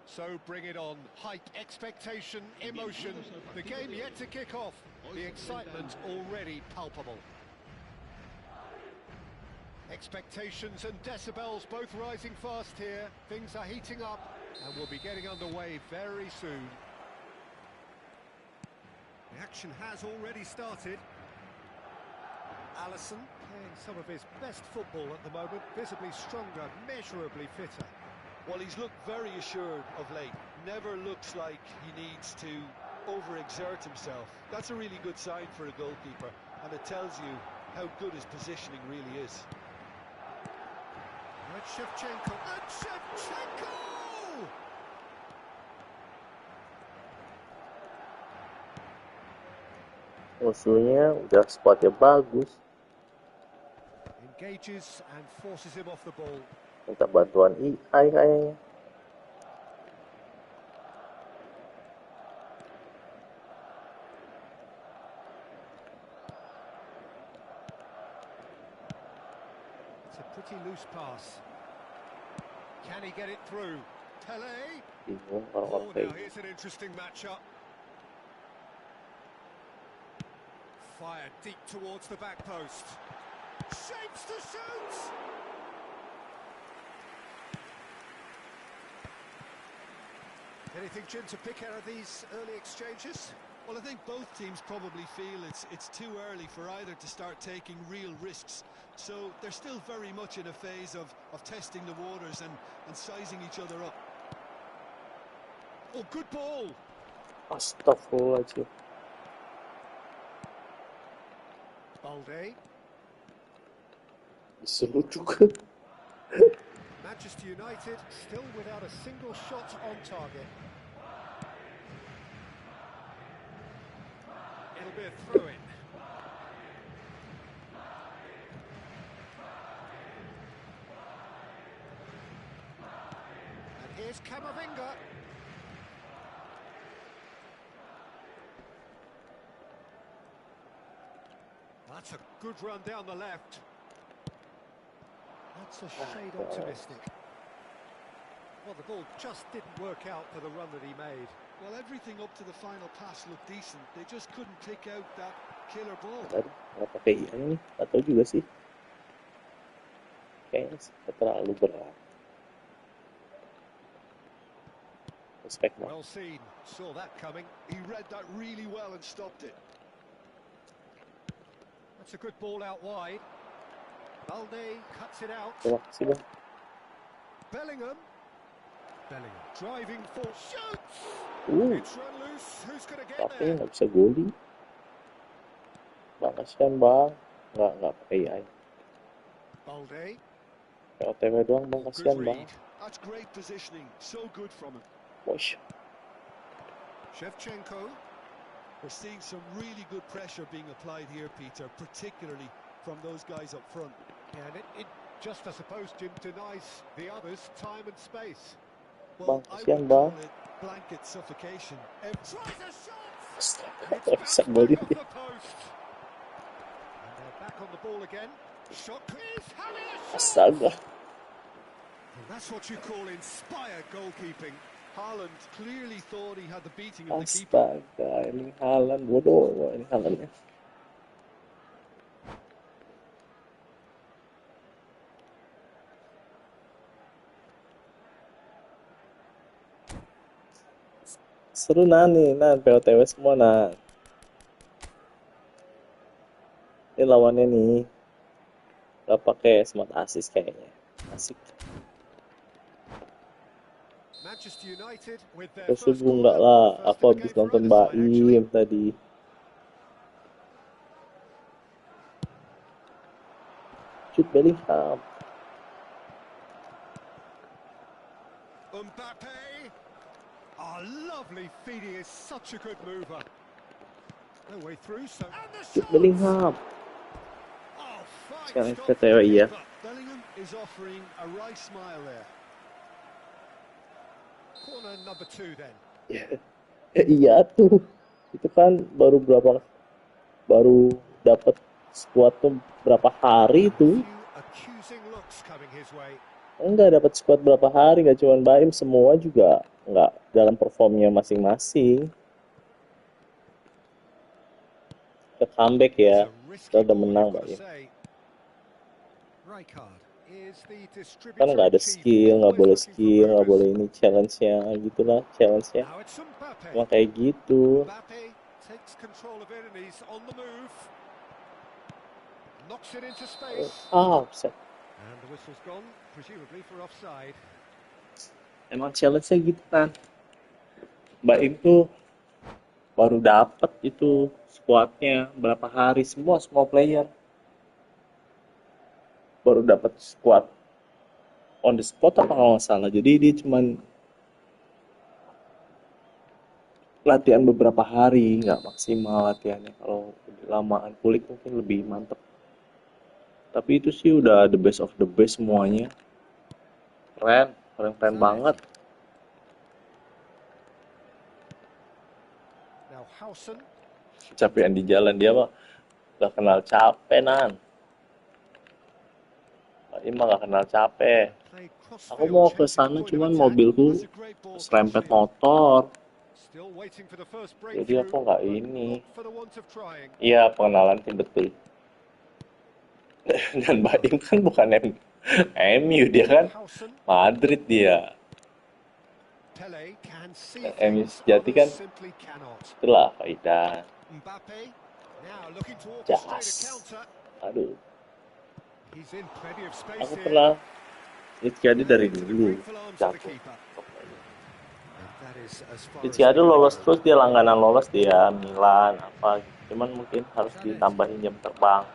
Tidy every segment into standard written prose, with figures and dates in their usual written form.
So bring it on. Height, expectation, emotion. The game yet to kick off. The excitement already palpable. Expectations and decibels both rising fast here. Things are heating up and we'll be getting underway very soon. The action has already started. Alisson playing some of his best football at the moment, visibly stronger, measurably fitter. Well, he's looked very assured of late. Never looks like he needs to overexert himself. That's a really good sign for a goalkeeper, and it tells you how good his positioning really is. And Shevchenko, and Shevchenko! Musuhnya udah spotnya bagus. Engages and forces him off the ball. Minta bantuan AI kayaknya. It's a pretty loose pass. Can he get it through? Pele. Bingung Oh, orang now kayak here's an interesting matchup. Fired deep towards the back post. Shapes to shoot! Anything, Jim, to pick out of these early exchanges? Well, I think both teams probably feel it's too early for either to start taking real risks. So they're still very much in a phase of testing the waters and sizing each other up. Oh, good ball! Astagfirullahaladzim. Balde. Disuruh juga. Manchester United still without a single shot on target. It'll be a throw-in. And here's Camavinga. That's a good run down the left. That's a shade optimistic. Well, the ball just didn't work out for the run that he made. Well, everything up to the final pass looked decent. They just couldn't pick out that killer ball. Nggak pakai AI nih, atau juga sih. Kayaknya terlalu berat. Respect lah. Well seen. Saw that coming. He read that really well and stopped it. That's a good ball out wide. Balde cuts it out. Terima kasih bang. Bellingham. Bellingham driving for shoots. It's run loose. Who's going to get Tapi there? nggak bisa goli. Bang, kasihan bang. Nggak pakai AI. Balde. OTW doang bang, Good kasihan bang. read. That's great positioning. So good from him. Wosh. Shevchenko. We're seeing some really good pressure being applied here, Peter, particularly from those guys up front. Yeah, and it just, I suppose, Jim, denies the others time and space. Well, Bang, I kasihan would bang. call it blanket suffocation. Tries a shot. Astaga, It's nggak bisa bounced goli. back off the post. And they're back on the ball again. Shot clears. Having a shot. Astaga. And that's what you call inspired goalkeeping. Haaland clearly thought he had the beating of the keeper. Astaga, ini Haaland bodoh ini Haalandnya. Seru nih, POTW semua Ini lawannya nih. Gak pakai smart assist kayaknya. Asik. Manchester United with their Terus first enggak corner. lah, First aku of the habis game for nonton either side, actually. Baim tadi. Shoot Bellingham. Mbappe. Oh, lovely feeding is such a good mover. No way through, so... And the Shoot shot! Bellingham. Oh, fine Sekarang stop POTW from the iya. keeper. Bellingham is offering a right smile there. Corner number 2 then. Iya tuh. Itu kan baru dapat squad tuh berapa hari tuh. A few accusing looks coming his way. Enggak dapat squad berapa hari, nggak cuma Baim, semua juga nggak dalam performnya masing-masing. Ke comeback ya, It's a kita risky udah ball, menang you've got to Baim. say. Rijkaard is the Kan distributor nggak in ada chief, skill, nggak always boleh looking for skill, nggak movers. boleh ini challenge-nya, gitulah challenge-nya. Now it's Mbappe. Cuma kayak gitu. Mbappe takes control of it and he's on the move. Knocks it into space. Offset. And the whistle's gone, presumably for offside. Emang challenge-nya gitu kan. Baim tuh baru dapet itu squadnya berapa hari, semua player baru dapat squad on the spot apa kalau nggak salah. Jadi dia cuman latihan beberapa hari, nggak maksimal latihannya. Kalau lamaan kulik mungkin lebih mantep. Tapi itu sih udah the best of the best semuanya. Keren banget. Now Howson. Capean di jalan, dia mah gak kenal capek, Nan. Ini mah gak kenal capek. Aku mau ke sana cuman mobilku serempet motor. Jadi aku nggak ini. Iya, pengenalan tim betul. Dan Baim kan bukan MU, dia kan Madrid dia. MU sejati kan itulah Faidan. Jas. Aduh. Aku pernah Ricciardo dari dulu jago. Ricciardo lolos terus, dia langganan lolos, dia Milan apa gitu. Cuman mungkin harus ditambahin jam terbang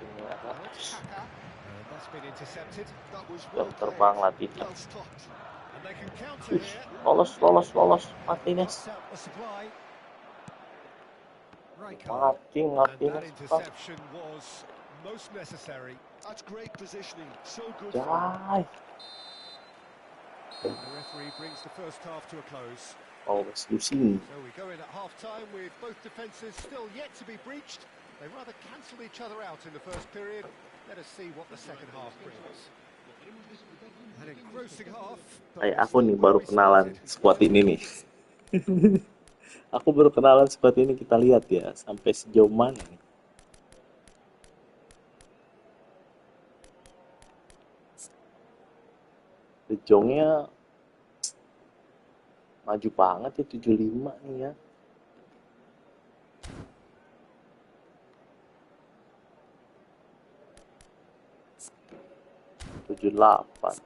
ini apa? Jam terbang latihan. Lolos Martinez. Martinez. Jai. The referee brings the first half to a close. Always losing. So we go in at half time with both defences still yet to be breached. They rather cancelled each other out in the first period. Let us see what the second half brings. An engrossing half. Aku nih baru kenalan squad ini nih. Aku baru kenalan squad ini, kita lihat ya sampai sejauh mana nih. De Jongnya maju banget ya, 75 nih ya. tujuh delapan.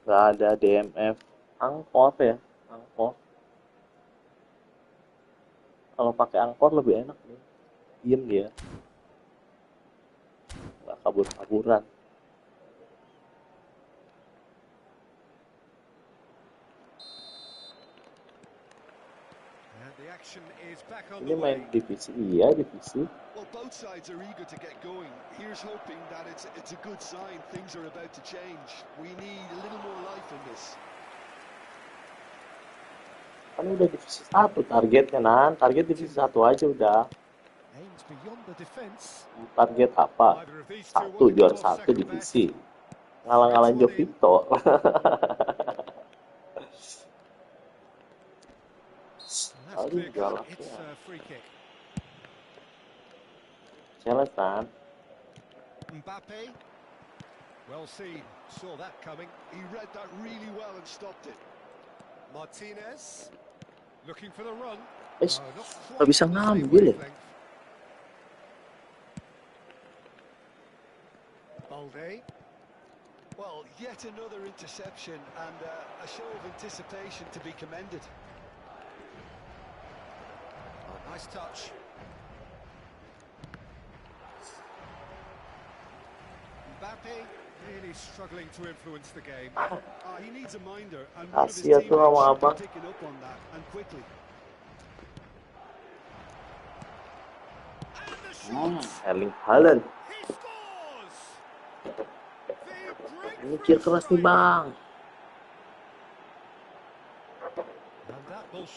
Gak ada DMF. Angkor apa ya? Angkor. Kalau pakai angkor lebih enak nih. Diem dia. Gak kabur-kaburan. Ini main divisi, iya divisi. Well, both sides are eager to get going. Here's hoping that it's a good sign. Things are about to change. We need a little more life in this. Kan udah divisi 1 targetnya, Nan. Target divisi 1 aja udah. Target apa? 1, juara 1 divisi. Ngalang-ngalang Jovito. Aduh, galaknya. Challenge, Nan. Mbappe. Well seen. Saw that coming. He read that really well and stopped it. Martinez. Looking for the run. Gak bisa ngambil ya. Balde. Well, yet another interception and a show of anticipation to be commended. Nice touch. Mbappe really struggling to influence the game. He needs a minder and one of his teammates should be picking up on that and quickly. Erling Haaland. Mikir keras nih, Bang.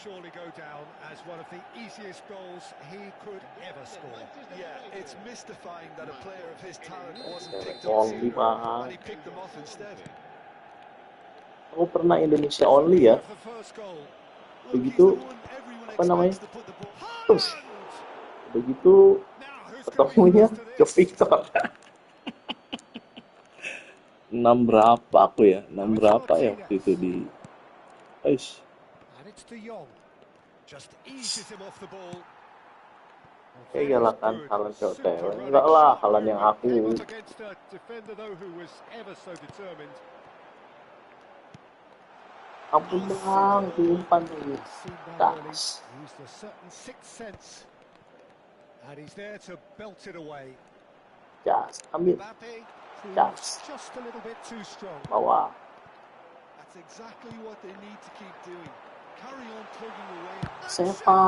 surely go down as one of the easiest goals he could ever score. Yeah, it's mystifying that a player of his talent wasn't picked up Only, sooner, and he Bang. picked them off instead. Aku pernah Indonesia only ya. Begitu apa namanya? Terus begitu ketemunya ke Victor. 6 berapa aku ya? 6 berapa ya waktu itu di Aish. Kayak galakan Haaland cewek. Enggak lah, Haaland yang aku. Ampun bang, diumpan lagi. Das. Jas, ambil. Jas. Bawa. Siapa?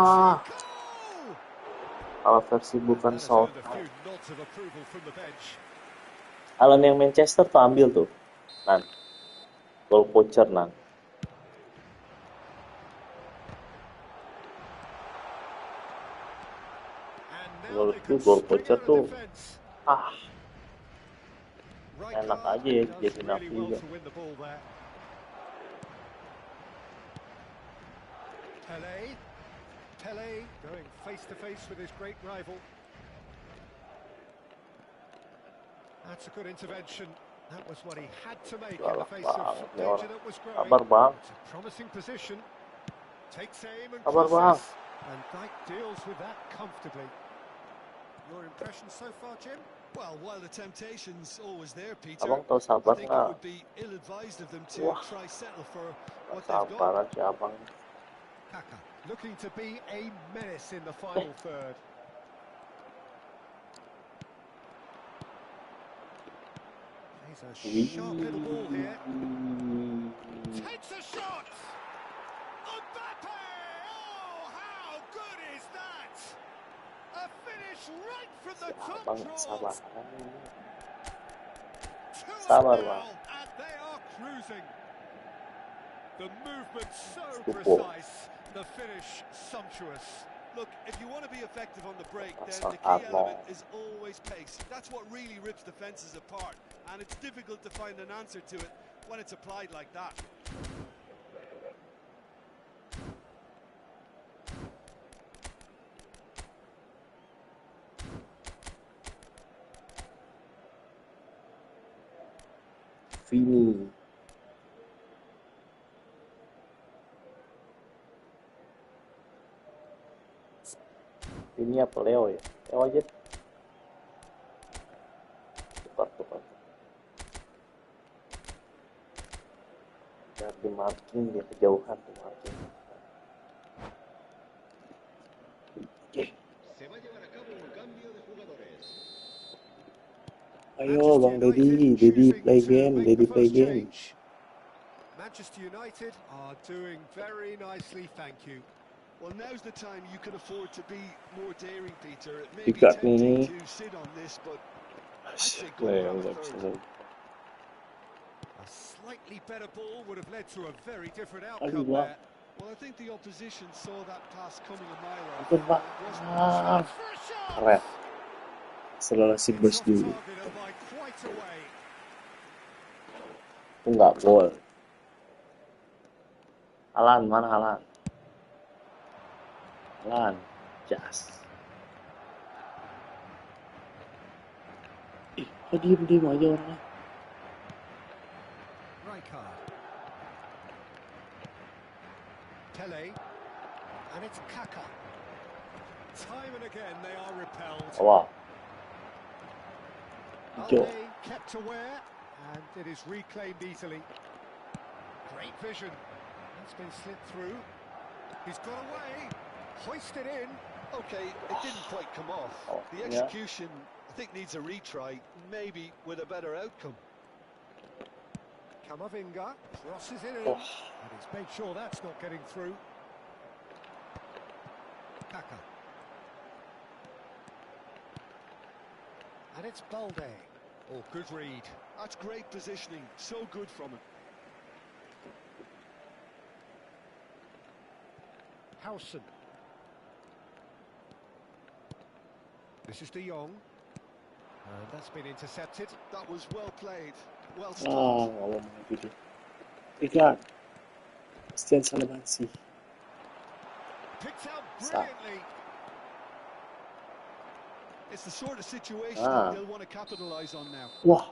Kalau versi bukan South. Alan yang Manchester tuh ambil tuh. Nan. Gol voucher nan. Menurutku gol voucher tuh enak aja ya jadi nafi juga. Pele going face to face with his great rival. That's a good intervention. That was what he had to make in the face of danger that was growing. It's a promising position. Takes aim and crosses. And Dyke deals with that comfortably. Your impression so far, Jim? Well, while the temptation's always there, Peter, Abang tahu sabar I think it would be ill-advised of them to try settle for what they've got. Abang. Kaka looking to be a menace in the final third. He's a sharp little ball here. Takes a shot! Mbappe! Oh, how good is that? A finish right from the top draw. Sabar, Bang. And they are cruising. The movement so precise. The finish sumptuous. Look, if you want to be effective on the break, then the key element is always pace. That's what really rips defences apart, and it's difficult to find an answer to it when it's applied like that. Vini. Ini apa Leo ya? Leo aja. Tukar. Biar di marking dia kejauhan di marking. Ayo Bang Dedi play game, Manchester United are doing very nicely, thank you. Well, now's the time you can afford to be more daring, Peter. It may be tempting to sit on this, but I'd say go down third. A slightly better ball would have led to a very different outcome there. Well, I think the opposition saw that pass coming a mile off. Keren. Setelah si bus dulu. Enggak gol. Alan, mana Alan? Alan, jas. Kok diem aja orangnya? Pele, and it's Kaka. Time and again they are repelled. Wow. They kept aware, and it is reclaimed easily. Great vision. It's been slipped through. He's got away. Hoisted in. Okay, it didn't quite come off. The execution, I think, needs a retry, maybe with a better outcome. Kamavinga crosses it in, and he's made sure that's not getting through. Kaka. And it's Balde. Oh, good read. That's great positioning, so good from him. Howson. This is De Jong. That's been intercepted. That was well played, well Ah, stopped. nggak mau maju dia. Ricard. Christian Salamansi. Picked out Sa. brilliantly. It's the sort of situation Ah. they'll want to capitalise on now. Wah.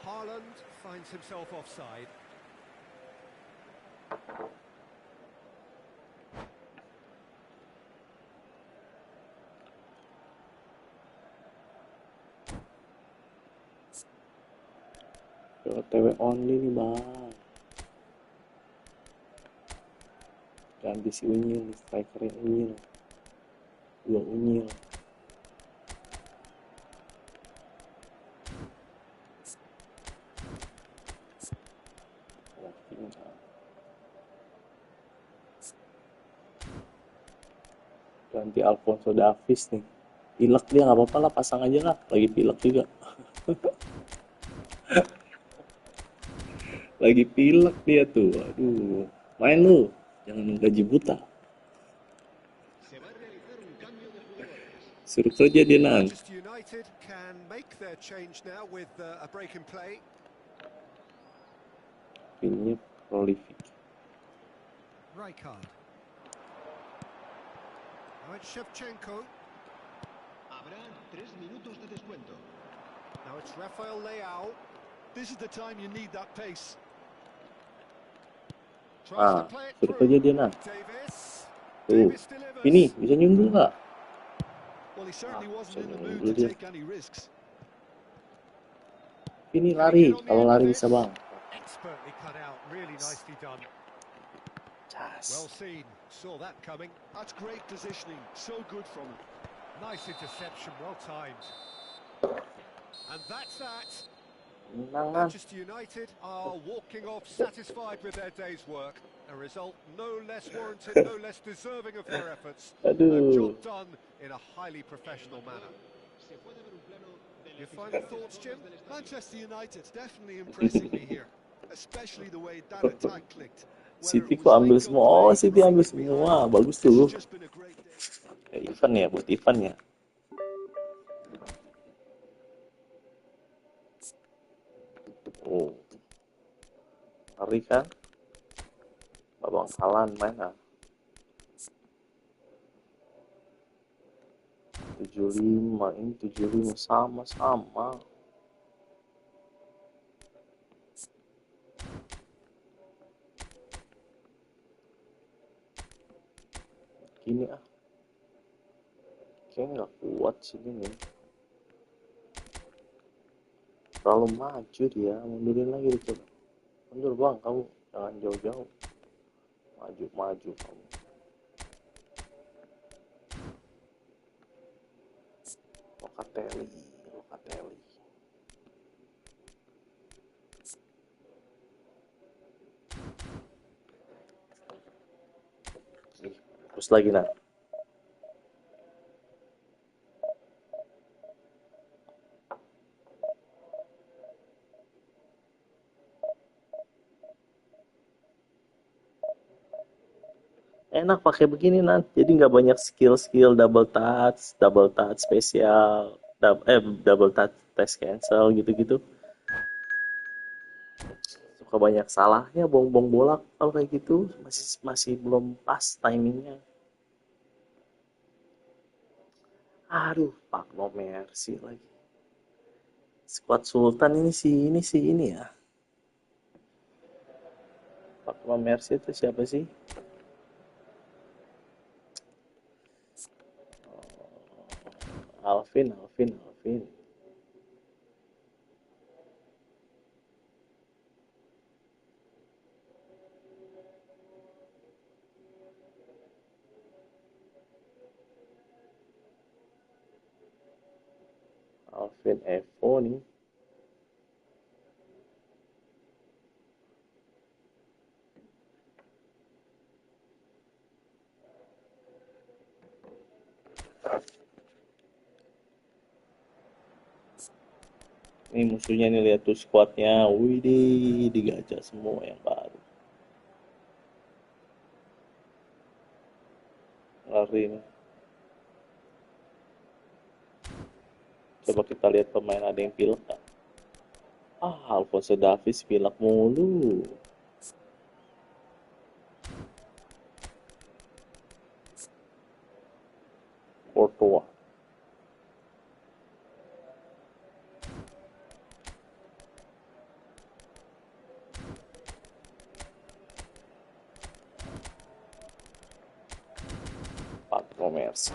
Haaland finds himself offside. Potw Only nih bang. Ganti si Unyil, strikernya Unyil. 2 Unyil. Ganti Alfonso Davies nih. Pilek dia, nggak apa-apa lah, pasang aja lah. Lagi pilek juga. Lagi pilek dia tuh. Aduh, main lu, jangan gaji buta. Suruh kerja dia nang. Manchester United can make their change now with a break in play. Ini prolific. Rijkaard. Now it's Shevchenko. Habrá 3 minutos de descuento. Now it's Rafael Leao. This is the time you need that pace. Tries to play it Suruh kerja through. dia nang. Davis. Tuh, Davis delivers. ini bisa nyundul nggak? Well, he certainly wasn't in the so mood to dia. take any risks. Ini lari, kalau lari bisa bang. Expertly cut out, really nicely done. Well seen, saw that coming. That's great positioning, so good from him. Nice interception, well timed. And that's that. Manchester United are walking off satisfied with their day's work. A result no less warranted, no less deserving of their efforts. A job done in a highly professional manner. Your final thoughts, Jim? Manchester United definitely impressing me here, especially the way that attack clicked. City kok ambil semua? Oh, City ambil semua. Bagus tuh. Event ya, buat event ya. Oh, ngeri kan? Babang Halan main ah. 75, ini 75 sama-sama. Gini ah. Kayaknya nggak kuat sini nih. Terlalu maju dia, mundurin lagi coba. Mundur bang, kamu jangan jauh-jauh. Maju kamu. Locatelli. Terus lagi nah. Enak pakai begini nanti, jadi nggak banyak skill double touch spesial, double touch test cancel gitu-gitu. Suka banyak salahnya, bong-bong bola kalau kayak gitu masih belum pas timingnya. Aduh, Pak No Mercy lagi. Squad Sultan ini ya. Pak No Mercy itu siapa sih? Alvin. Alvin Evo nih. Ini musuhnya nih, lihat tuh squadnya, widih, digajah semua yang baru. ngeri nih. Coba kita lihat pemain ada yang pilek gak? Alphonso Davies pilek mulu. Potw.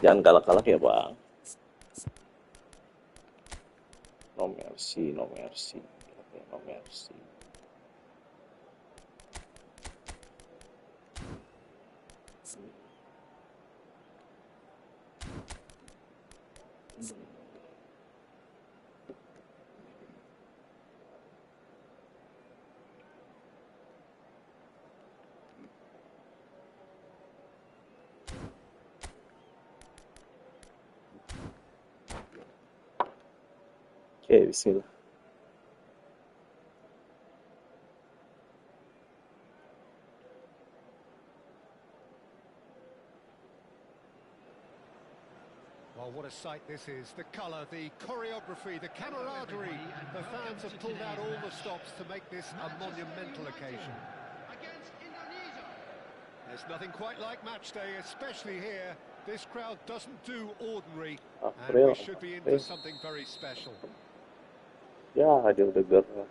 Jangan galak-galak ya bang. No mercy, no mercy. Oke, no mercy. Oke, bismillah. Well, what a sight this is. The colour, the choreography, the camaraderie. The fans have pulled out all the stops to make this a monumental occasion. There's nothing quite like match day, especially here. This crowd doesn't do ordinary, and we should be in for something very special. Ya, dia udah gerak.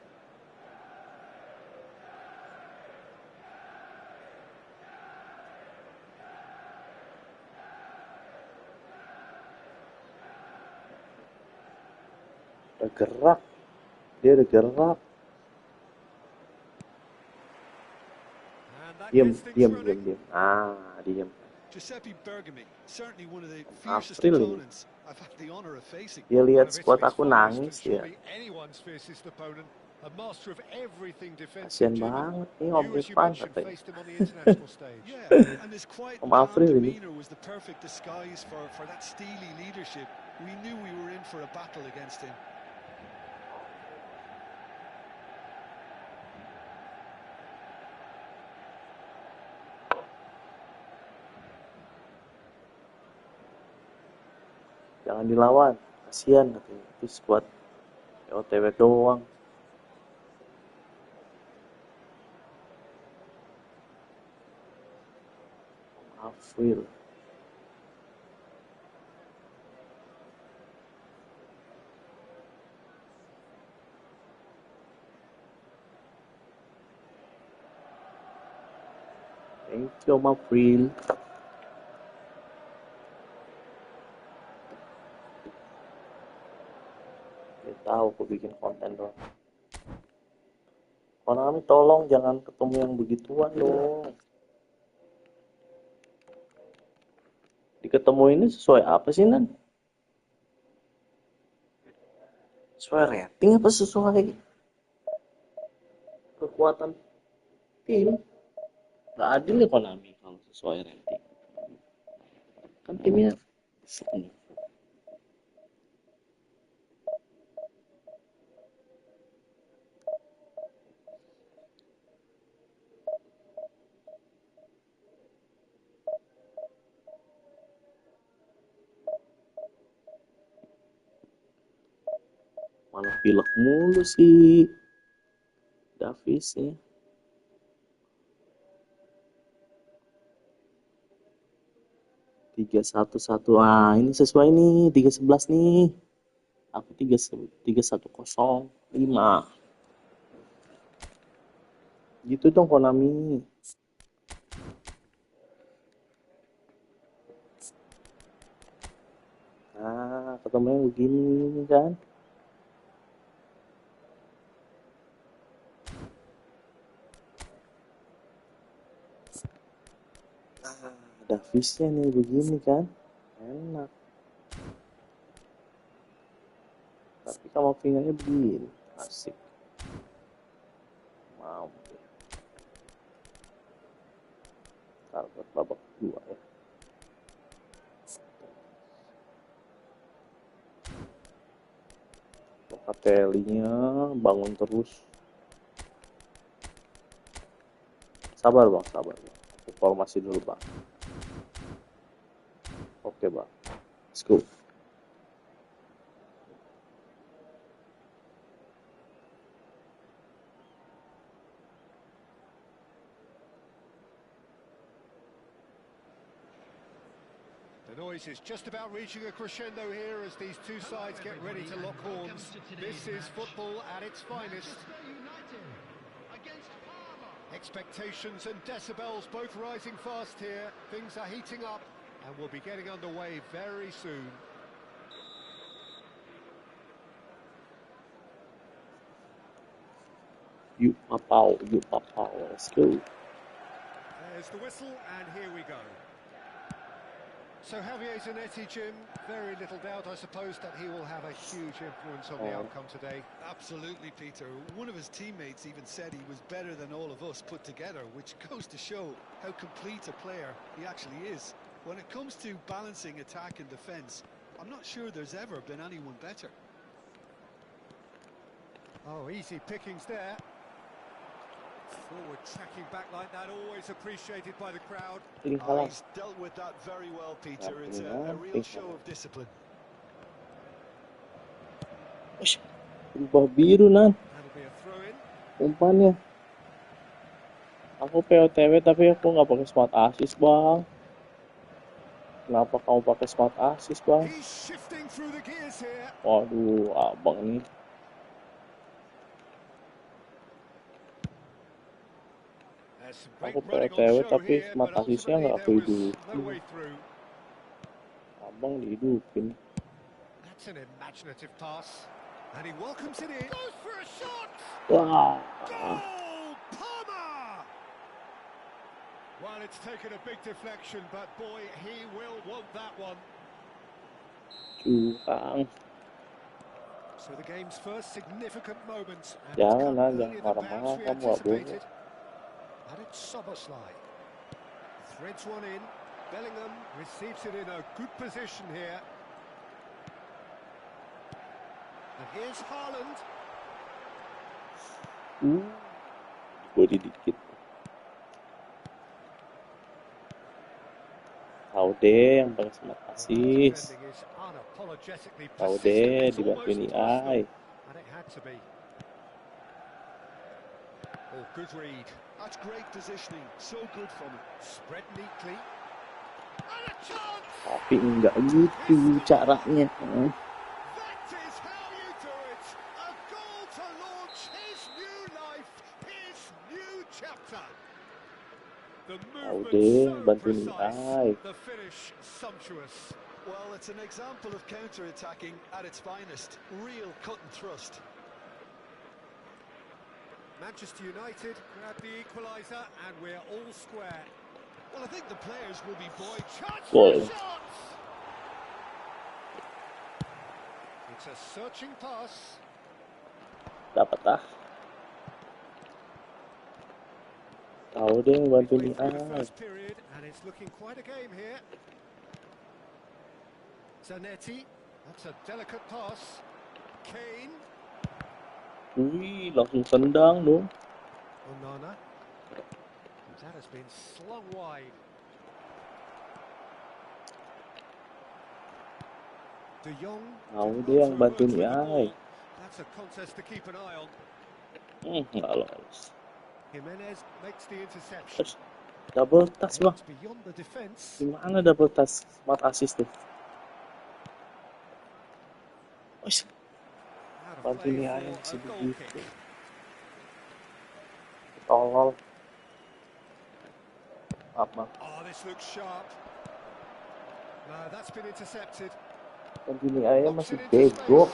Udah gerak. Dia udah gerak. Diam. Diam. Giuseppe Bergami, certainly one of the fiercest opponents I've had the honor of facing. Dia lihat squad aku nangis ya. Kasian banget nih Om Irfan katanya. Om Afril ini. Was the perfect disguise for that steely leadership. We knew we were in for a battle against him. Jangan dilawan, kasihan katanya. Itu squad OTW doang. Afril. Thank you, April. Tahu aku bikin konten doang. Konami tolong jangan ketemu yang begituan dong. Diketemu ini sesuai apa sih Nan? Sesuai rating apa sesuai kekuatan tim? Gak adil ya Konami kalau sesuai rating. Kan timnya segini. Malah pilek mulu sih Davis ya. Tiga satu satu. Ini sesuai nih 3-11 nih. Aku 3-1-0-5. Gitu dong Konami. Ketemunya begini kan. Davisnya nih begini kan. Enak. Tapi kalau fingernya begini. Asik. Mau. Target babak 2 ya. Lokatelinya bangun terus. Sabar bang. Formasi dulu bang. Oke bang, let's go. The noise is just about reaching a crescendo here as these two sides get ready to lock horns. This is football at its finest. Expectations and decibels both rising fast here. Things are heating up and we'll be getting underway very soon. Yuk Potw, let's go. There's the whistle and here we go. So Javier Zanetti, Jim, very little doubt, I suppose, that he will have a huge influence on the outcome today. Absolutely, Peter. One of his teammates even said he was better than all of us put together, which goes to show how complete a player he actually is. When it comes to balancing attack and defence, I'm not sure there's ever been anyone better. Oh, easy pickings there. Forward tracking back like that, always appreciated by the crowd. He's dealt with that very well, Peter. It's a real show of discipline. Berubah biru nan. That'll be a throw-in. Umpannya. Aku POTW tapi aku nggak pakai smart assist bang. Kenapa kamu pakai smart assist bang? He's shifting through the gears here. Waduh, abang nih. Aku POTW tapi smart assistnya nggak aku hidupin. Abang dihidupin. That's an imaginative pass. And he welcomes it in. Goes for a shot. Wah. Goal! Palmer! Well, it's taken a big deflection, but boy, he will want that one. Curang. So the game's first significant moment. Jangan marah-marah, kamu nggak boleh. And it's Soboslai. Threads one in. Bellingham receives it in a good position here. And here's Haaland. Body dikit. Tahu deh yang paling smart assist. Tahu deh dibantuin AI. And it had to be. Oh, good read. That's great positioning. So good from it. Spread neatly. And a chance. Tapi enggak gitu caranya. That is how you do it. A goal to launch his new life, his new chapter. The movement so precise, the finish sumptuous. Well, it's an example of counter-attacking at its finest. Real cut and thrust. Manchester United grab the equaliser and we're all square. Well, I think the players will be buoyed. Shots! It's a searching pass. Dapat lah. Tahu deh yang bantuin AI. And it's looking quite a game here. Zanetti, that's a delicate pass. Kane. Wih, langsung tendang dong. Onana. That has been slung wide. De Jong. Tahu dia yang bantuin AI. That's a contest to keep an eye on. Nggak lolos. Jimenez makes the interception. Double touch bang. Beyond the defense. Gimana double touch smart assist tuh? Bantuin AI sih begitu. Tolol. Apa? Oh, this looks sharp. No, that's been intercepted. Bantuin AI masih bego.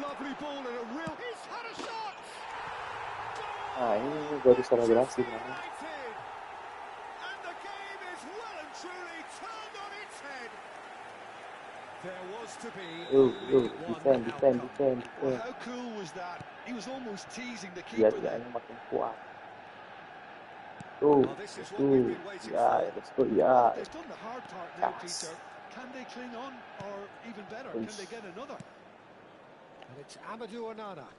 Lovely ball and a real. He's had a shot. Nah, ini baru selebrasi kan. And the game is well and truly turned on its head. There was to be defend. Well, how cool was that? He was almost teasing the keeper. Dia makin kuat. Let's go, ya. They've done the hard part now, Peter. Can they cling on, or even better, can they get another? And it's Amadou Onana.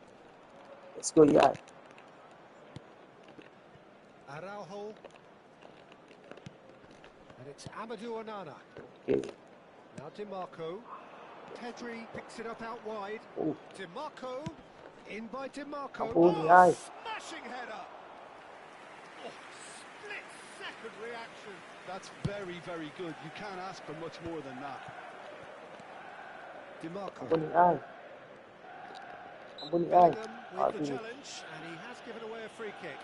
Let's go, ya. Araujo. And it's Amadou Onana. Okay. Now DiMarco. Pedri picks it up out wide. DiMarco. In by DiMarco. Smashing header. Split-second reaction. That's very, very good. You can't ask for much more than that. DiMarco. Bellingham With the challenge, and he has given away a free kick.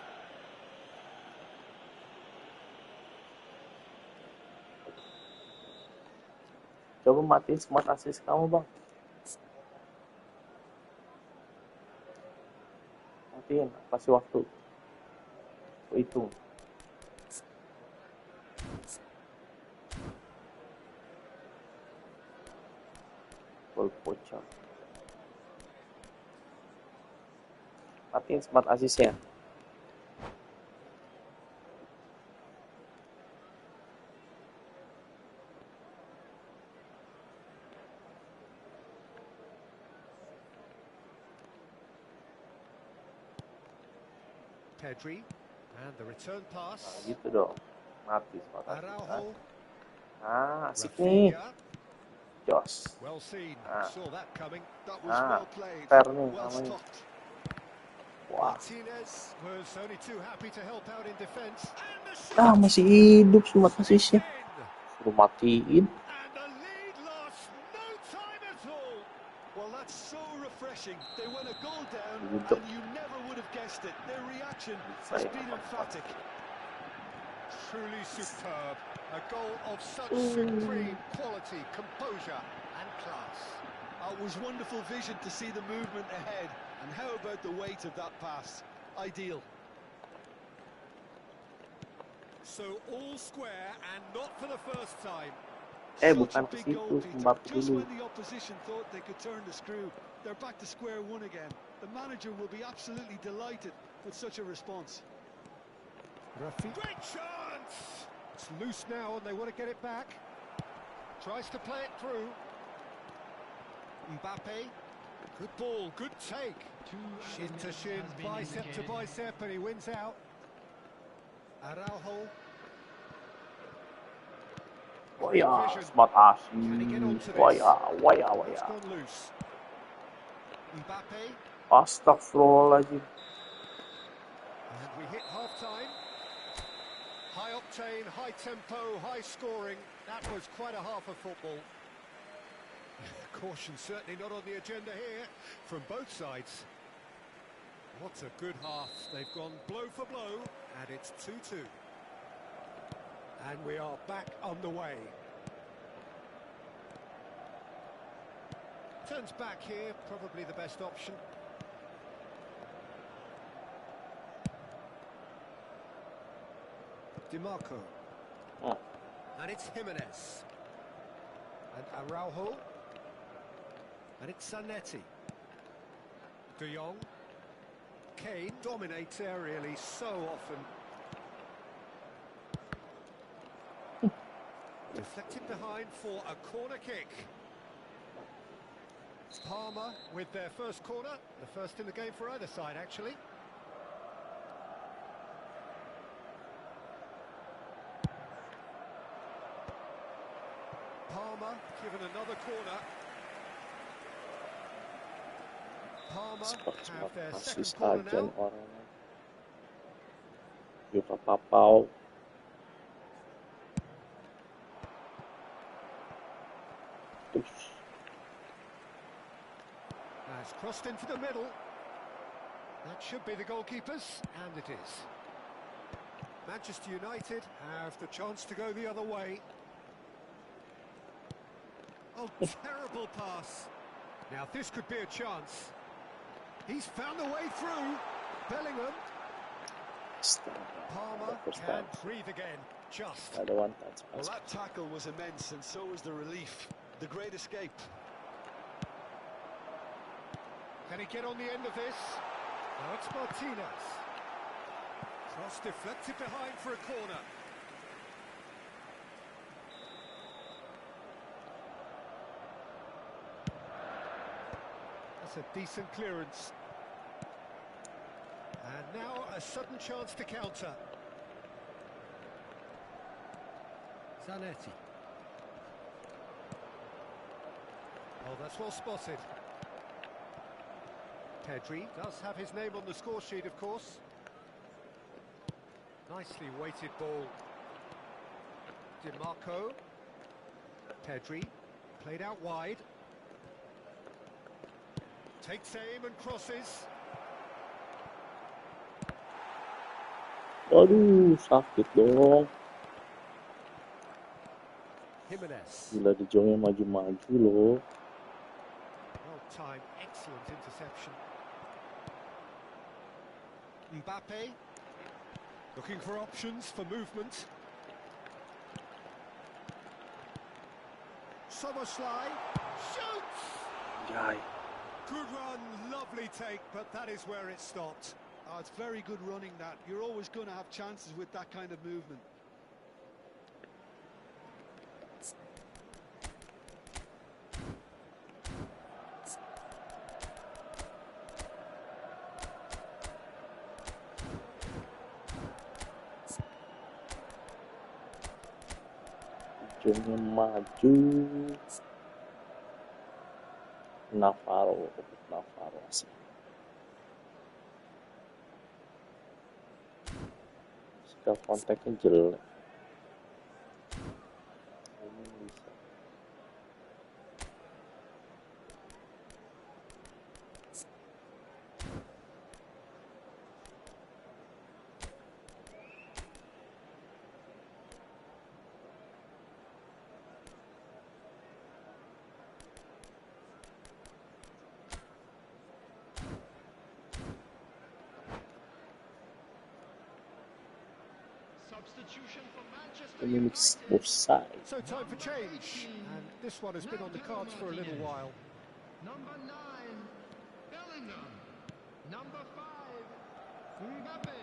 Coba matiin smart assist kamu, Bang. Matiin, kasih waktu. Aku hitung. Gol pocong. Matiin smart assist-nya. Pedri, and the return pass. Nah, gitu dong. Mati smart assist. Araujo. Asik nih. Jos. Well seen. Saw that coming. That was well played. Fair nih Well namanya. stopped. Wah. Martinez was only too happy to help out in defense. And the shot. Masih hidup smart assist-nya. Suruh matiin. And the lead lost no time at all. Well, that's so refreshing. They went a goal down, Gitu. and you never would have guessed it. Their reaction has been emphatic. Truly superb. A goal of such supreme quality, composure and class. It was wonderful vision to see the movement ahead. And how about the weight of that pass? Ideal. So all square and not for the first time. Bukan ke situ, Mbappe Just dulu. when the opposition thought they could turn the screw, they're back to square one again. The manager will be absolutely delighted with such a response. Great chance! It's loose now and they want to get it back. Tries to play it through. Mbappe. Good ball, good take. Shin to shin, bicep to bicep, and he wins out. Araujo. Wah, smart assist. Wah ya. It's gone loose. Mbappe. Astagfirullahaladzim. And we hit half-time. High octane, high tempo, high scoring. That was quite a half of football. Caution certainly not on the agenda here from both sides. What a good half. They've gone blow for blow, and it's 2-2. And we are back on the way. Turns back here, probably the best option. DiMarco. And it's Jimenez. And Araujo. And it's Zanetti. De Jong. Kane dominates aerially so often. Deflected behind for a corner kick. Palmer with their first corner. The first in the game for either side, actually. Palmer given another corner. Palmer have their second corner now. Yuka Papau. Has crossed into the middle. That should be the goalkeepers, and it is. Manchester United have the chance to go the other way. Oh, terrible pass. Now this could be a chance. He's found a way through. Bellingham. Palmer can breathe again. Just. Well, that tackle was immense, and so was the relief. The great escape. Can he get on the end of this? Now it's Martinez. Cross deflected behind for a corner. That's a decent clearance. And now a sudden chance to counter. Zanetti. Oh, that's well spotted. Pedri does have his name on the score sheet, of course. Nicely weighted ball. DiMarco. Pedri, played out wide. Takes aim and crosses. Aduh, sakit dong. Jimenez. Gila, De Jongnya maju-maju loh. Well timed, excellent interception. Mbappe, looking for options for movement. Soboslai shoots! Jai. Good run, lovely take, but that is where it stopped. Oh, it's very good running that. You're always going to have chances with that kind of movement. De Jongnya maju. Navarro sih. Skill kontaknya jelek. Ini bisa. Minutes both sides. So time for change, and this one has been on the cards for a little while. Number 9, Bellingham. Number 5, Mbappe.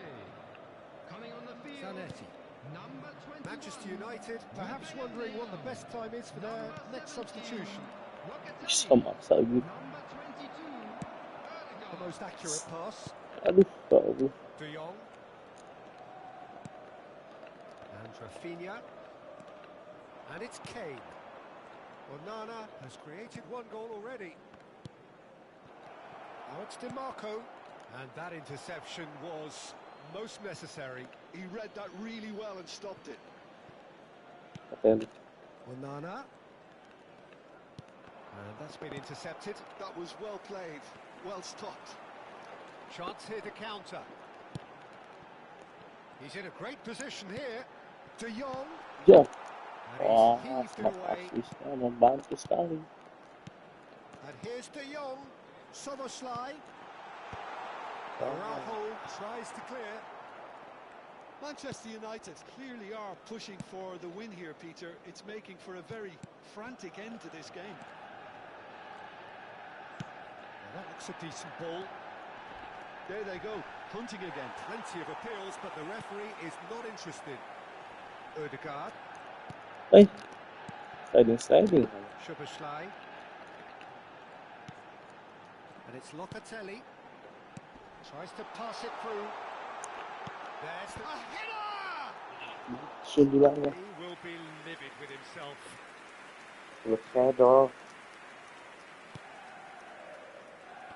Coming on the field, Zanetti. number 21. Manchester United perhaps wondering what the best time is for their next substitution. Bisa maksa gitu. Number 22, The most accurate pass. Aduh, ya Allah. De Jong. And Rafinha. And it's Kane. Onana has created one goal already. Now it's DiMarco. And that interception was most necessary. He read that really well and stopped it. Katanya Onana. And that's been intercepted. That was well played, well stopped. Chance here to counter. He's in a great position here. De Jong. ya. And Wah, he's heaved it away. asisnya membantu sekali. And here's De Jong. Soboslai. Araujo tries to clear. Manchester United clearly are pushing for the win here, Peter. It's making for a very frantic end to this game. Well, that looks a decent ball. There they go, hunting again. Plenty of appeals, but the referee is not interested. Ødegaard. Sliding. Szoboszlai. And it's Locatelli. Tries to pass it through. There's the header! Sundulannya. He will be livid with himself. Selesai dong.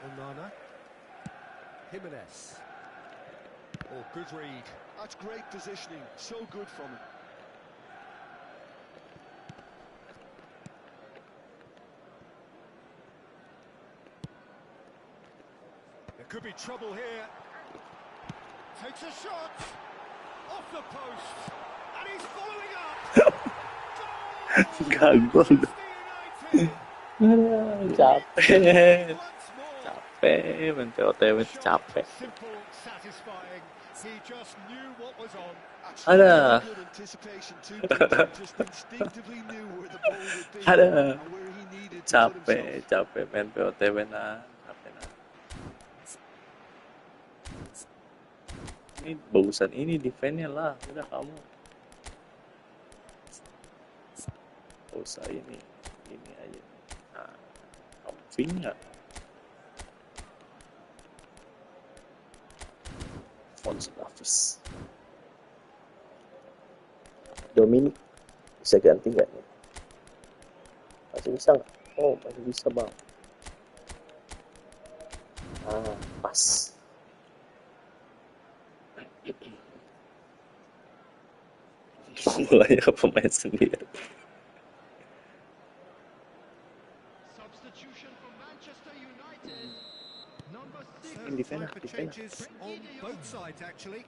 Onana. Jimenez. Oh, good read. That's great positioning, so good from him. There could be trouble here. Takes a shot. Off the post. And he's following up. Gagol. Capek. Capek, main POTW capek. Simple, satisfying. He just knew what was on. Ada. Good anticipation too, Peter. Just instinctively knew where the ball would be Ada. and where he needed to put himself. Capek main POTW nah. Capek nah. Ini bagusan ini defense-nya lah, udah kamu. Gak usah ini aja. Nah, kamu finger. Fons Davis. Dominic bisa ganti nggak nih? Masih bisa nggak? Oh, masih bisa bang. Pas. Mulai ke pemain sendiri. Substitution for Manchester United. Number 6. Time for changes on both sides, actually.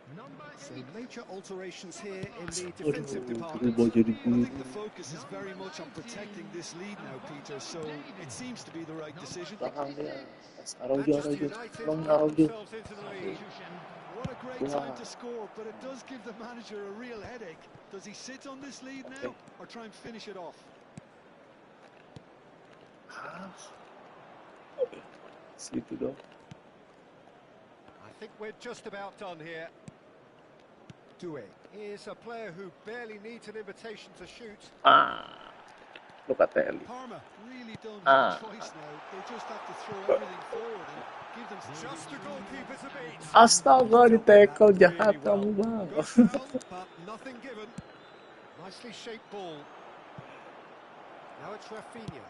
So major alterations here in the defensive department. I think the focus is very much on protecting this lead now, Peter, so it seems to be the right decision. Manchester United got themselves into the lead. What a great time to score, but it does give the manager a real headache. Does he sit on this lead now or try and finish it off? Segitu dong. I think we're just about done here. Due is a player who barely needs an invitation to shoot. Locatelli. Parma really don't have a choice now. They just have to throw everything forward and give them Just a goalkeeper to beat. Astaga, di tackle jahat kamu bang. Good foul, but nothing given. Nicely shaped ball. Now it's Rafinha.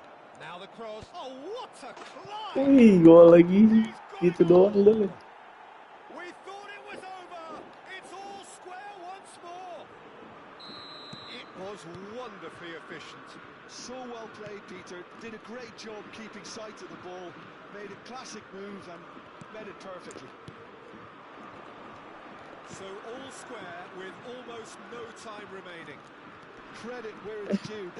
Now the cross. Oh, what a climb! Wih, gol lagi. Gitu doang deh. We thought it was over. It's all square once more. It was wonderfully efficient. So well played, Peter. Did a great job keeping sight of the ball. Made a classic move and met it perfectly. So all square with almost no time remaining. Credit where it's due.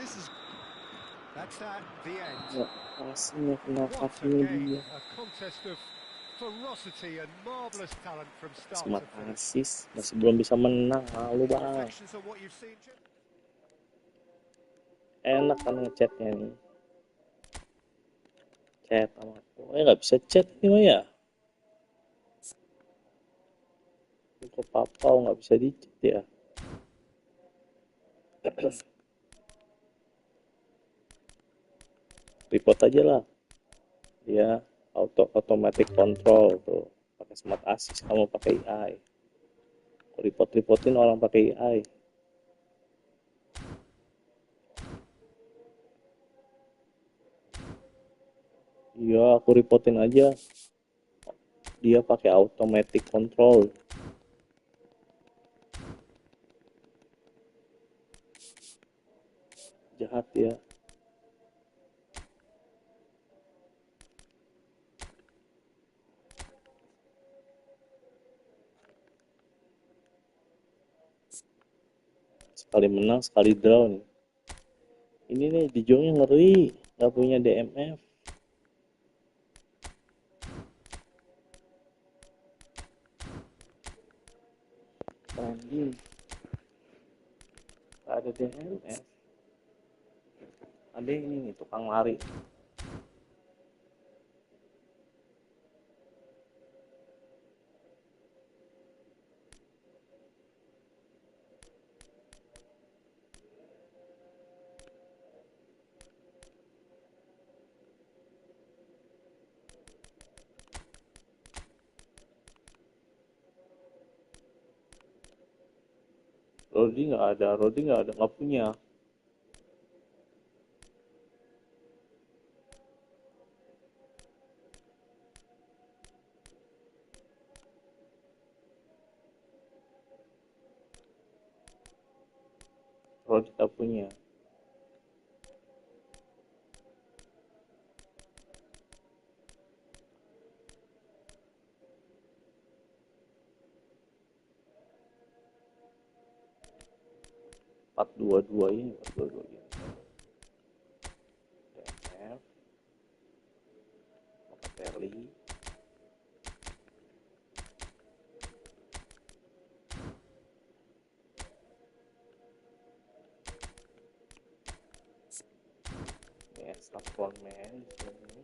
That's that, the end. Aslinya kenapa What a game, a contest of ferocity and marvellous talent from start to finish. asis masih belum bisa menang, malu bang. Reflections on what you've seen, Jim? Enak kan ngechatnya nih. Chat sama aku. Nggak bisa chat nih Mah ya. Kok papau nggak bisa di chat ya. Report aja lah. Dia automatic control tuh. Pakai smart assist, kamu pakai AI. Reportin orang pakai AI. Iya, aku reportin aja. Dia pakai automatic control. Jahat ya. Sekali menang, sekali draw nih. Ini nih, di Jongnya ngeri. Nggak punya DMF. Anjing. Ada DMF. Ada ini nih, tukang lari. Rodi nggak ada, nggak punya. Rodi tak punya. Empat dua dua ini. DMF. Locatelli. Stafford man di sini.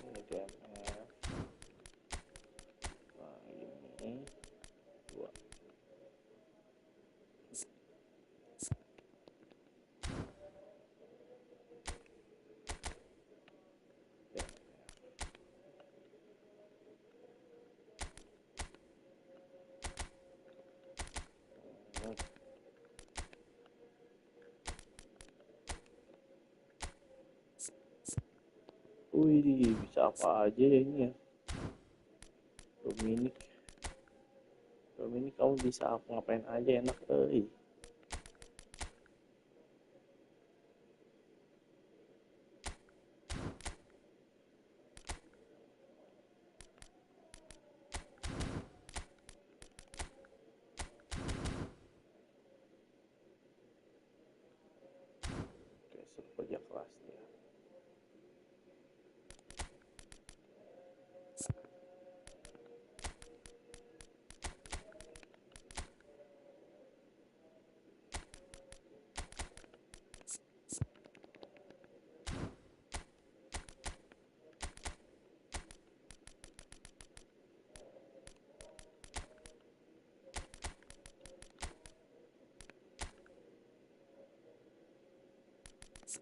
Ini DMF. Nah ini dua. Wih, bisa apa aja ya ini ya. Dominik kamu bisa ngapain aja enak, euy. Oke, kerja keras dia.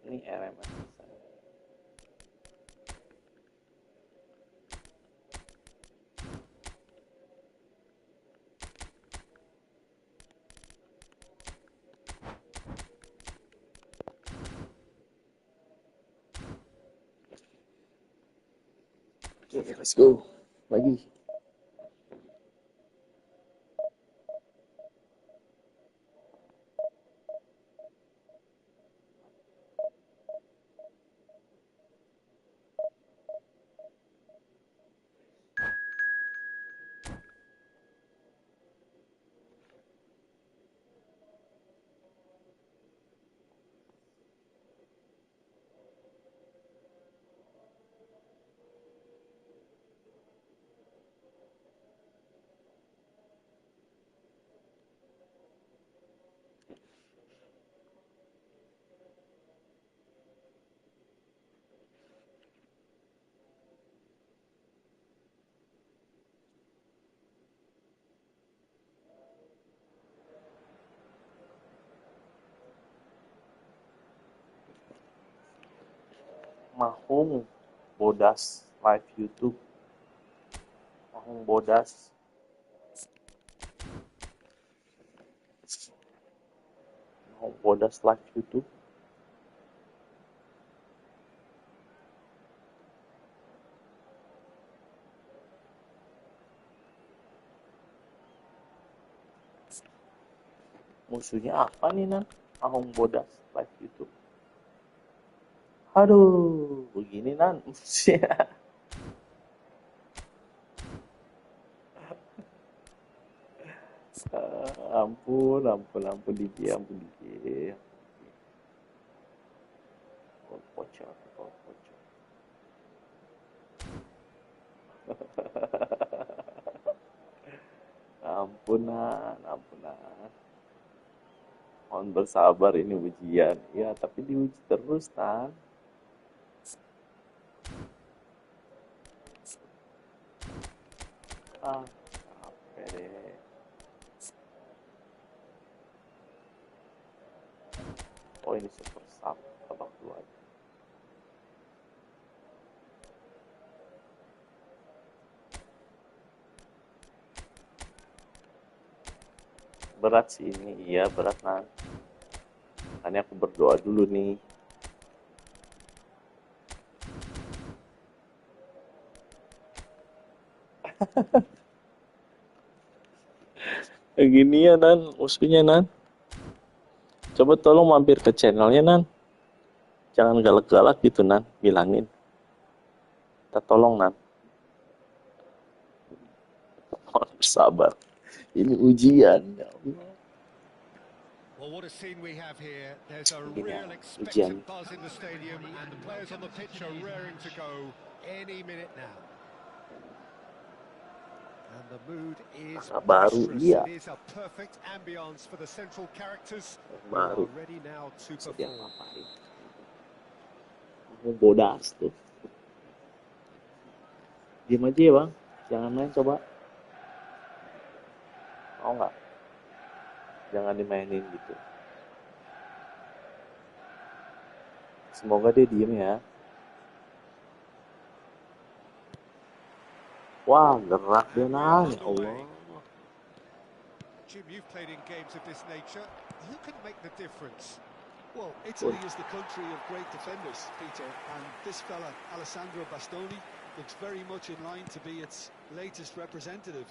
Ini RMS. Oke, let's go. Lagi. Mahung Bodas live YouTube. Mahung Bodas. Mahung Bodas live YouTube. Musuhnya apa nih, Nan? Mahung Bodas live YouTube. Aduh, begini, Nan. Ampun dia. Pocong. Ampunan. Mohon bersabar, ini ujian. Ya, tapi diuji terus, Tan. Capek deh. Oh, ini super sub. Babak 2 aja. Berat sih ini, iya berat, Nan. Makanya aku berdoa dulu nih. Gini ya, Nan, musuhnya, Nan. Coba tolong mampir ke channelnya, Nan. Jangan galak-galak gitu, Nan. Bilangin. Kita tolong, Nan. Sabar. Ini ujian, ya Allah. Well, what a scene we have here. There's a real expectant buzz in the stadium, and the players on the pitch are raring to go any minute now. And the mood is boisterous. It is a perfect ambience for the central characters who are ready now to perform. Bodas tuh. Diam aja ya, Bang. Jangan main, coba. Mau nggak? Jangan dimainin gitu. Semoga dia diem ya. Wah, gerak dia, Nan. Ya Allah. Jim, you've played in games of this nature. Who can make the difference? Well, Italy is the country of great defenders, Peter, and this fella, Alessandro Bastoni, looks very much in line to be its latest representative.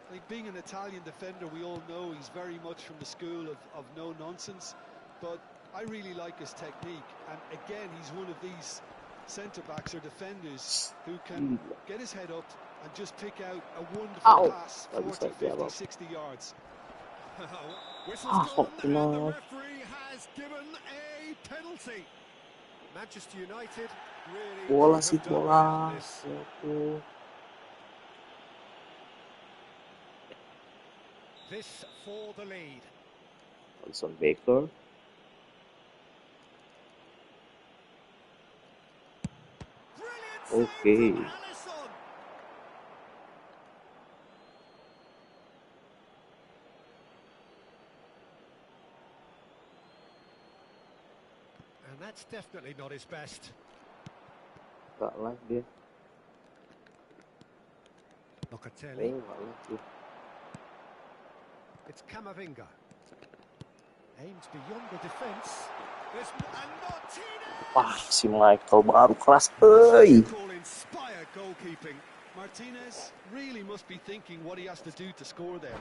I think being an Italian defender, we all know he's very much from the school of no-nonsense, but I really like his technique, and again, he's one of these centre-backs or defenders who can get his head up and just pick out a wonderful pass 40, 50, 60 yards. Whistle's gone, and the referee has given a penalty. Manchester United really bola could sih have done bola. without this. This for the lead. Alison Baker. Okay. And that's definitely not his best. Gak lah dia. Locatelli. Oh, it's Camavinga. Aims beyond the defence. And Martinez. Wah, si Michael baru keras, euy. Inspired goalkeeping. Martinez really must be thinking what he has to do to score there.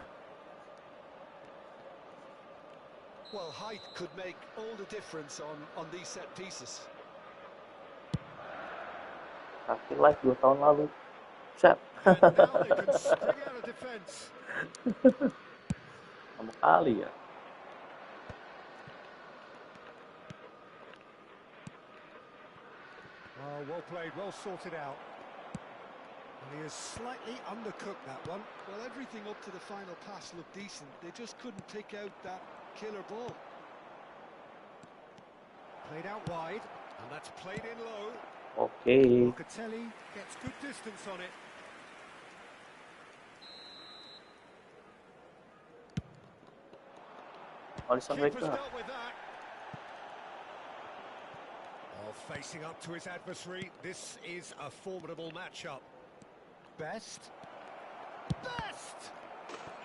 Well, height could make all the difference on these set pieces. Kaki like 2 tahun lalu. Set. And now they can spring out of defence. Sama kali ya. Oh, well played, well sorted out. And he has slightly undercooked that one. Well, everything up to the final pass looked decent. They just couldn't pick out that killer ball. Played out wide, and that's played in low. Okay. Locatelli gets good distance on it. Alison Baker. Facing up to his adversary, this is a formidable matchup. Best.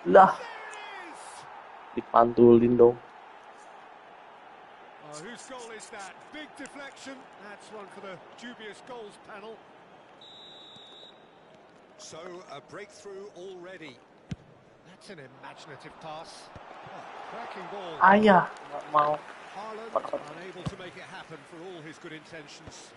Lah. Dipantulin dong. Whose goal is that? Big deflection. That's one for the dubious goals panel. So a breakthrough already. That's an imaginative pass. Oh, cracking ball. Ayah, nggak mau. Haaland unable to make it happen for all his good intentions.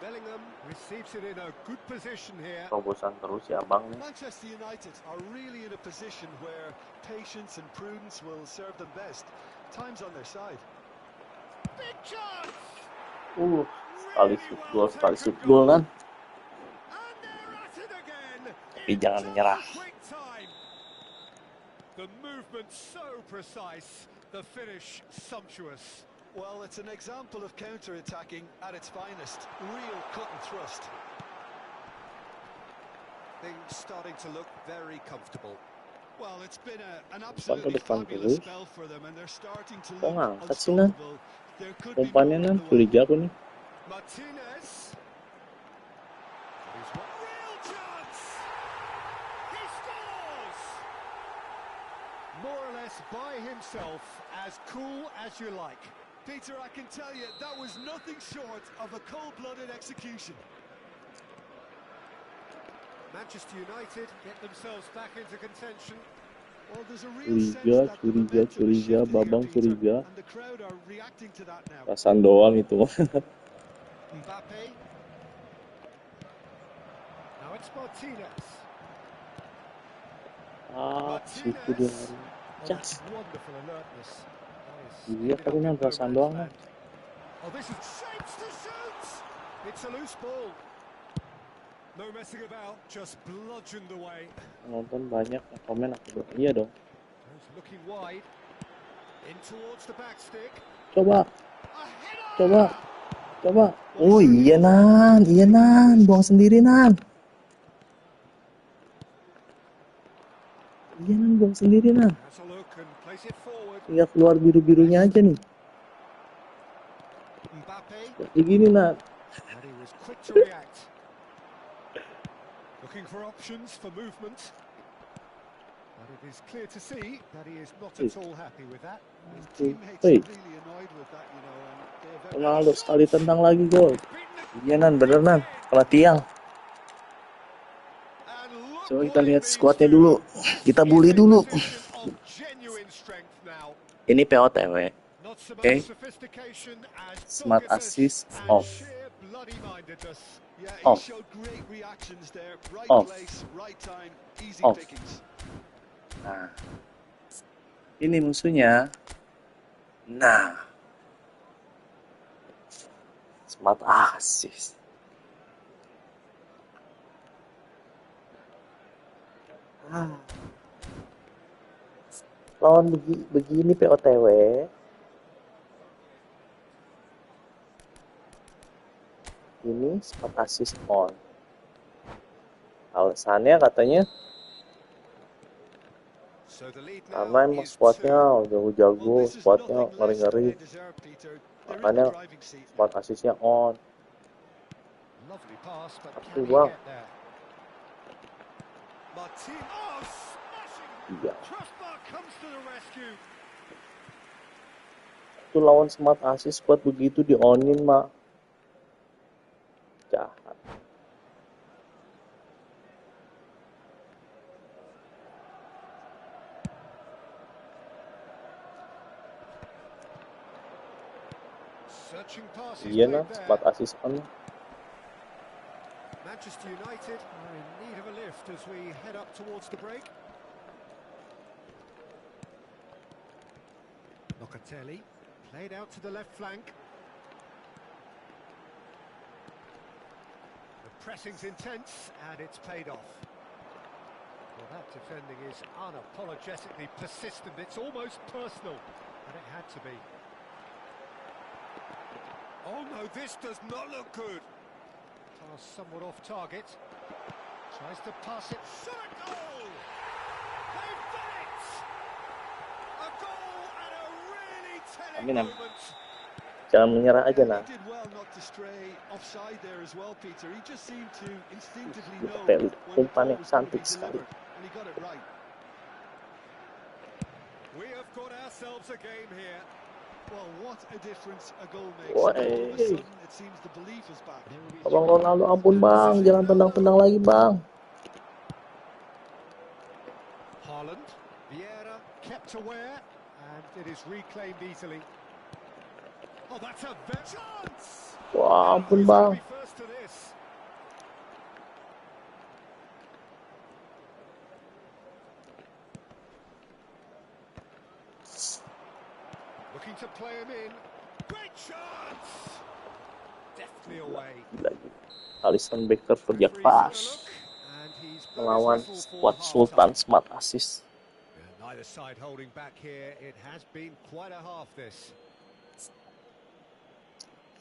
Bellingham receives it in a good position here. Terobosan terus ya Bang. Manchester United are really in a position where patience and prudence will serve them best. Time's on their side. Big chance. Sekali shoot goal kan. Tapi jangan menyerah. The movement so precise, the finish sumptuous. Well, it's an example of counter-attacking at its finest. Real cut and thrust. Things starting to look very comfortable. Well, it's been an absolutely fabulous spell for them, and they're starting to look unstoppable. There could be more. Martinez. Real chance. He scores. More or less by himself, as cool as you like. Peter, I can tell you, that was nothing short of a cold-blooded execution. Manchester United get themselves back into contention. Well, there's a real sense that the momentum has shifted here, Peter, and the crowd are reacting to that now. Perasaan doang itu. Mbappe. Now it's Martinez. Situ dia lari. Just. Wonderful alertness. Iya, tapi ini perasaan doang. Oh, this is shapes to shoot. It's a loose ball. No messing about, just bludgeoned away. Nonton banyak komen aku dong. Iya dong. Looking wide. In towards the back stick. Coba. Oh iya Nan, buang sendiri Nan. Iya Nan, buang sendiri Nan. Tinggal keluar biru-birunya aja nih. Kayak gini Nan. Looking for options for movement. And But it is clear to see that he is not at all happy with that. His teammates are really annoyed with that, you know. And Ronaldo sekali tendang lagi gol. Iya Nan, bener Nan, kena tiang. Coba kita lihat skuadnya dulu. Kita bully dulu. Ini POTW. Oke. Smart assist off. Off. Off. Off. Nah. Ini musuhnya. Nah. Smart assist. Lawan begini POTW. Ini smart assist on. Alasannya katanya karena emang squadnya jago-jago, squadnya ngeri-ngeri, makanya smart assistnya on. Tapi bang, iya, itu lawan smart assist squad begitu di onin mah jahat. Iya nah, smart assist on. Manchester United are in need of a lift as we head up towards the break. Locatelli played out to the left flank. The pressing's intense and it's paid off. Well, that defending is unapologetically persistent. It's almost personal, and it had to be. Oh no, this does not look good. Pass somewhat off target. Tries to pass it. Shot a goal! They've done it! A goal and a really telling moment. Jangan menyerah aja nah. Umpannya cantik sekali. We have got ourselves a game here. Well, what a difference a goal makes. Wah, All of a sudden, it seems the belief is back. Abang Ronaldo, ampun bang, jangan tendang-tendang lagi bang. Haaland, Vieira kept aware, and it is reclaimed easily. Oh, that's a chance! Wah, ampun bang. Looking to play him in. Great chance! Deftly away. Alisson Becker kerja keras melawan squad Sultan smart assist. Neither side holding back here. It has been quite a half this.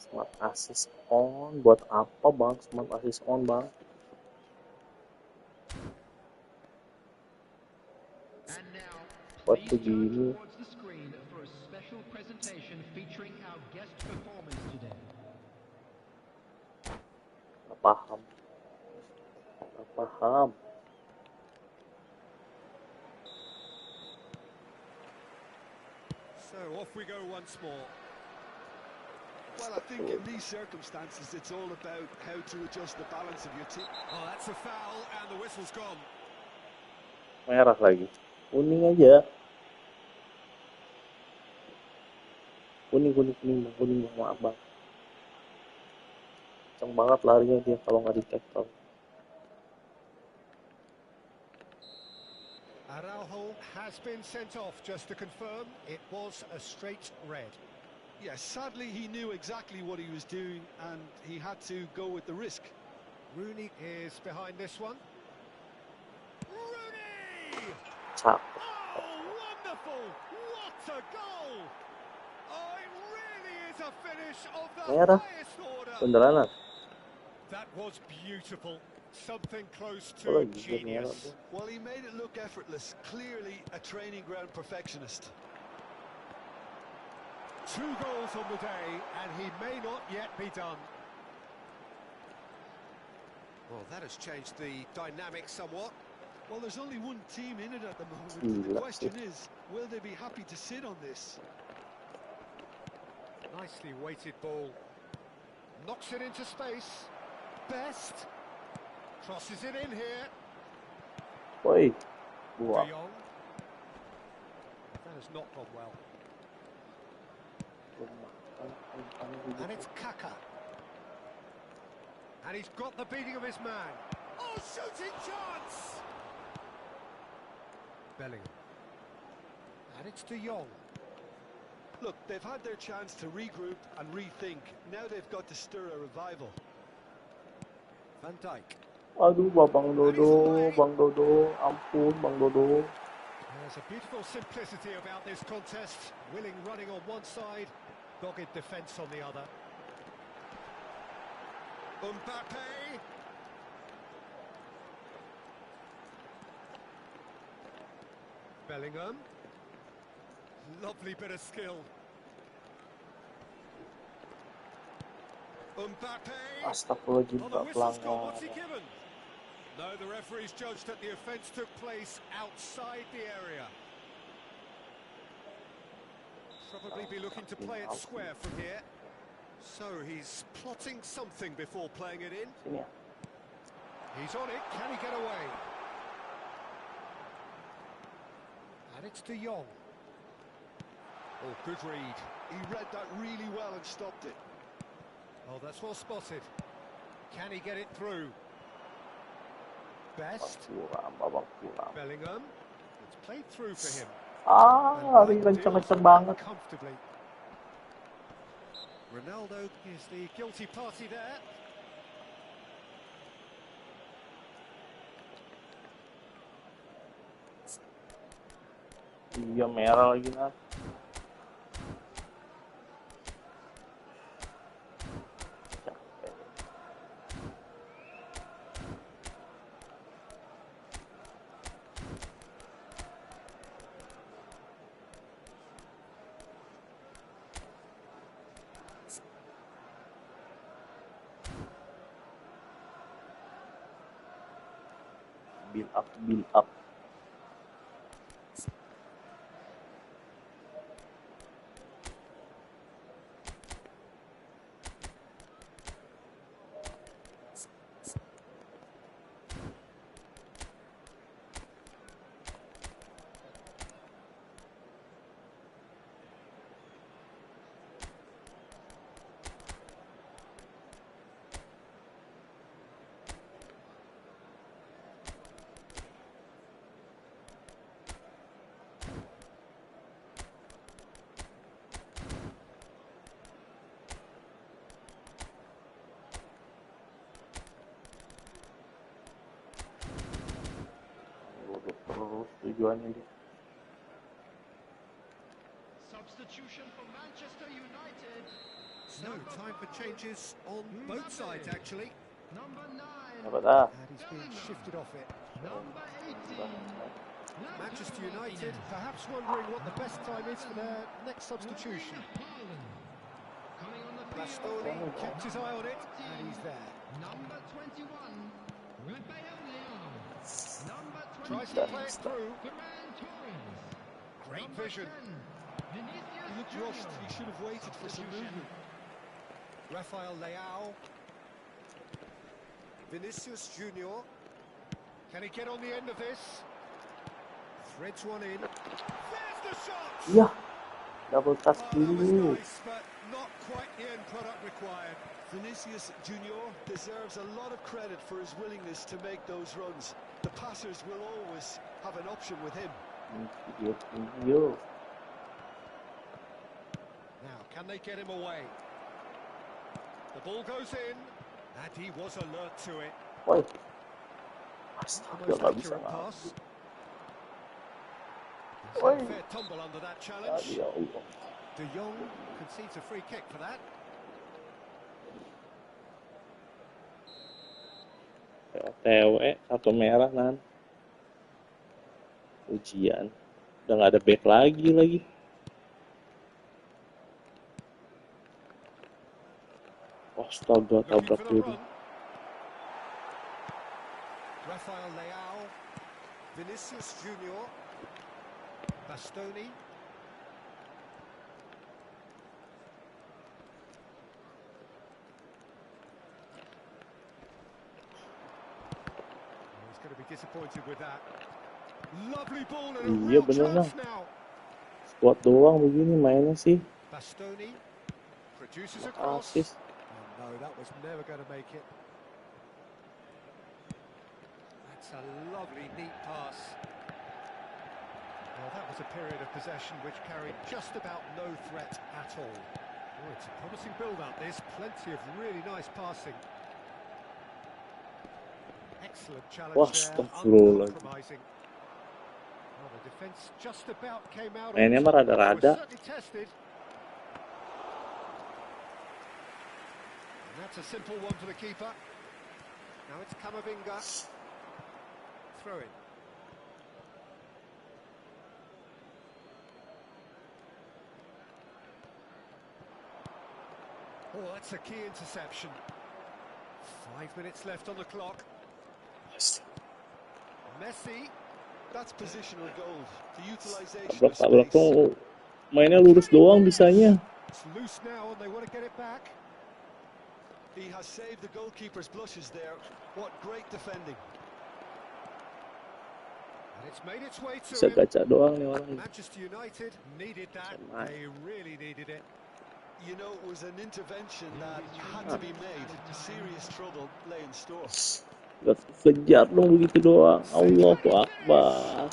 Smart assist on, buat apa bang? Smart assist on bang. Buat begini. Paham. Paham. So off we go once more. Well, I think in these circumstances, it's all about how to adjust the balance of your team. Oh, that's a foul, and the whistle's gone. Merah lagi. Kuning aja. Kuning maaf bang. Kenceng banget larinya dia kalau nggak di-tackle. Araujo has been sent off, just to confirm. It was a straight red. Yes, sadly he knew exactly what he was doing and he had to go with the risk. Rooney is behind this one. Rooney! Cap. Oh, wonderful! What a goal! Oh, it really is a finish of the highest order. Beneran. That was beautiful. Something close to genius. Well, he made it look effortless. Clearly a training ground perfectionist. 2 goals on the day, and he may not yet be done. Well, that has changed the dynamic somewhat. Well, there's only one team in it at the moment. The question is, will they be happy to sit on this? Nicely weighted ball. Knocks it into space. Best. Crosses it in here. Oi. De Jong. That has not gone well. And it's Kaka. And he's got the beating of his man. Oh, shooting chance! Bellingham. And it's De Jong. Look, they've had their chance to regroup and rethink. Now they've got to stir a revival. Van Dijk. Aduh, Bang Dodo, ampun Bang Dodo. There's a beautiful simplicity about this contest. Willing running on one side, dogged defence on the other. Mbappe. Bellingham. Lovely bit of skill. Mbappe. Astagfirullahaladzim, Oh, the Pak whistle's gone. pelanggar. What's he given? No, the referee's judged that the offence took place outside the area. Probably be looking to play it square from here. So he's plotting something before playing it in. Sini ya. He's on it. Can he get away? And it's De Jong. Oh, good read. He read that really well and stopped it. Oh, that's well spotted. Can he get it through? Best. Babak kurang. Bellingham. It's played through for him. Hari kencang-kencang banget. Comfortably. Ronaldo is the guilty party there. Iya, merah lagi kan. Build up. Terus tujuannya dia. Substitution for Manchester United. No time for changes on both sides, actually. Number 9. Apa dah? And he's being shifted off it. Number 18. Manchester United perhaps wondering what the best time is for their next substitution. Coming on the Bastoni kept his eye on it, and he's there. Number 21. Number 20. Tries to play it through. Ferran Torres. Great vision. He looked rushed. He should have waited for some movement. Rafael Leao. Vinicius Junior. Can he get on the end of this? Threads one in. There's the shot! Iya, double touch Oh, that was dulu. nice, but not quite the end product required. Vinicius Junior deserves a lot of credit for his willingness to make those runs. The passers will always have an option with him. Video. Now, can they get him away? The ball goes in, and he was alert to it. Woi. Astaga, Almost nggak bisa accurate ngambil. pass. It's Oi. a fair tumble under that challenge. Ya Allah. De Jong concedes a free kick for that. TW satu merah nan. Ujian. Udah nggak ada back lagi. Astaga, Looking tabrak for the diri. run. Rafael Leao. Vinicius Junior. Bastoni. He's going to be disappointed with that. Lovely ball and a Iya real bener chance bang. now. Squad doang begini mainnya sih. Bastoni produces a cross. Asis. Oh, no, that was never going to make it. That's a lovely, neat pass. Well, that was a period of possession which carried just about no threat at all. Oh, it's a promising build-up, this. Plenty of really nice passing. Excellent challenge there, uncompromising. Well, the defence just about came out on Mainnya mah top. They were rada-rada. certainly tested. And that's a simple one for the keeper. Now it's Camavinga. Throw in. Oh, that's a key interception. 5 minutes left on the clock. Messi. That's positional gold. The utilization of Tabrak-tabrak space. dong. Mainnya lurus doang bisanya. It's loose now and they want to get it back. He has saved the goalkeeper's blushes there. What great defending. And it's made its way to Bisa him. gacha doang nih orang. Manchester United needed that. They really needed it. You know, it was an intervention that had to be made. Serious trouble lay in store. Gak kejar dong begitu doang. Allahu Akbar.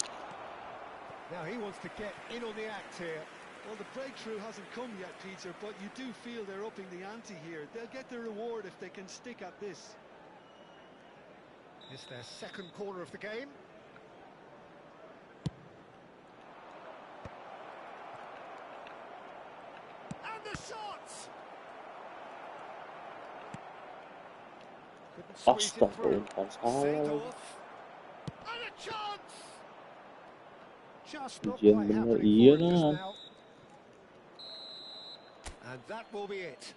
Now he wants to get in on the act here. Well, the breakthrough hasn't come yet, Peter, but you do feel they're upping the ante here. They'll get their reward if they can stick at this. It's their second corner of the game. And the shots! Couldn't squeeze it through. Seedorf. And a chance! Just not Ujian quite bener, happening iya for him just kan. now. And that will be it.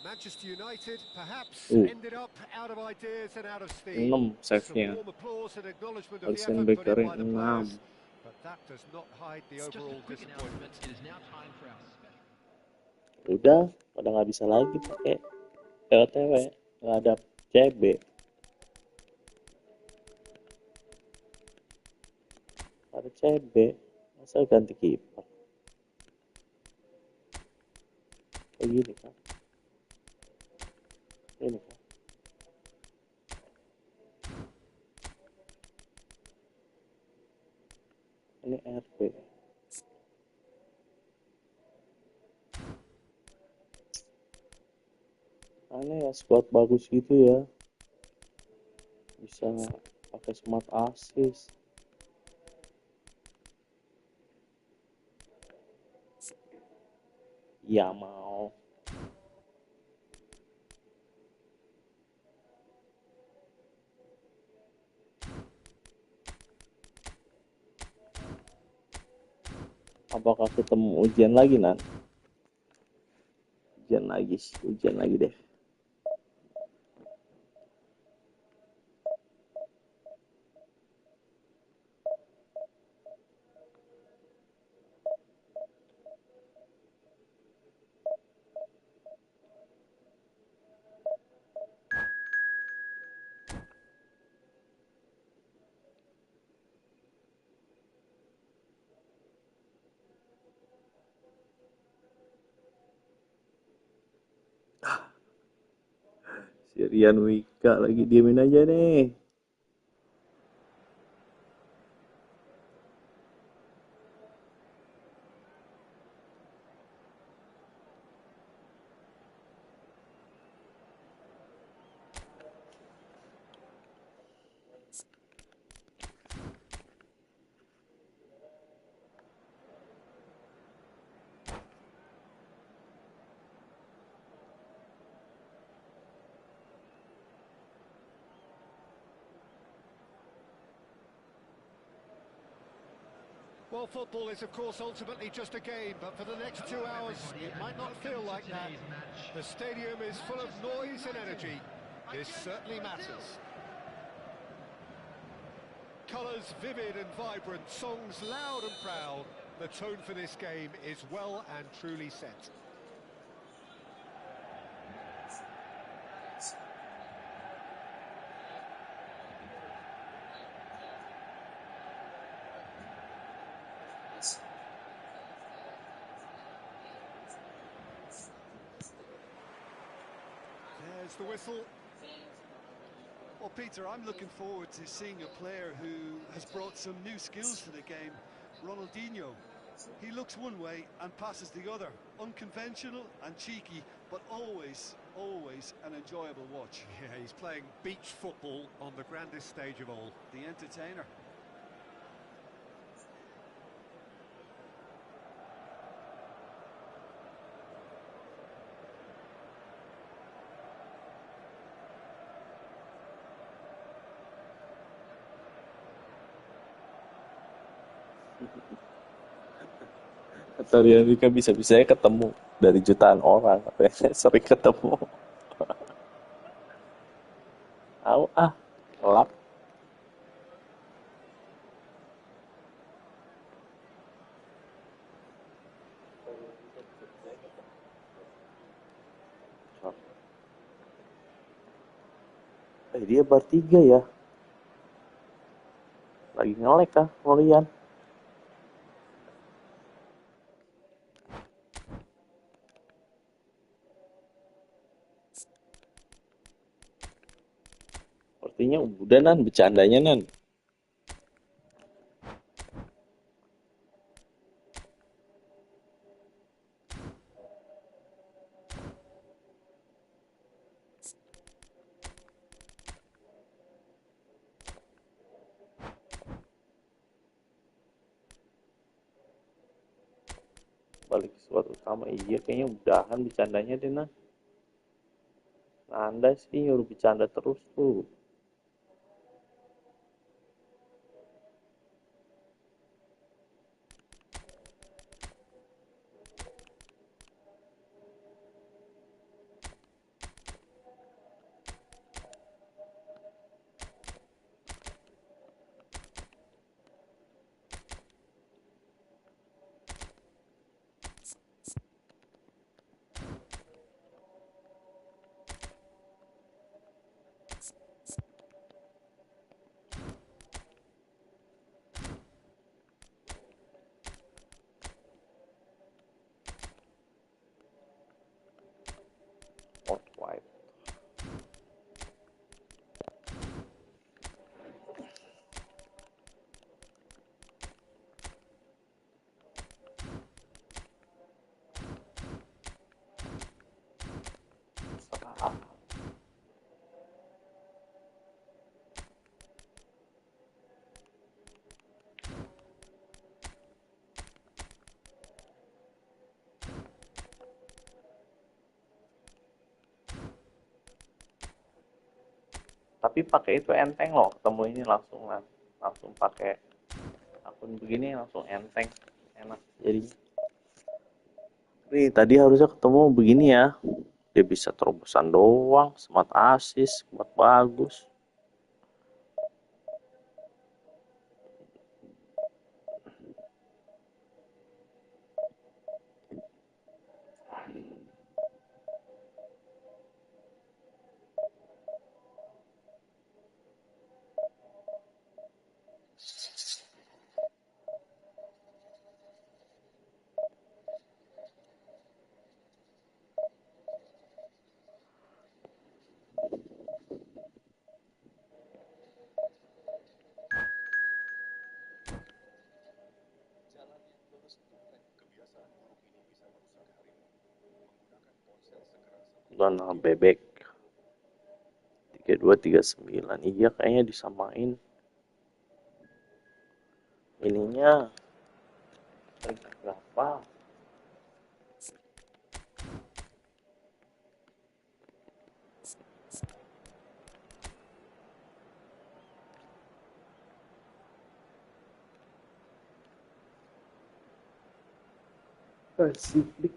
Manchester United perhaps ended up out of ideas and out of steam. 6 save-nya. Some warm applause and acknowledgement of the Alisson effort put Becker in by the 6. players, but that does not hide the overall disappointment. It is now time for our special. Udah, pada nggak bisa lagi pakai PLTW, nggak ada CB. Ada CB, masa ganti kiper? Kayak gini kan? Ini kan? Ini RB. Aneh ya, squad bagus gitu ya, bisa pakai smart assist. Ya mau. Apakah ketemu ujian lagi Nan? Ujian lagi deh. Si Rian Wika lagi diemin aja nih. Well, football is, of course, ultimately just a game, but for the next 2 hours, it might not feel like that. The stadium is full of noise and energy. This certainly matters. colours vivid and vibrant, songs loud and proud. The tone for this game is well and truly set. There's the whistle. Well, Peter, I'm looking forward to seeing a player who has brought some new skills to the game. Ronaldinho. He looks one way and passes the other. Unconventional and cheeky, but always an enjoyable watch. Yeah, he's playing beach football on the grandest stage of all. The entertainer. Atau dia kan bisa-bisanya ketemu dari jutaan orang, katanya sering ketemu. Tahu gelap. Dia bertiga ya. Lagi nge-lag kah kalian? Sepertinya udah Nan bercandanya Nan. Balik suatu utama, iya kayaknya udahan bercandanya deh Nan. Anda sih nyuruh bercanda terus tuh. White. Tapi pakai itu enteng loh, ketemu ini langsung pakai akun begini langsung enteng, enak jadinya. Nih tadi harusnya ketemu begini ya, dia bisa terobosan doang, smart assist, smart bagus. Dana bebek 3239, iya kayaknya disamain ininya berapa. Pasifik.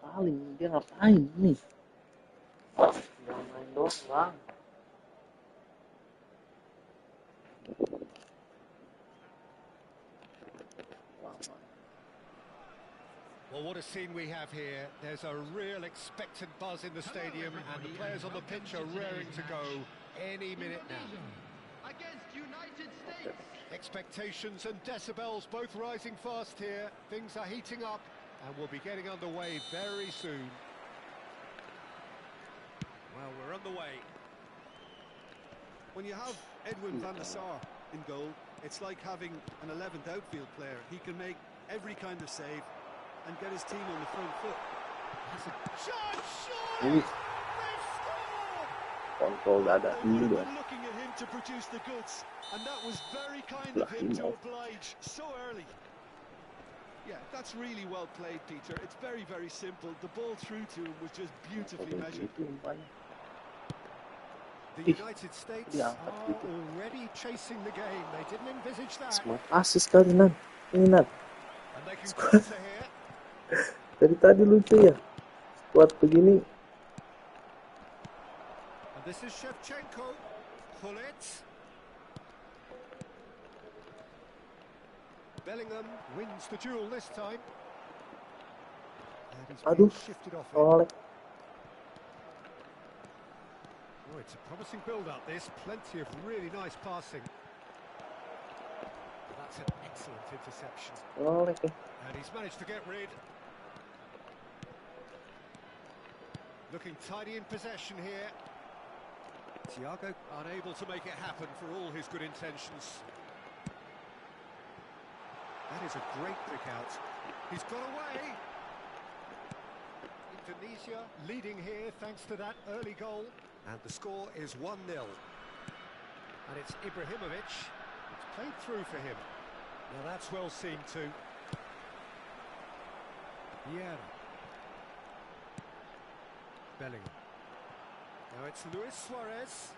paling dia ngapain nih? Dia main doang. Well, what a scene we have here. There's a real expectant buzz in the stadium, and the players on the pitch are raring to go any minute now. Against United States. Expectations and decibels both rising fast here. Things are heating up, and we'll be getting underway very soon. Well, we're underway. When you have Edwin van der Sar in goal, it's like having an 11th outfield player. He can make every kind of save and get his team on the front foot. That's a charge shot! Kontrol dada dulu ya. Looking at him to produce the goods, and that was very kind of him to oblige so early. Yeah, that's really well played, Peter. It's very, very simple. The ball through to him was just beautifully measured. The United States are already chasing the game. They didn't envisage that. Smart assist kali Nan. Ini Nan. And they can counter here. Dari tadi lucu ya. Squad begini. And this is Shevchenko. Pull it. Bellingham wins the duel this time. And he's been shifted off it. Oh, it's a promising build-up, this. Plenty of really nice passing. That's an excellent interception. And he's managed to get rid. Looking tidy in possession here. Thiago unable to make it happen for all his good intentions. That is a great pick out. He's got away. Indonesia leading here thanks to that early goal. And the score is 1-0. And it's Ibrahimovic. It's played through for him. Now that's well seen too. Vieira. Bellingham. Now it's Luis Suarez.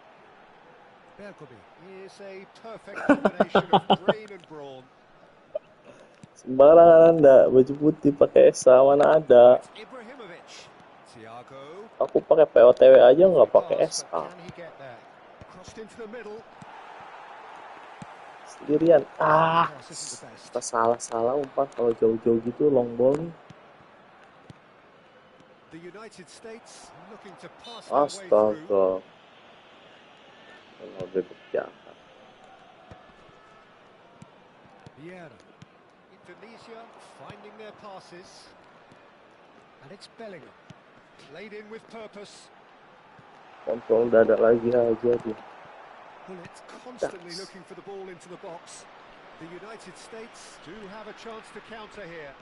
Bergomi is a perfect combination of brain and brawn. Sembarangan Anda, baju putih pakai S mana ada. Ibrahimovic. Thiago. Aku pakai POTW aja nggak pakai SA. Sendirian. Kita salah umpan kalau jauh-jauh gitu long ball nih. Astaga. Lebih berjalan. Indonesia finding their passes. And it's Bellingham. Played in with purpose. Kontrol dada lagi aja dia. Well, it's constantly looking for the ball into the box. The United States do have a chance to counter here.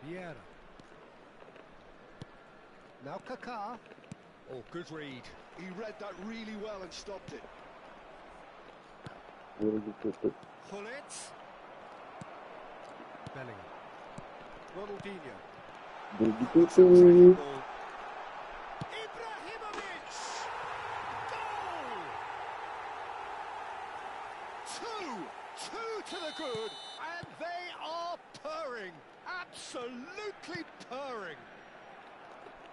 Vieira. Now Kaká. Oh, good read. He read that really well and stopped it. Pull it. Bellingham. Ronaldinho. Ibrahimovic! Goal! 2 to the good, and they are purring. Absolutely purring.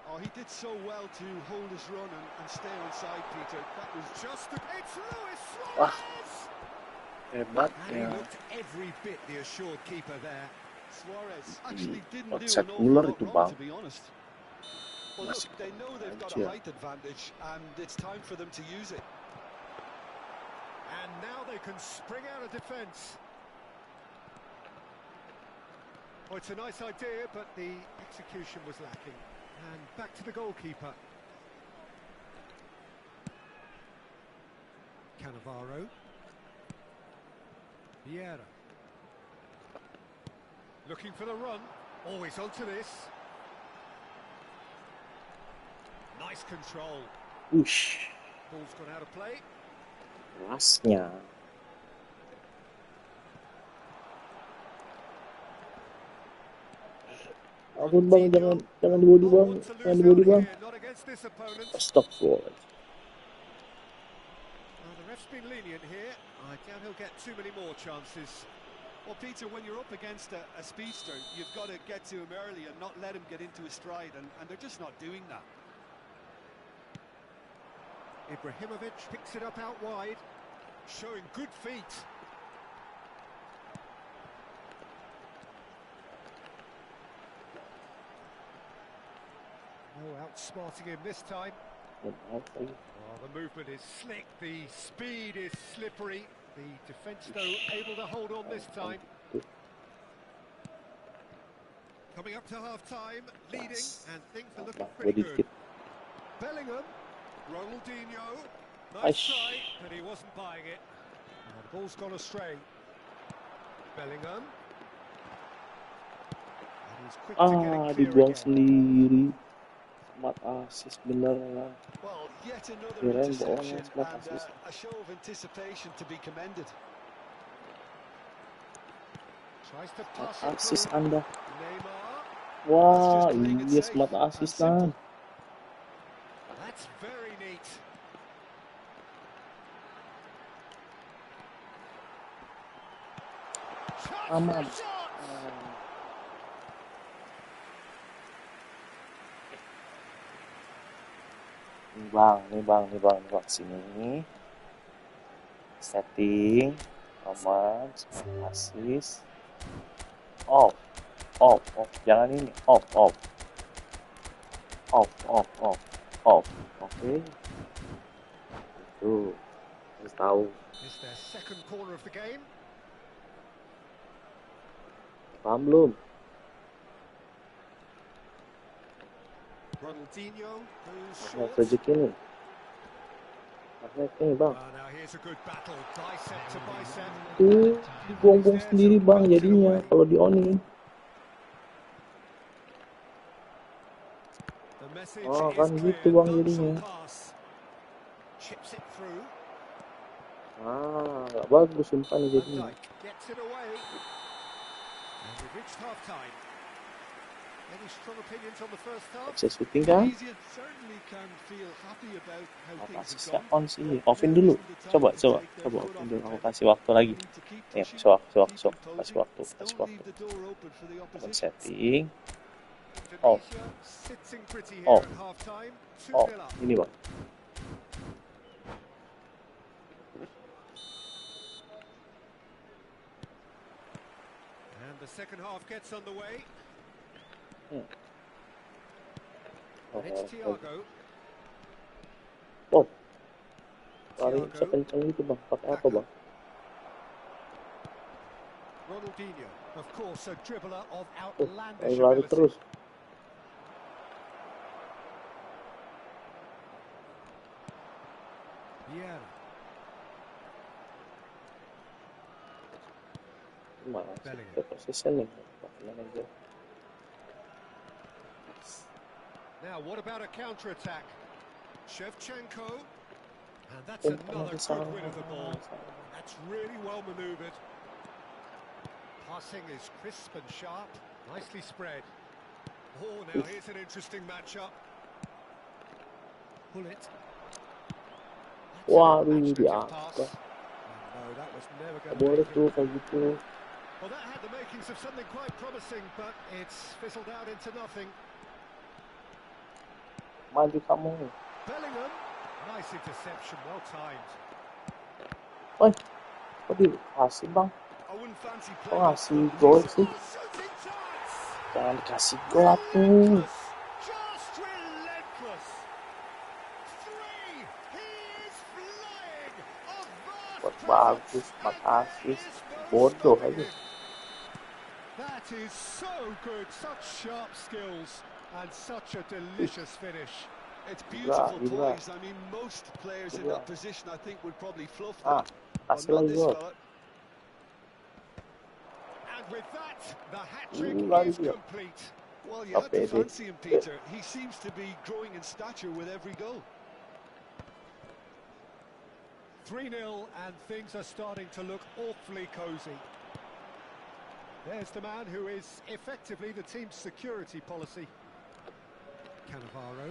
Oh, he did so well to hold his run and stay on side, Peter. That was just the... It's Luis Suarez! And he looked every bit the assured keeper there. Suarez actually didn't do an awful lot wrong, to be honest. Well, look, they know they've got a height advantage, and it's time for them to use it. And now they can spring out of defence. Oh, it's a nice idea, but the execution was lacking. And back to the goalkeeper. Cannavaro. Vieira. Looking for the run. Always onto this. Nice control. Ush. Ball's gone out of play. Kerasnya. Ampun bang, jangan dibody bang, jangan dibody bang. Astagfirullah. The ref's been lenient here. I doubt he'll get too many more chances. Well, Peter, when you're up against a speedster, you've got to get to him early and not let him get into his stride, and they're just not doing that. Ibrahimovic picks it up out wide, showing good feet. No outsmarting him this time. Oh, the movement is slick, the speed is slippery. The defence, though, able to hold on this time. Coming up to half-time, leading, and things are looking pretty good. Bellingham, Ronaldinho, nice try, but he wasn't buying it. And the ball's gone astray. Bellingham. And he's quick to get it clear dibuang again. sendiri. Smart assist bener lah. Well, yet another interception and a show of anticipation to be commended. Tries to pass Assist it Anda. Neymar. Wah, iya smart assist lah. That's very neat. Aman. Nih bang, sini. Setting, aman, assist. Off. Jangan ini, off. Oke. Itu, harus tahu. It's their second corner of the game. Paham belum? Ronaldinho, who's Nah, short. rezeki nih. Ini bang. Now here's a good battle, bicep to bicep. Digonggong sendiri bang jadinya kalau di owning. Oh kan gitu bang jadinya. Chips it through. Gak bagus sumpah nih jadinya. Gets it away. And we've reached half time. Any strong opinions on the first half? Bisa syuting kan? Asisnya on sih, offin dulu. Coba offin dulu. Aku kasih waktu lagi. Ya, kasih waktu. Setting. Off. Ini bang. And the second half gets underway. It's Thiago. Lari sekencang itu bang. Pakai apa bang? Ronaldinho, of course, a dribbler of outlandish Lari ability. terus. Yeah. Masih persisten nih. Now, what about a counter-attack? Shevchenko. And that's another good win of the ball. That's really well manoeuvred. Passing is crisp and sharp. Nicely spread. Oh, now here's an interesting matchup. Pull it. Wah, ini dia. No, that was never going to Boleh be tuh good. kayak gitu. Well, that had the makings of something quite promising, but it's fizzled out into nothing. Maju kamu. Bellingham, nice interception, well timed. Woi, kok dikasih bang? Kok ngasih gol sih? Jangan dikasih gol aku. Just relentless. 3, he is flying. Buat bagus, makasih. Bodoh aja. That is so good, such sharp skills and such a delicious finish. It's beautiful poise. I mean, most players in that position, I think, would probably fluff that. Kasih lagi gol. And with that, the hat-trick is complete. Well, you have to fancy him, Peter. He seems to be growing in stature with every goal. 3-0, and things are starting to look awfully cosy. There's the man who is effectively the team's security policy. Cannavaro.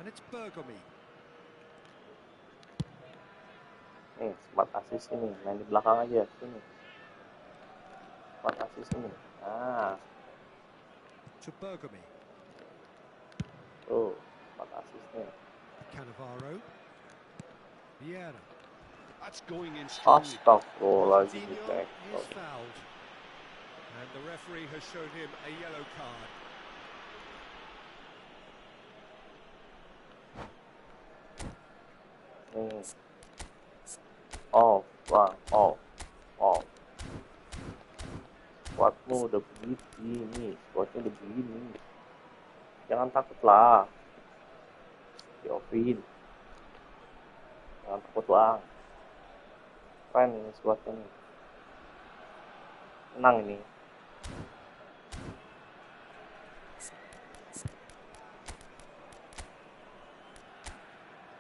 And it's Bergomi. Nih, smart assist ini, main di belakang aja sini. Smart assist ini. Nah, To Bergamy. tuh, smart assistnya. Cannavaro. Vieira. That's going in strongly. Astagfirullahaladzim, Coutinho is fouled. And the referee has shown him a yellow card. Off, bang, off. Squadmu udah begini, squadnya udah begini. Jangan takut lah, Jovin. Jangan takut bang. Keren ini squadnya nih. Menang ini.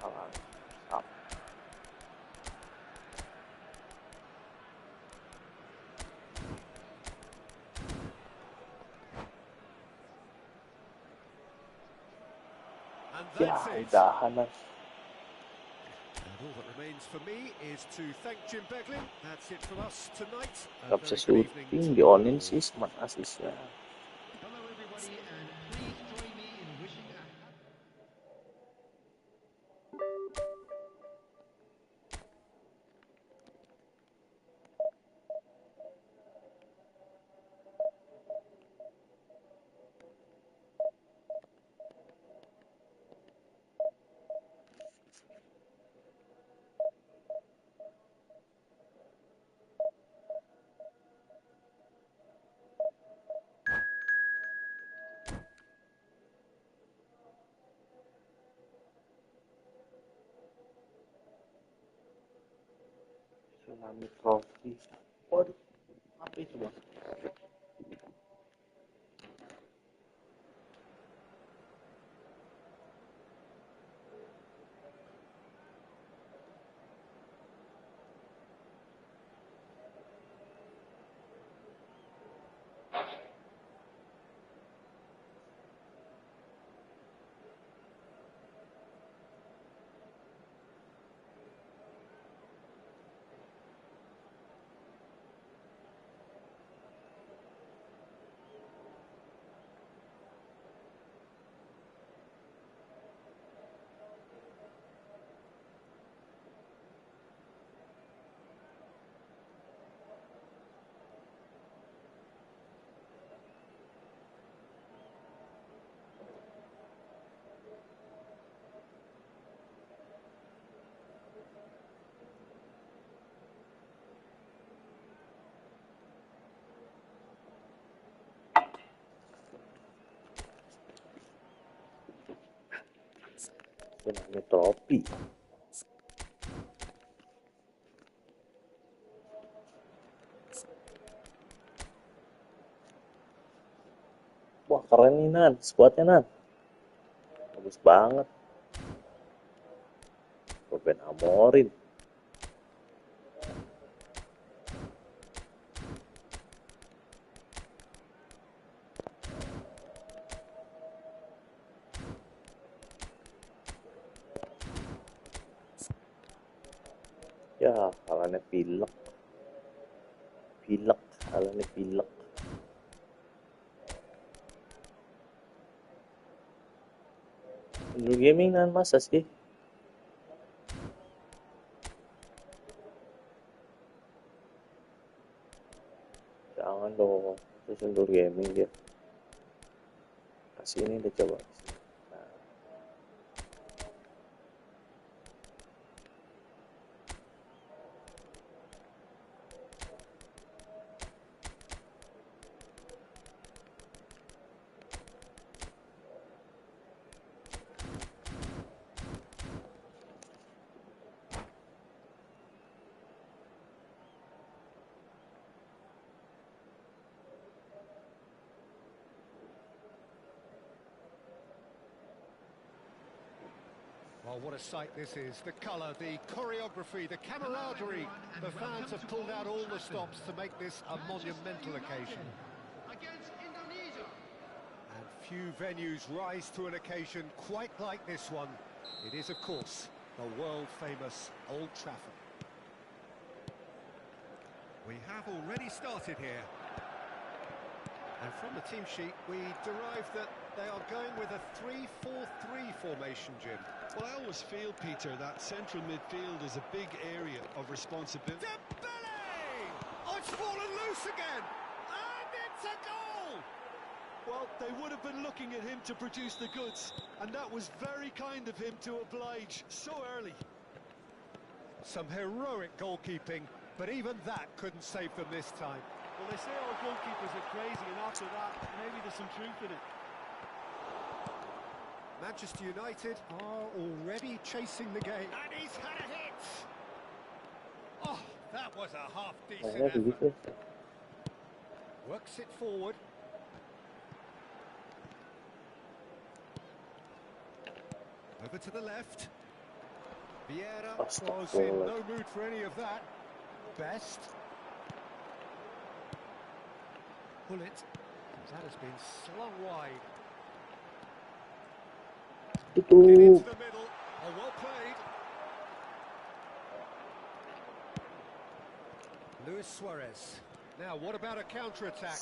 Salah. Ya, udahan mas. And all that remains for me is to thank Jim Beglin. That's it from us tonight. Gak bisa syuting, di onin sih smart assist-nya. Hello everybody and please join me in wishing a Tsunami Trophy. Waduh, apa itu bang? Tsunami Trophy. Wah keren nih Nan, squadnya Nan. Bagus banget. Ruben Amorim. Ya, kalahnya pilek. Kalahnya pilek. Dulu gaming Nan, masa sih? Jangan dong, itu sendur gaming dia. Kasih ini deh coba. Oh, what a sight this is. The colour, the choreography, the camaraderie. The fans have pulled out all the stops to make this a monumental occasion. against Indonesia. And few venues rise to an occasion quite like this one. It is, of course, the world-famous Old Trafford. We have already started here. And from the team sheet, we derive that they are going with a 3-4-3 formation, Jim. Well, I always feel, Peter, that central midfield is a big area of responsibility. Dembele! Oh, it's fallen loose again! And it's a goal! Well, they would have been looking at him to produce the goods, and that was very kind of him to oblige so early. Some heroic goalkeeping, but even that couldn't save them this time. Well, they say all goalkeepers are crazy, and after that, maybe there's some truth in it. Manchester United are already chasing the game. And he's had a hit! Oh, that was a half-decent effort. Works it forward. Over to the left. Vieira was in no mood for any of that. Best. Bullet. That has been slung wide. Into the middle. Oh, well played. Luis Suarez. Now, what about a counter-attack?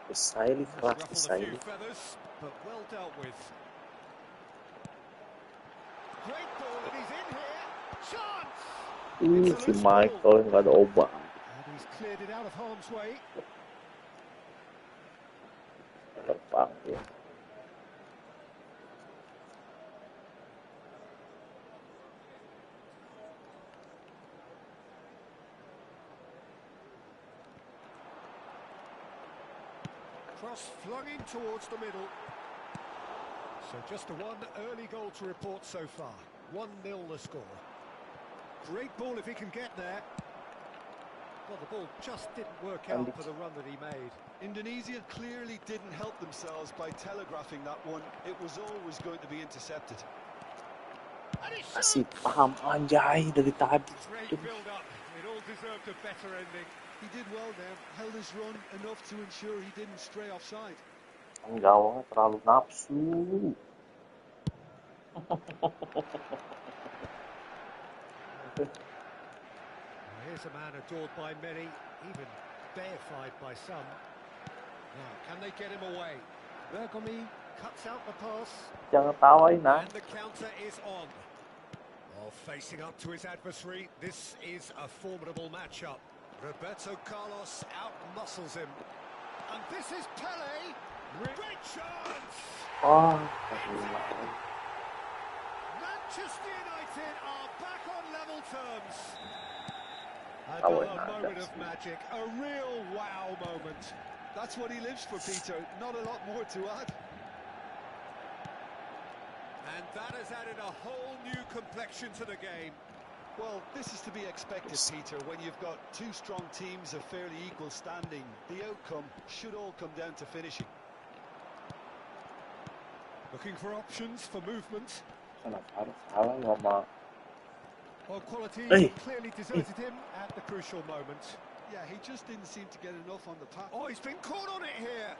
Ruffled A few feathers, but well dealt with. Great ball, and he's in here. Chance! Si Michael nggak ada obat. And he's cleared it out of harm's way. Terbang ya. Cross flung in towards the middle. So just the one early goal to report so far. 1-0 the score. Great ball if he can get there. Well, the ball just didn't work out for the run that he made. Indonesia clearly didn't help themselves by telegraphing that one. It was always going to be intercepted. Masih paham anjay dari tadi. Great build-up. It all deserved a better ending. He did well there, held his run enough to ensure he didn't stray offside. Gawangnya terlalu nafsu. Here's a man adored by many, even deified by some. Now, can they get him away? Bergomi cuts out the pass. Jangan tawain nah. And the counter is on. Oh, facing up to his adversary, this is a formidable matchup. Roberto Carlos out-muscles him. And this is Pele. Great chance! Oh, Manchester United are back on level terms. Another moment of magic, a real wow moment. That's what he lives for, Peter. Not a lot more to add. And that has added a whole new complexion to the game. Well, this is to be expected, Peter, when you've got two strong teams of fairly equal standing. The outcome should all come down to finishing. Looking for options for movement. Well, quality clearly deserted him at the crucial moment. Yeah, he just didn't seem to get enough on the path. Oh, he's been caught on it here.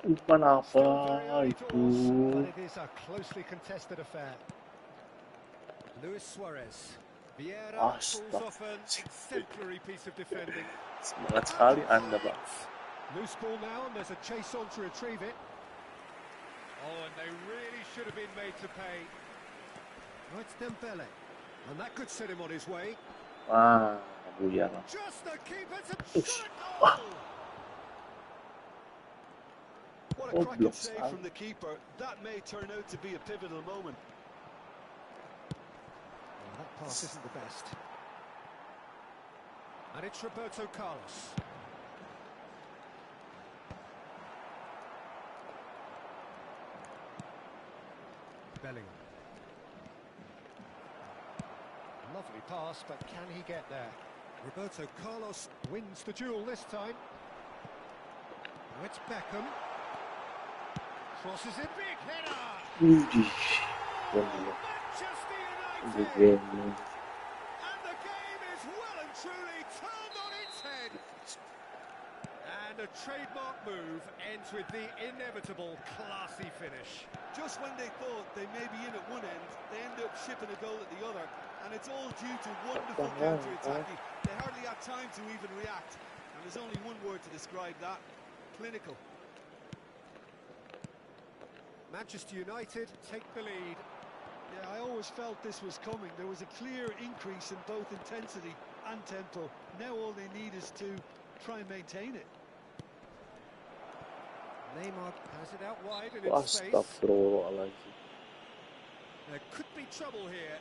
Bukan apa Still very early itu. doors, but it is a closely contested affair. Luis Suarez. Vieira pulls off an exemplary piece of defending. Semangat sekali Anda, Bang. Loose ball now, and there's a chase on to retrieve it. Oh, and they really should have been made to pay. Oh, it's Dembele. And that could set him on his way. Wah, buyar. Just the keeper to shot a goal! What a cracking save from the keeper. That may turn out to be a pivotal moment. Well, that pass isn't the best. And it's Roberto Carlos. Bellingham. Lovely pass, but can he get there? Roberto Carlos wins the duel this time. Now it's Beckham. Crosses it, big header! Manchester United! And the game is well and truly turned on its head. And a trademark move ends with the inevitable classy finish. Just when they thought they may be in at one end, they end up shipping a goal at the other, and it's all due to wonderful counter-attacking. hardly had time to even react. And there's only one word to describe that: clinical. Manchester United take the lead. Yeah, I always felt this was coming. There was a clear increase in both intensity and tempo. Now all they need is to try and maintain it. Neymar has it out wide and in space. Astagfirullahaladzim. There could be trouble here,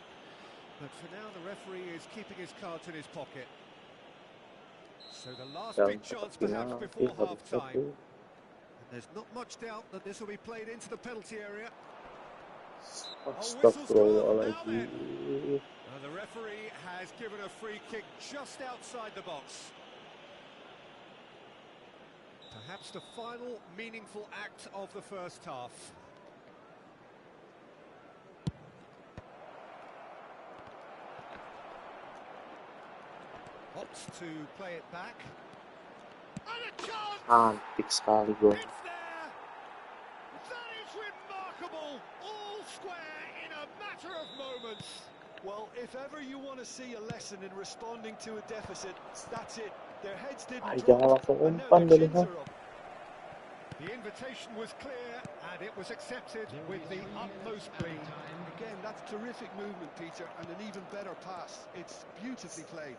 but for now the referee is keeping his cards in his pocket. So the last big chance perhaps before half-time. And there's not much doubt that this will be played into the penalty area. Astagfirullahaladzim. The referee has given a free kick just outside the box. Perhaps the final meaningful act of the first half. Opts to play it back. And a chance! Cantik sekali gol. It's there! That is remarkable! All square in a matter of moments. Well, if ever you want to see a lesson in responding to a deficit, that's it. Their heads didn't Ay, drop, jangan langsung and now umpan their dari chins ha. are up. The invitation was clear, and it was accepted with the utmost glee. Again, that's terrific movement, Peter, and an even better pass. It's beautifully played.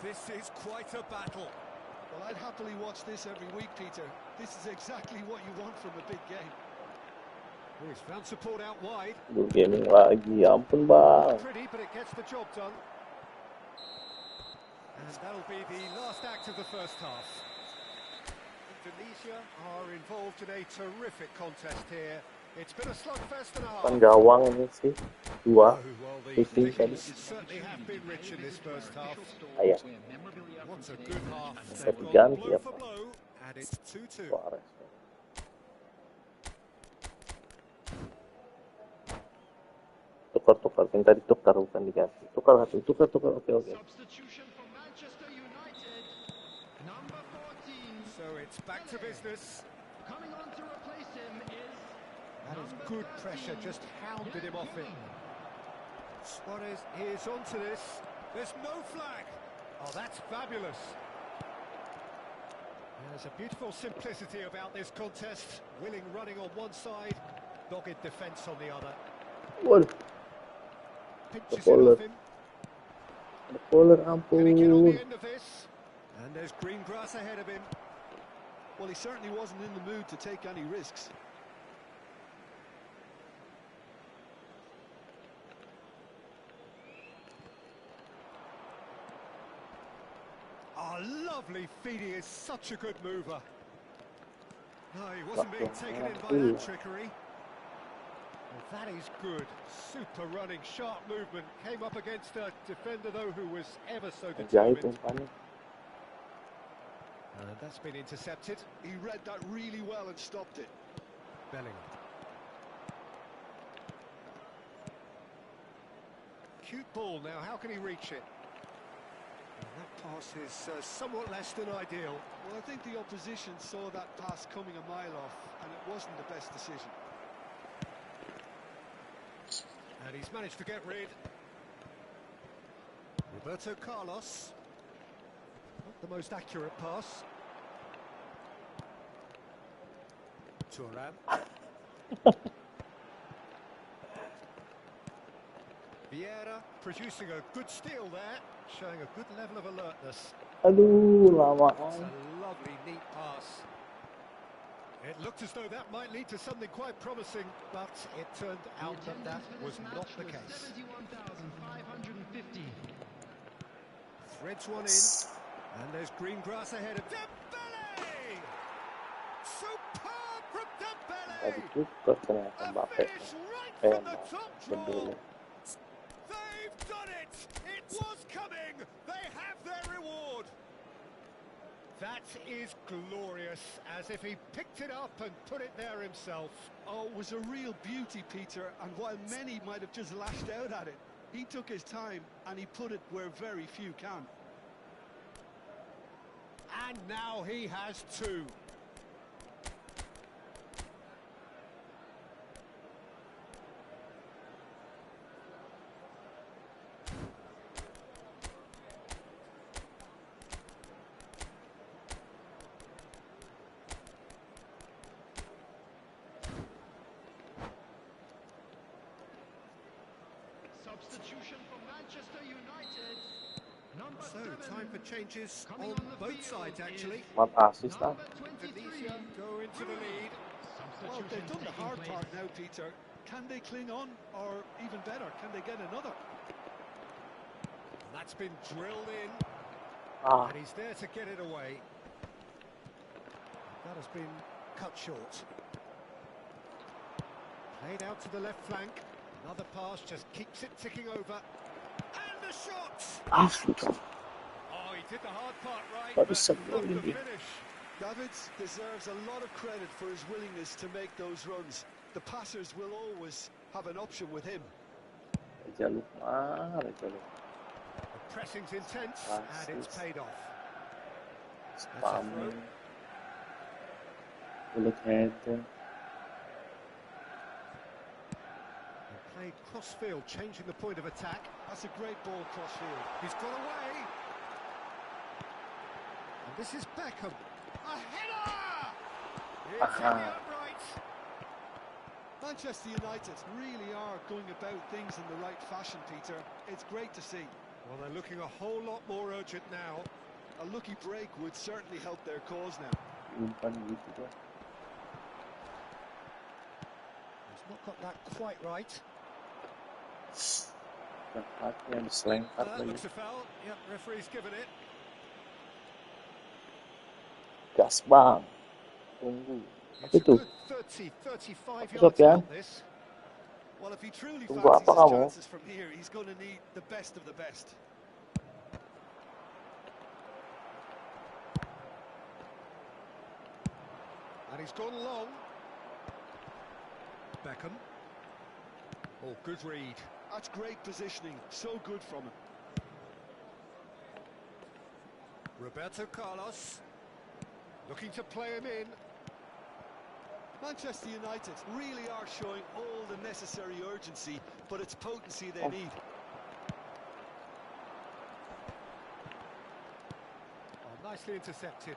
This is quite a battle. Well, I'd happily watch this every week, Peter. This is exactly what you want from a big game. Oh, he's found support out wide. Gaming lagi, ampun bang. Pretty, but it gets the job done. And that'll be the last act of the first half. Indonesia are involved in a terrific contest here. It's been a slugfest and a half. Kan gawang ini sih. Dua. Oh, well, the Shooting figures certainly have been rich in this first half. Ayah. What a good half. Bisa They've gone diganti blow apa? for blow, and it's 2-2. Suarez. Tukar. Minta ditukar, bukan diganti. Tukar. Oke. Substitution for Manchester United. Number 14. So it's back to business. Coming on to replace him is That is good pressure, just hounded him off it. Suarez is onto this. There's no flag. Oh, that's fabulous. There's a beautiful simplicity about this contest. Willing running on one side, dogged defence on the other. Waduh. Pinches it off him. Polar Can he get on ampun. the end of this? And there's green grass ahead of him. Well, he certainly wasn't in the mood to take any risks. Oh, lovely feed. He is such a good mover. No, he wasn't being taken in by that trickery. Well, that is good. Super running, sharp movement. Came up against a defender, though, who was ever so Jahit determined. umpannya. And that's been intercepted. He read that really well and stopped it. Bellingham. Cute ball now. How can he reach it? And that pass is somewhat less than ideal. Well, I think the opposition saw that pass coming a mile off, and it wasn't the best decision. And he's managed to get rid. Roberto Carlos. Not the most accurate pass. Thuram. Vieira producing a good steal there, showing a good level of alertness. Aduh, lama. It's a lovely, neat pass. It looked as though that might lead to something quite promising, but it turned out that that was not the case. 71,550. Threads one in, and there's green grass ahead of Dembele! Superb from Tadi Dembele! tukar ternyata A Mbappe. finish right from the top draw! Dembele. They've done it! It was coming! They have their reward! That is glorious, as if he picked it up and put it there himself. Oh, it was a real beauty, Peter, and while many might have just lashed out at it, he took his time and he put it where very few can. And now he has two. Substitution for Manchester United. Number So, 7. time for changes Coming on on the both field sides, actually. 4 assist lah. Number 23. Indonesia go into the lead. Well, they've done the hard part now, Peter. Can they cling on, or even better, can they get another? And that's been drilled in, Ah, and he's there to get it away. That has been cut short. Played out to the left flank. Another pass just keeps it ticking over. And the shot! ah, Oh, he did the hard part right, Baru but sebelum not the ini. finish. Davids deserves a lot of credit for his willingness to make those runs. The passers will always have an option with him. Raja Lukman, Raja Lukman. The pressing's intense, and it's paid off. Spamming. Bullet head. Played cross-field, changing the point of attack. That's a great ball cross-field. He's got away. And this is Beckham. A header! It's in the upright. Manchester United really are going about things in the right fashion, Peter. It's great to see. Well, they're looking a whole lot more urgent now. A lucky break would certainly help their cause now. Umpan gitu kan. He's not got that quite right. Tempatnya diselengkat lagi. Looks a foul. Yep, referee's given it. Gas bang. Tunggu. Apa It's a itu? good 30, 35 Apa, yards Sofian? on this. Well, if he truly Tunggu fancies apa his kamu? chances from here, he's going to need the best of the best. And he's gone long. Beckham. Oh, good read. That's great positioning. So good from him. Roberto Carlos. Looking to play him in. Manchester United really are showing all the necessary urgency, but it's potency they need. Oh, nicely intercepted.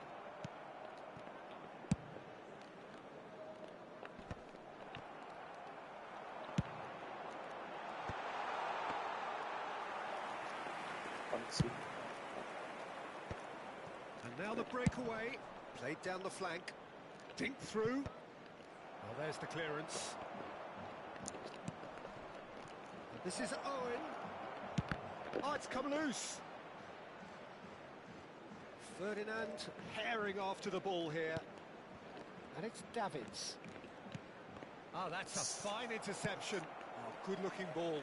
And now the breakaway. Played down the flank. Dink through. Well, there's the clearance. And this is Owen. Oh, it's come loose. Ferdinand herring after the ball here. And it's Davids. Oh, that's a fine interception. Oh, good-looking ball.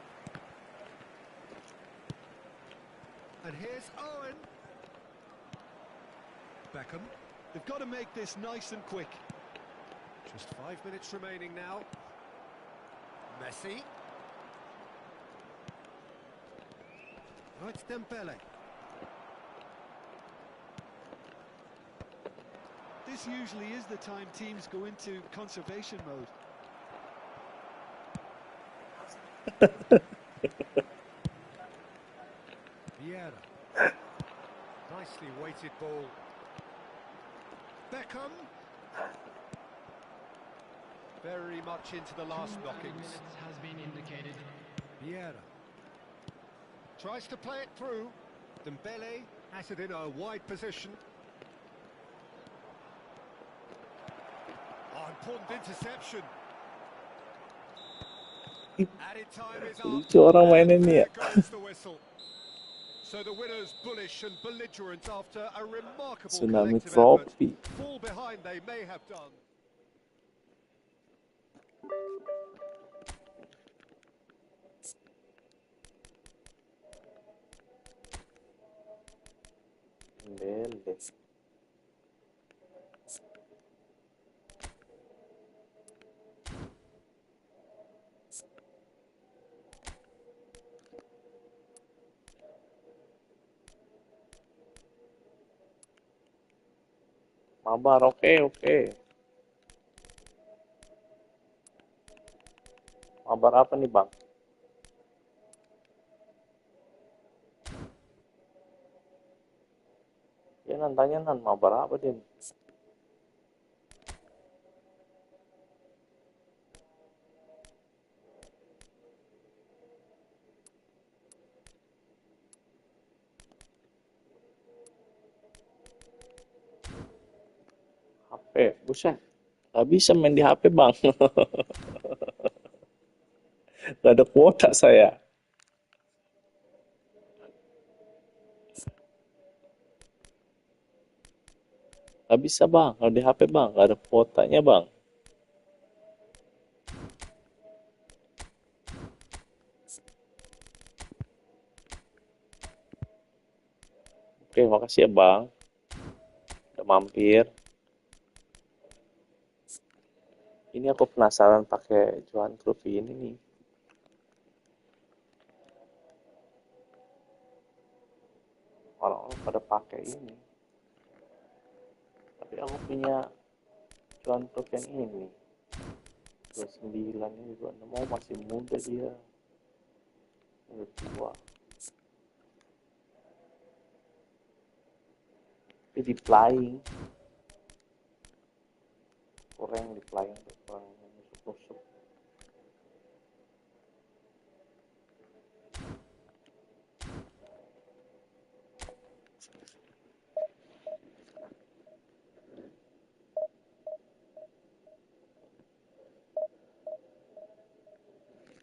And here's Owen. Beckham. They've got to make this nice and quick. Just 5 minutes remaining now. Messi. Oh, it's Dembele. This usually is the time teams go into conservation mode. Vieira. Nicely weighted ball. Beckham. Very much into the last knockings. Has been indicated. Vieira. Tries to play it through. Dembele has it in a wide position. Oh, important interception. Added time is up. Lucu orang mainin ni ya. There goes the whistle. So the winners bullish and belligerent after a remarkable Tsunami collective Trophy. effort. Fall behind they may have done. Dembele. Mabar, oke. Mabar apa nih, Bang? Ya nantanya mabar apa din? Buset. Gak bisa main di HP, Bang. Gak ada kuota saya. Gak bisa, Bang. Kalau di HP, Bang. Gak ada kuotanya, Bang. Oke, makasih ya, Bang. Udah mampir. Ini aku penasaran pakai Johan Cruyff ini nih. Orang-orang pada pakai ini. Tapi aku punya Johan Cruyff yang ini. 29 ini 26. Oh, masih muda dia. Udah tua. Tapi di flying. Kurang di flying. Kurang nusuk-nusuk.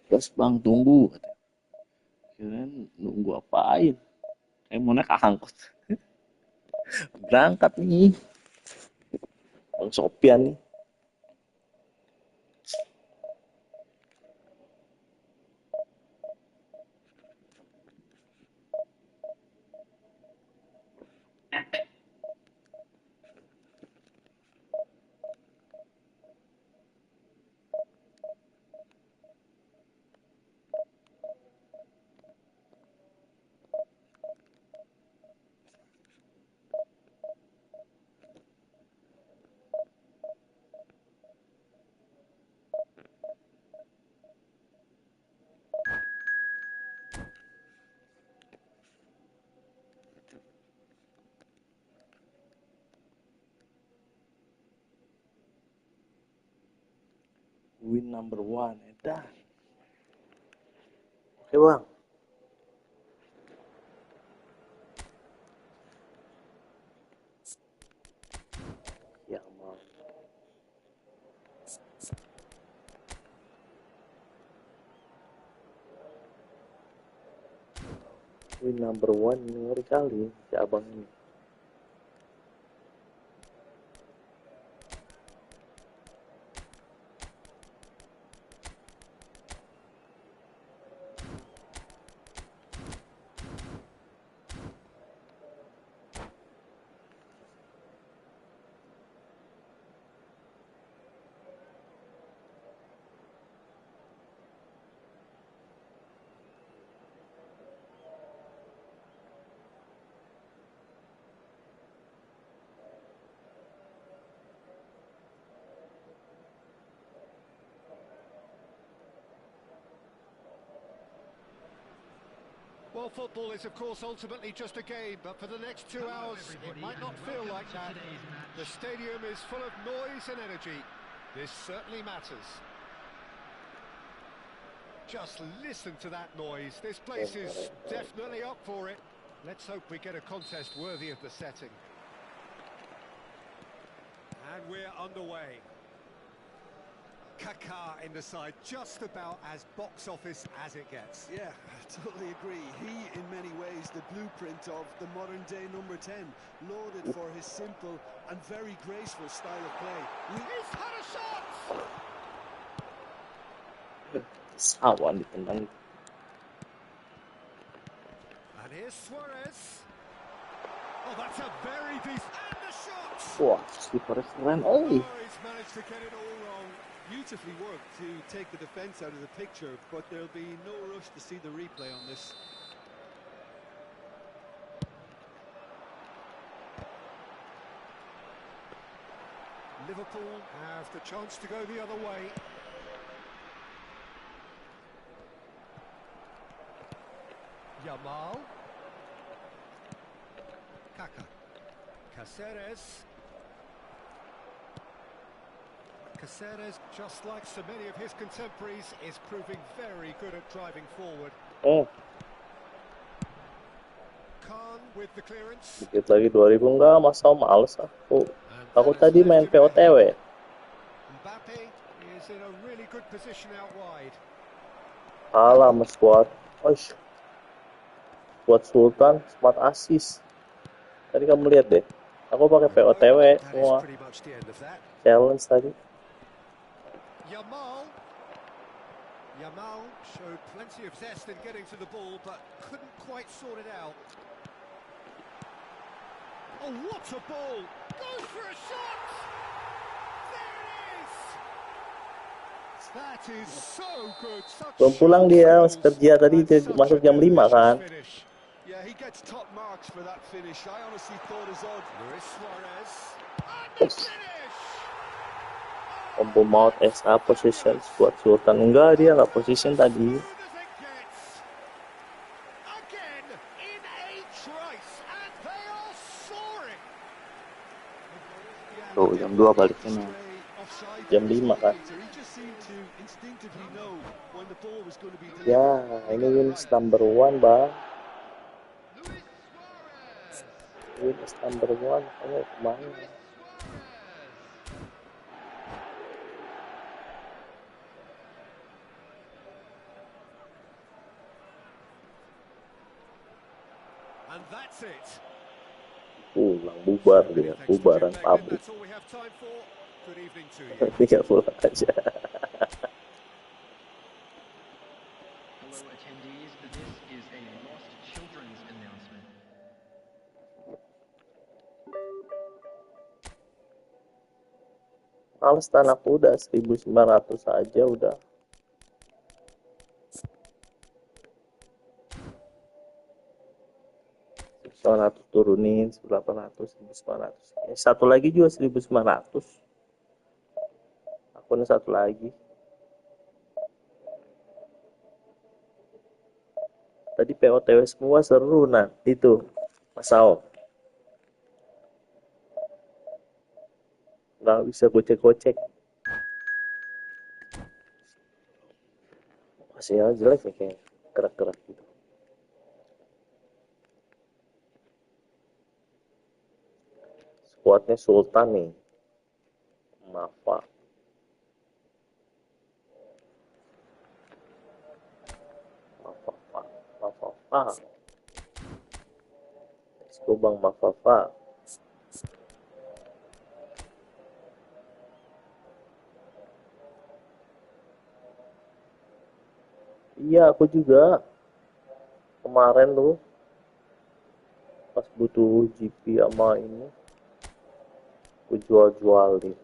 Terus Bang tunggu. Kirain nunggu apain? Mau naik angkot. Berangkat nih. Bang Sopian nih. Win number 1. Edan. Oke, Bang. Ya, Bang. Win number 1 ngeri kali si abang ini. Well, football is, of course, ultimately just a game, but for the next 2 hours, it might not feel like that. The stadium is full of noise and energy. This certainly matters. Just listen to that noise. This place is definitely up for it. Let's hope we get a contest worthy of the setting. And we're underway. Kaká in the side, just about as box office as it gets. Yeah, I totally agree. He, in many ways, the blueprint of the modern-day number 10, lauded for his simple and very graceful style of play. He's had a shot! Sawan ditendang. And here's Suarez. Oh, that's a very decent... And the shot! Wah, Suarez keren. Oh, he's managed to get it all wrong. Beautifully worked to take the defence out of the picture, but there'll be no rush to see the replay on this. Liverpool have the chance to go the other way. Yamal. Kaká. Caceres. Caceres, just like so many of his contemporaries, is proving very good at driving forward. Khan with the clearance. Dikit lagi 2000 enggak, masa males aku. And Aku tadi main POTW. Kalah sama squad. Squad Sultan, smart assist. Tadi kamu lihat deh. Aku pakai POTW semua. Challenge tadi. Yamal showed plenty of zest in getting to the ball, but couldn't quite sort it out. Oh, what a ball! Goes for a shot! There it is! That is so good. Belum pulang dia, masih kerja tadi masuk jam 5 kan. Yeah, he gets top marks for that finish. I honestly thought as odd. Luis Suarez. And the finish! Combo mount SA position squad Sultan. Enggak, dia nggak position tadi. Tuh, jam 2 baliknya. Jam 5 kan. Ya, ini wins number 1, Bang. Wins number 1. Kamu kemana? And that's it. Pulang bubar dia, bubaran pabrik. Tinggal pulang aja. Males tanah udah 1.900 aja udah. Turunin 800, 1.900. Satu lagi juga 1.900. Akunnya satu lagi. Tadi POTW semua seru itu Masao. Nggak bisa gocek-gocek. Hasilnya jelek nih kayak gerak-gerak gitu. Squadnya Sultan nih. Mafa. Let's go Bang Mafafa. Iya, aku juga. Kemarin tuh pas butuh GP sama ini, aku jual-jualin.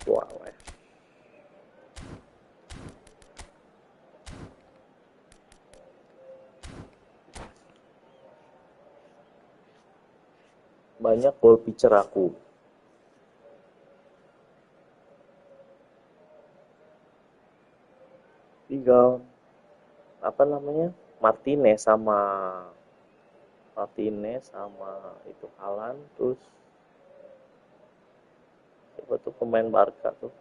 Suara. Banyak ball pitcher aku. Tinggal apa namanya? Martinez sama itu Alan, terus siapa tuh pemain Barca tuh.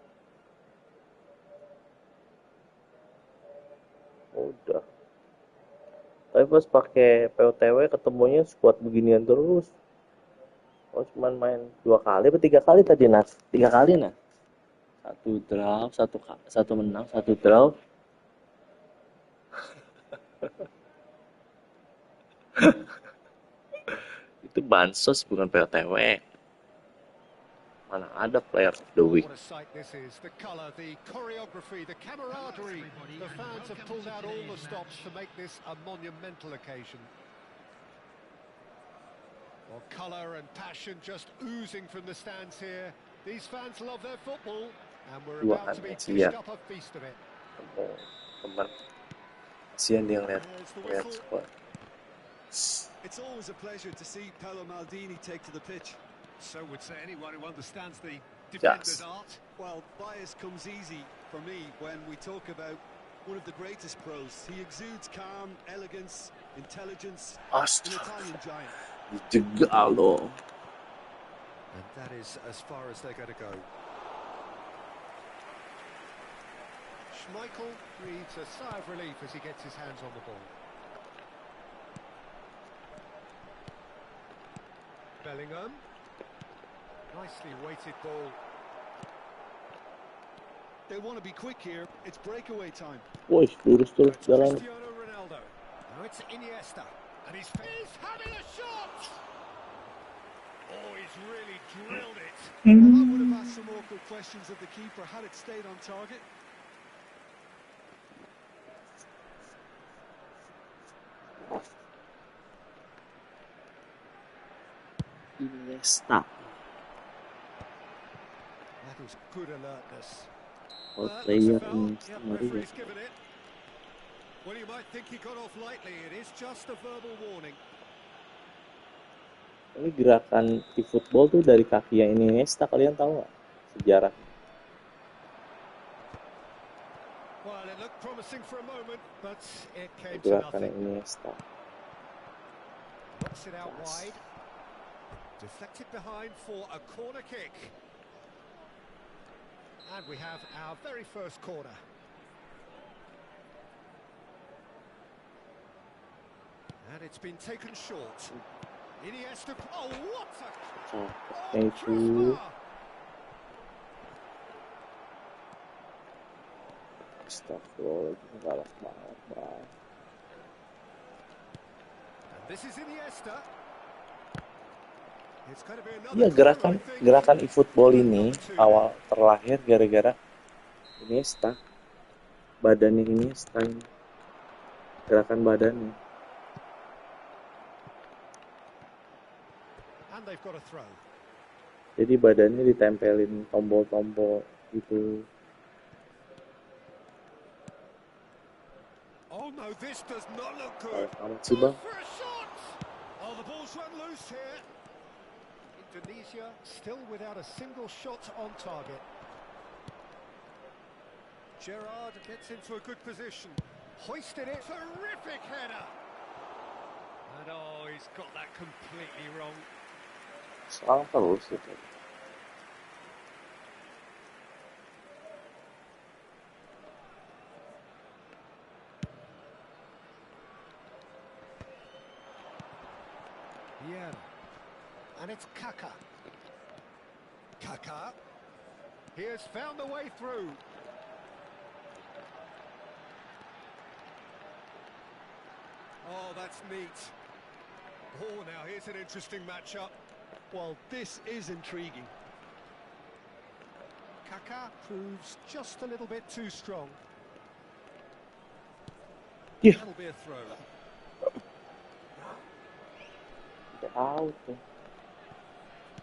Udah. Tapi pas pakai POTW ketemunya squad beginian terus. Oh, cuman main 2 kali atau 3 kali tadi, Nas? 3 kali, nah. 1 draw, 1 menang, 1 draw. Itu bansos bukan POTW. Mana ada player of the week. What a sight this is. The colour, the choreography, the camaraderie. The fans have pulled out all the stops to make this a monumental occasion. Well, colour and passion just oozing from the stands here. These fans love their football, and we're about to be dished up a feast of it. Teman, kasihan dia ngeliat squad. It's always a pleasure to see Paolo Maldini take to the pitch. So would say anyone who understands the defender's art. Well, bias comes easy for me when we talk about one of the greatest pros. He exudes calm, elegance, intelligence, an Italian giant. Dijegal loh. And that is as far as they're going to go. Michael breathes a sigh of relief as he gets his hands on the ball. Bellingham. Nicely weighted ball. They want to be quick here. It's breakaway time. Wih, lurus-lurus jalan. Cristiano Ronaldo. Now it's Iniesta. And he's having a shot! Oh, he's really drilled it. Well, I would have asked some awkward questions of the keeper had it stayed on target. Iniesta. That was good alertness. Player Iniesta. Referee's given it. Well, you might think he got off lightly. It is just a verbal warning. Ini gerakan eFootball tuh dari kakinya Iniesta, kalian tahu nggak sejarah? Well, it looked promising for a moment, but it came to Gerakan nothing. Iniesta. Knocks it out wide. Deflected behind for a corner kick. And we have our very first corner. And it's been taken short. Iniesta. Oh, what a... Thank you. Astagfirullahaladzim, galak banget, Bang. And this is Iniesta. It's going to be another Iya, gerakan eFootball ini awal terlahir gara-gara Iniesta. Badannya Iniesta ini. Gerakan badannya. And they've got a throw. Jadi badannya ditempelin tombol-tombol gitu. Oh no, this does not look good. Amat sih, Bang. For a shot. Oh, the ball's run loose here. Indonesia still without a single shot on target. Gerrard gets into a good position. Hoisted it. Terrific header. And oh, he's got that completely wrong. Serang terus itu. Yeah. And it's Kaka. Kaka. He has found the way through. Oh, that's neat. Oh, now here's an interesting matchup. Well, this is intriguing. Kaka proves just a little bit too strong. Yeah. That'll be a throw. Out.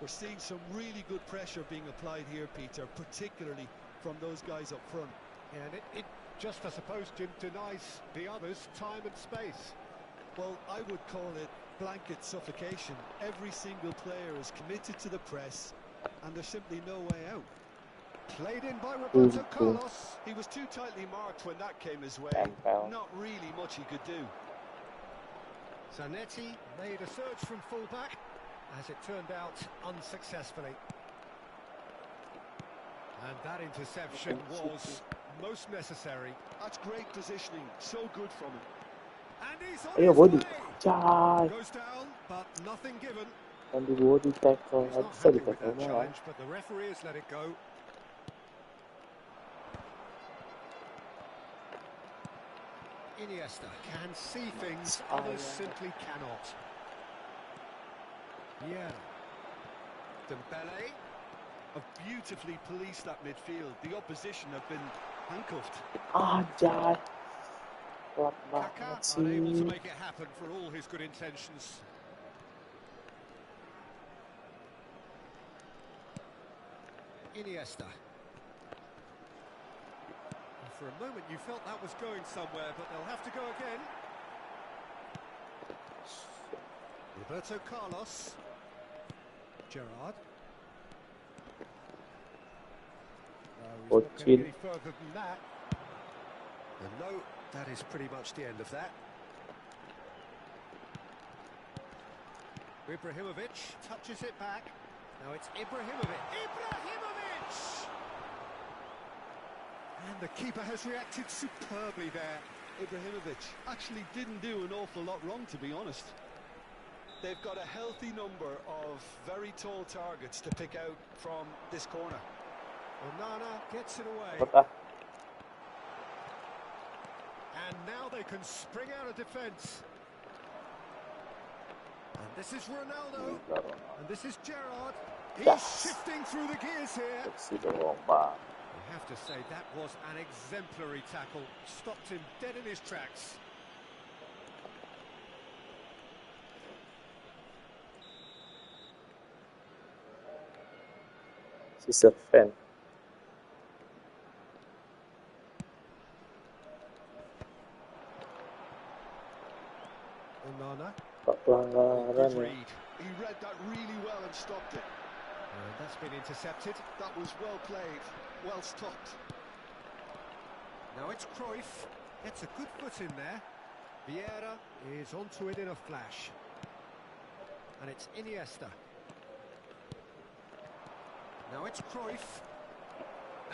We're seeing some really good pressure being applied here, Peter, particularly from those guys up front. And it just, I suppose, Jim, denies the others time and space. Well, I would call it blanket suffocation. Every single player is committed to the press, and there's simply no way out. Played in by Roberto Carlos. He was too tightly marked when that came his way. Not really much he could do. Zanetti made a surge from fullback, as it turned out unsuccessfully. And that interception was most necessary. That's great positioning, so good from him. And he's on Ayo his body. way. Cai. Goes down, but nothing given. Kan di body tackle. He's Nggak not bisa happy di with tackle that malah. challenge, but the referee has let it go. Iniesta can see things others simply cannot. Yeah. Dembele. Have beautifully policed that midfield. The opposition have been handcuffed. Jai. Pelat Kaka banget unable to sih. make it happen for all his good intentions. Iniesta. And for a moment you felt that was going somewhere, but they'll have to go again. Roberto Carlos. Gerrard. No, he's not getting any further than that. And no, that is pretty much the end of that. Ibrahimovic touches it back. Now it's Ibrahimovic. Ibrahimovic! And the keeper has reacted superbly there. Ibrahimovic actually didn't do an awful lot wrong, to be honest. They've got a healthy number of very tall targets to pick out from this corner. Onana gets it away. And now they can spring out of defence. And this is Ronaldo. And this is Gerrard. He's shifting through the gears here. I have to say that was an exemplary tackle. Stopped him dead in his tracks. She's a fan. Onana. Pelanggaran ya. He read that really well and stopped it. That's been intercepted. That was well played, well stopped. Now it's Cruyff. Gets a good foot in there. Vieira is onto it in a flash. And it's Iniesta. Now it's Cruyff.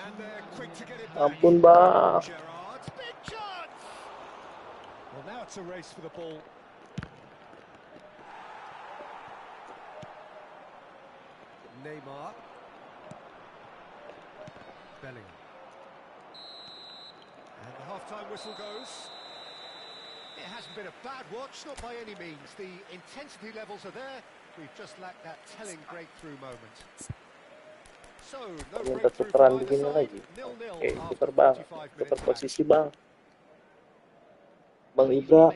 And they're quick to get it back. Ampun, Bang. Gerrard, big chance! Well, now it's a race for the ball. Neymar. Bellingham. And the half-time whistle goes. It hasn't been a bad watch, not by any means. The intensity levels are there. We've just lacked that telling breakthrough moment. So, no breakthrough from either side. 0-0 after 45 minutes. Posisi Bang. Bang Ibra.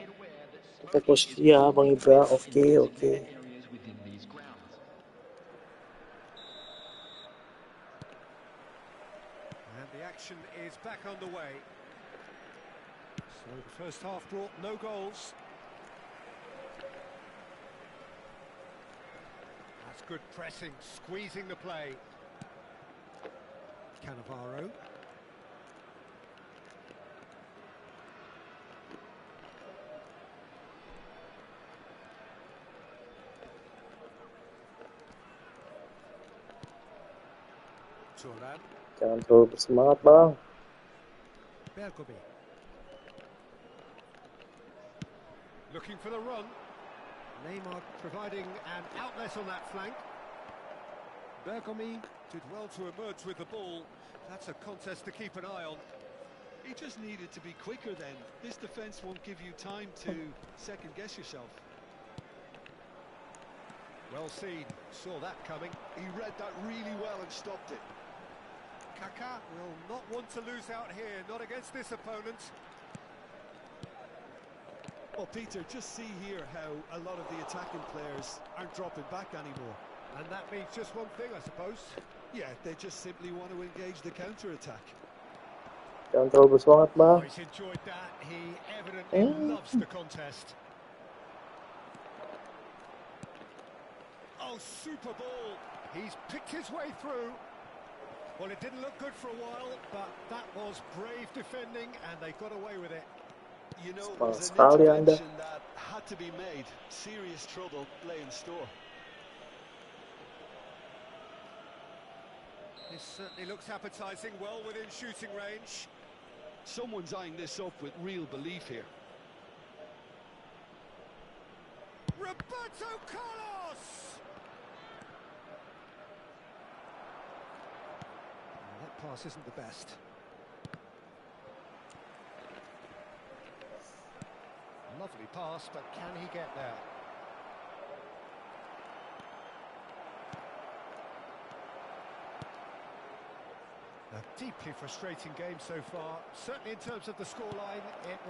Kita posisi ya Bang Ibra. Oke. And the action is back underway. So the first half brought no goals. That's good pressing, squeezing the play. Cannavaro. Turan. Jangan terlalu bersemangat, Bang. Bergomi. Looking for the run. Neymar providing an outlet on that flank. Bergomi did well to emerge with the ball. That's a contest to keep an eye on. He just needed to be quicker then. This defence won't give you time to second-guess yourself. Well seen, saw that coming. He read that really well and stopped it. Kaká will not want to lose out here, not against this opponent. Well, Peter, just see here how a lot of the attacking players aren't dropping back anymore. And that means just one thing, I suppose. Yeah, they just simply want to engage the counter-attack. Jangan terlalu bersemangat, Bang. He's enjoyed that. He evidently loves the contest. Oh, super ball. He's picked his way through. Well, it didn't look good for a while, but that was brave defending, and they got away with it. You know, it was an intervention that had to be made. Serious trouble lay in store. This certainly looks appetising, well within shooting range. Someone's eyeing this up with real belief here. Roberto Carlos! Well, that pass isn't the best. Lovely pass, but can he get there? A deeply frustrating game so far, certainly in terms of the scoreline.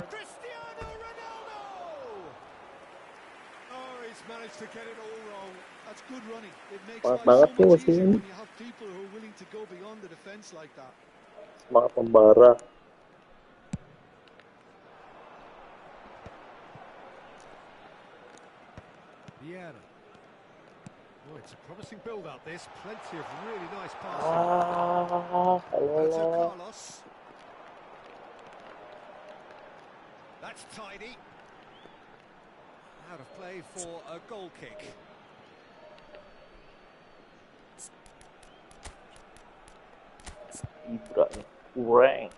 Cristiano Ronaldo! Oh, he's managed to get it all wrong. That's good running. It makes life so much easier when you have people who are willing to go beyond the defence like that. Semangat pembara. Vieira. Oh, it's a promising build-up, this. Plenty of really nice passing. Roberto Carlos. That's tidy. Out of play for a goal kick. Ibra kurang.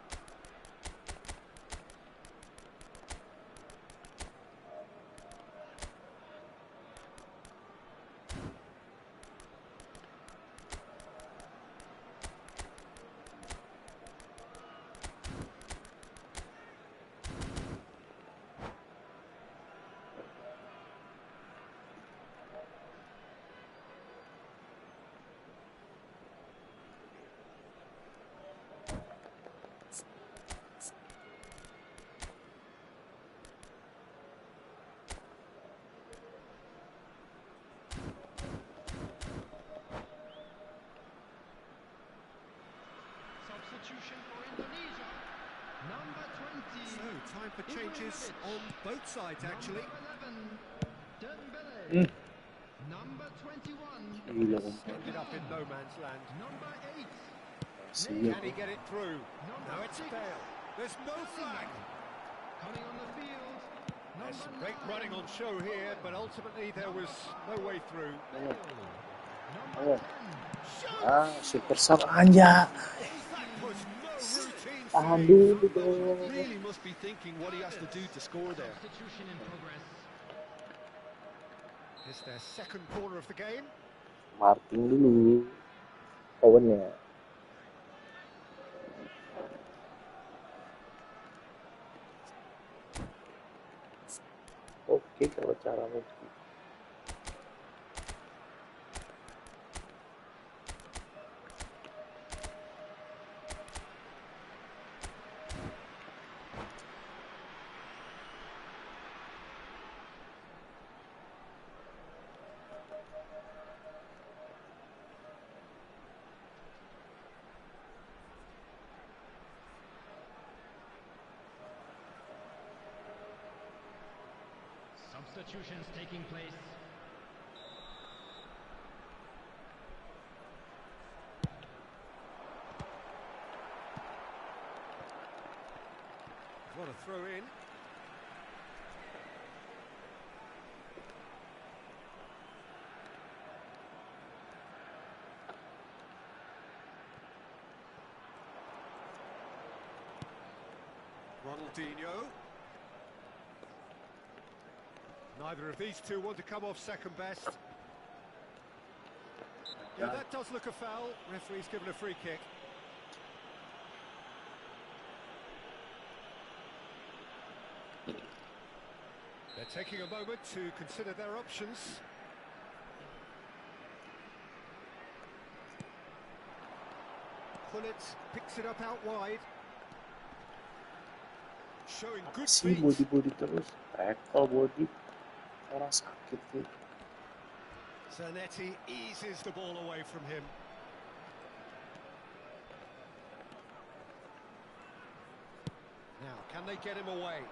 Substitution for Indonesia. Number 20. So, time for changes on both sides, actually. Dembele. Number 21. Ended up in no man's land. Number 8. Can he get it through? Now it's Bale. There's no flag. Coming on the field. There's great running on show here, but ultimately there was no way through. Super sub aja. That was no routine Tahan save. dulu dong. Really must be thinking what he has to do to score there. Substitution in progress. It's their second corner of the game. Marking dulu. Kawannya. Oke, kalau cara begitu. Substitutions taking place. What a throw in. Ronaldinho. Neither of these two want to come off second best. Yeah, that does look a foul. Referee's given a free kick. They're taking a moment to consider their options. Pullet picks it up out wide. Showing good Si feet. body terus. Tackle body. Orang sakit sih. Zanetti eases the ball away from him. Now, can they get him away?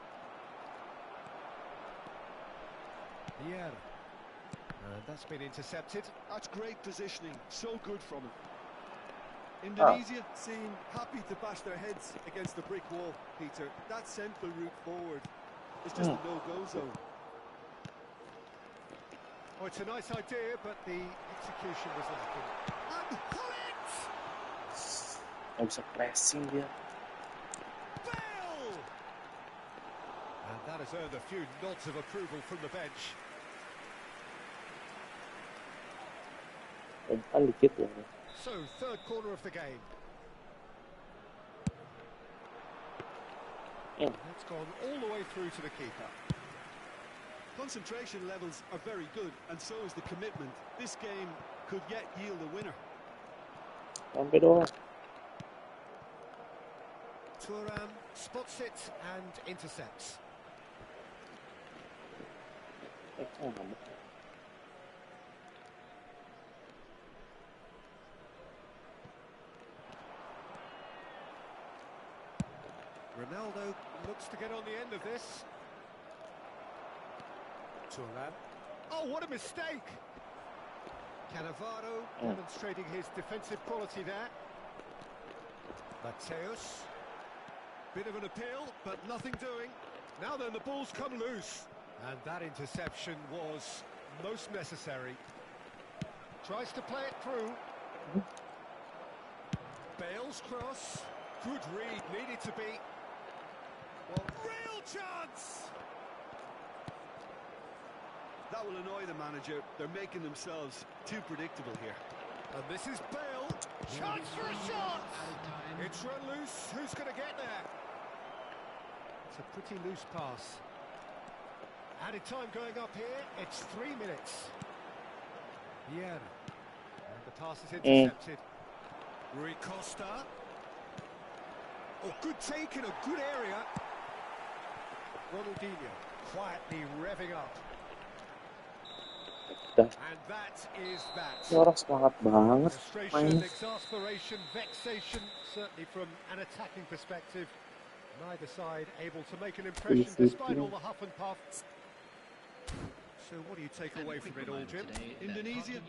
Yeah. That's been intercepted. That's great positioning, so good from him. Indonesia seem happy to bash their heads against the brick wall, Peter. That central route forward is just a no-go zone. Oh, it's a nice idea, but the execution was lacking. And Pullet! Nggak bisa pressing dia. Bale! And that has earned a few nods of approval from the bench. Umpan dikit ya. So, third corner of the game. It's gone all the way through to the keeper. Concentration levels are very good, and so is the commitment. This game could yet yield a winner. Sampai doang. Thuram spots it and intercepts. Ronaldo looks to get on the end of this. Thuram. Oh, what a mistake! Cannavaro demonstrating his defensive quality there. Mateus. Bit of an appeal, but nothing doing. Now then, the ball's come loose. And that interception was most necessary. Tries to play it through. Bale's cross. Good read, needed to be. Well, real chance! That will annoy the manager. They're making themselves too predictable here. And this is Bale. Chance for a shot! It's run loose. Who's going to get there? It's a pretty loose pass. Added time going up here. It's 3 minutes. Yeah. And the pass is intercepted. Rui Costa. Oh, good take in a good area. Ronaldinho quietly revving up. Udah. Ini orang semangat banget mainnya. Exasperation, vexation, certainly from an attacking perspective. Neither side able to make an impression despite all the huff and puff. So what do you take away from it all, Jim? Indonesia.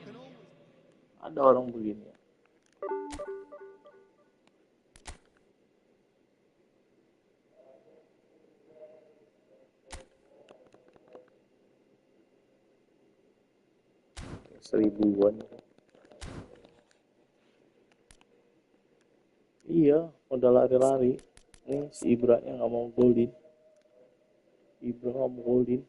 Ada orang begini. Seribuan. Iya, udah lari-lari. Ini si Ibra-nya nggak mau golin. Ibra nggak mau golin.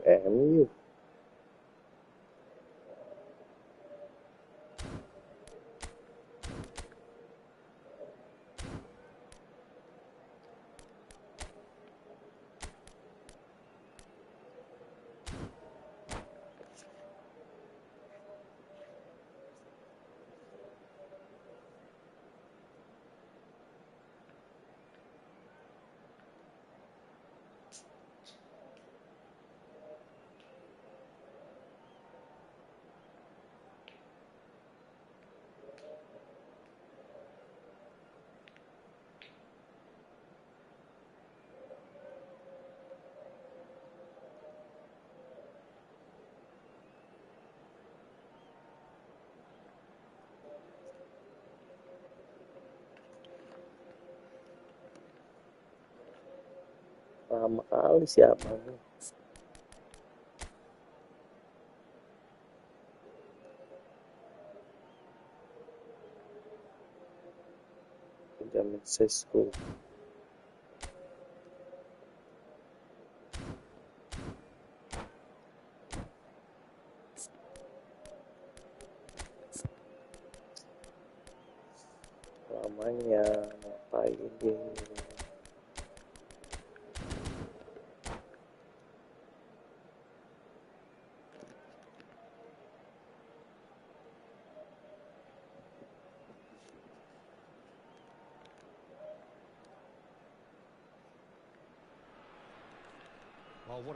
MU. Lama kali siapa nih? Benjamin Sesko. Lamanya ngapain dia?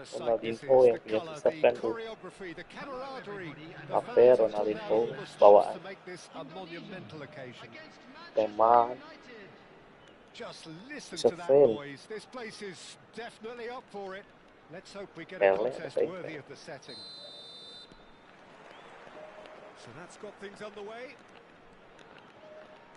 Ronaldinho yang punya sistem tuh apa Ronaldinho bawaan teman bisa fail Pele atau So that's got things underway.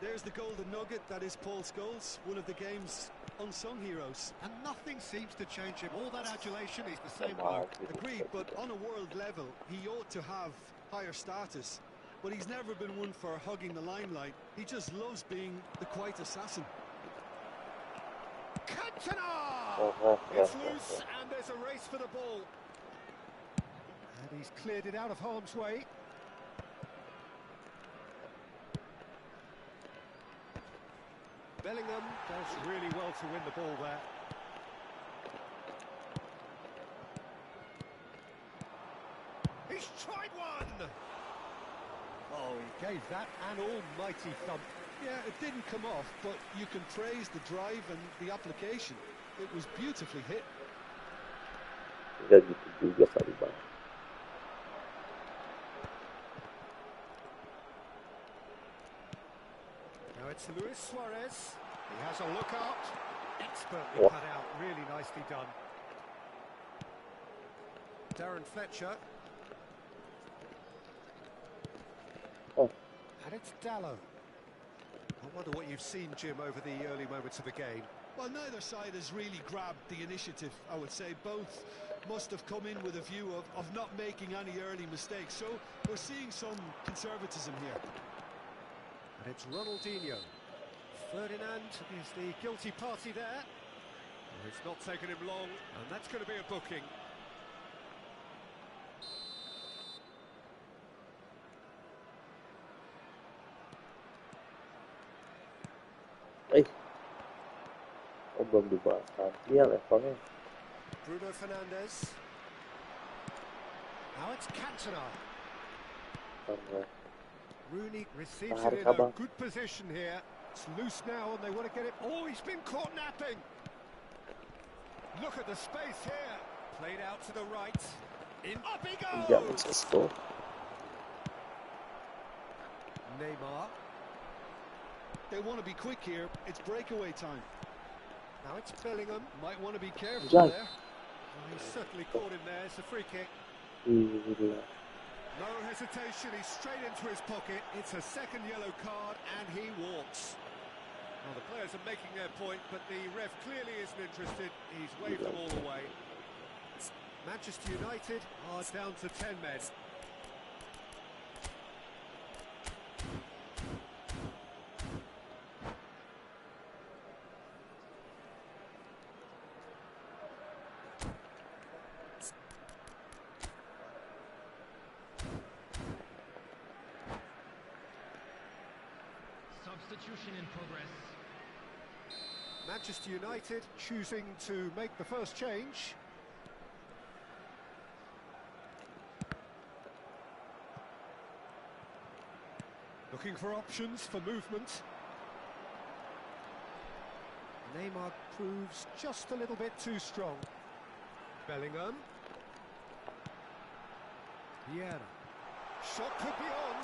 There's the golden nugget, that is Paul Scholes, one of the game's unsung heroes. And nothing seems to change him. All that adulation, he's the same bloke. Agreed, but on a world level, he ought to have higher status, but he's never been one for hugging the limelight. He just loves being the quiet assassin. Cantona! It's loose, and there's a race for the ball. And he's cleared it out of harm's way. Bellingham does really well to win the ball there. He's tried one! Oh, he gave that an almighty thump. Yeah, it didn't come off, but you can praise the drive and the application. It was beautifully hit. Enggak gitu juga sorry bang. Now it's Luis Suarez. He has a look out. Expertly cut out, really nicely done. Darren Fletcher. Oh. And it's Dallo. I wonder what you've seen, Jim, over the early moments of the game. Well, neither side has really grabbed the initiative, I would say. Both must have come in with a view of not making any early mistakes. So we're seeing some conservatism here. And it's Ronaldinho. Ferdinand is the guilty party there. Well, it's not taken him long, and that's going to be a booking. Oh, belum dibahas. Dia levelnya. Bruno Fernandes. Now it's Cantona. Rooney receives it in a good position here. It's loose now and they want to get it. Oh, he's been caught napping. Look at the space here. Played out to the right. In up he goes. Neymar. They want to be quick here. It's breakaway time. Now it's Bellingham. Might want to be careful Jack. there. Well, he's certainly caught him there. It's a free kick. No hesitation. He's straight into his pocket. It's a second yellow card and he walks. Well, the players are making their point, but the ref clearly isn't interested. He's waved them all away. Manchester United are down to 10 men. Substitution in progress. Manchester United choosing to make the first change. Looking for options for movement. Neymar proves just a little bit too strong. Bellingham. Vieira. Shot could be on.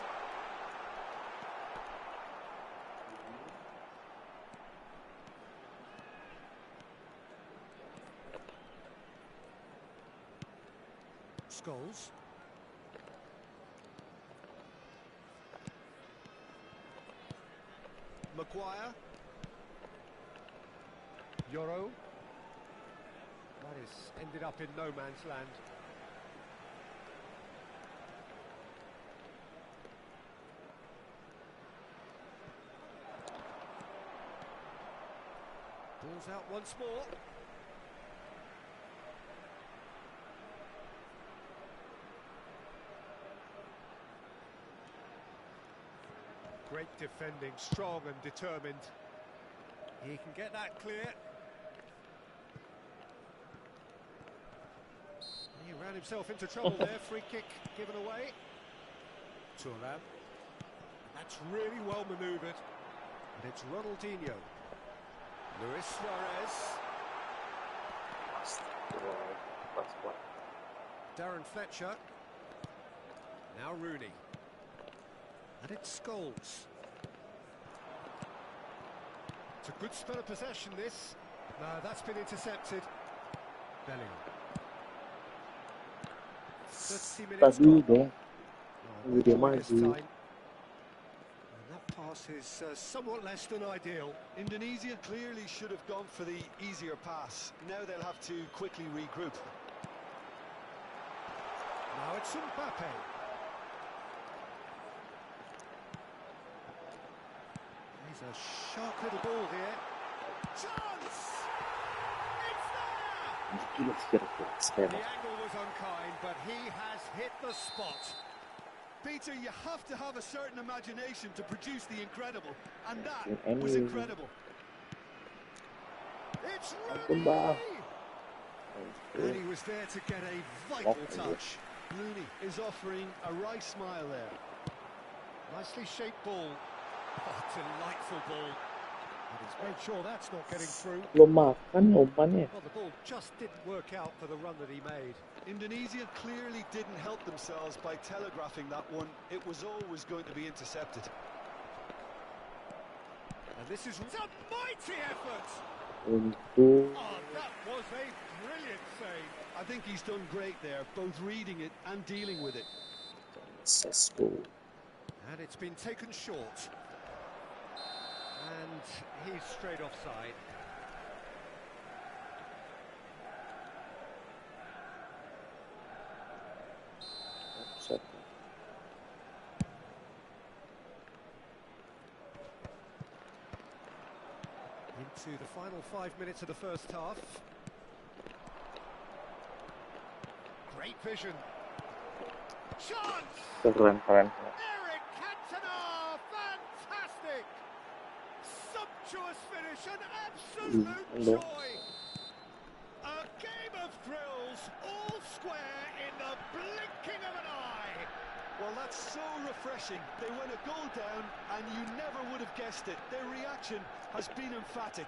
Scholes. Maguire. Euro. That is ended up in no man's land. Ball's out once more. Great defending, strong and determined. He can get that clear. He ran himself into trouble there. Free kick given away. Thuram. That's really well manoeuvred. And it's Ronaldinho. Luis Suarez. Darren Fletcher. Now Rooney. And it's Scholes. It's a good spell of possession, this. No, that's been intercepted. Bellingham. 30 minutes gone. This time. And that pass is somewhat less than ideal. Indonesia clearly should have gone for the easier pass. Now they'll have to quickly regroup. Now it's Mbappe. It's a sharp little ball here. Chance! It's there! The angle was unkind, but he has hit the spot. Peter, you have to have a certain imagination to produce the incredible, and that was incredible. It's Rooney! And he was there to get a vital touch. Rooney is offering a wry smile there. Nicely shaped ball. Oh, delightful ball. And he's made sure that's not getting through. Well, the ball just didn't work out for the run that he made. Indonesia clearly didn't help themselves by telegraphing that one. It was always going to be intercepted. And this is a mighty effort. Oh, that was a brilliant save. I think he's done great there, both reading it and dealing with it. And it's been taken short. And he's straight offside. Into the final 5 minutes of the first half. Great vision. Chance! Eric Cantona! Fantastic! Sumptuous finish, an absolute joy! A game of thrills, all square in the blinking of an eye! Well, that's so refreshing. They went a goal down and you never would have guessed it. Their reaction has been emphatic.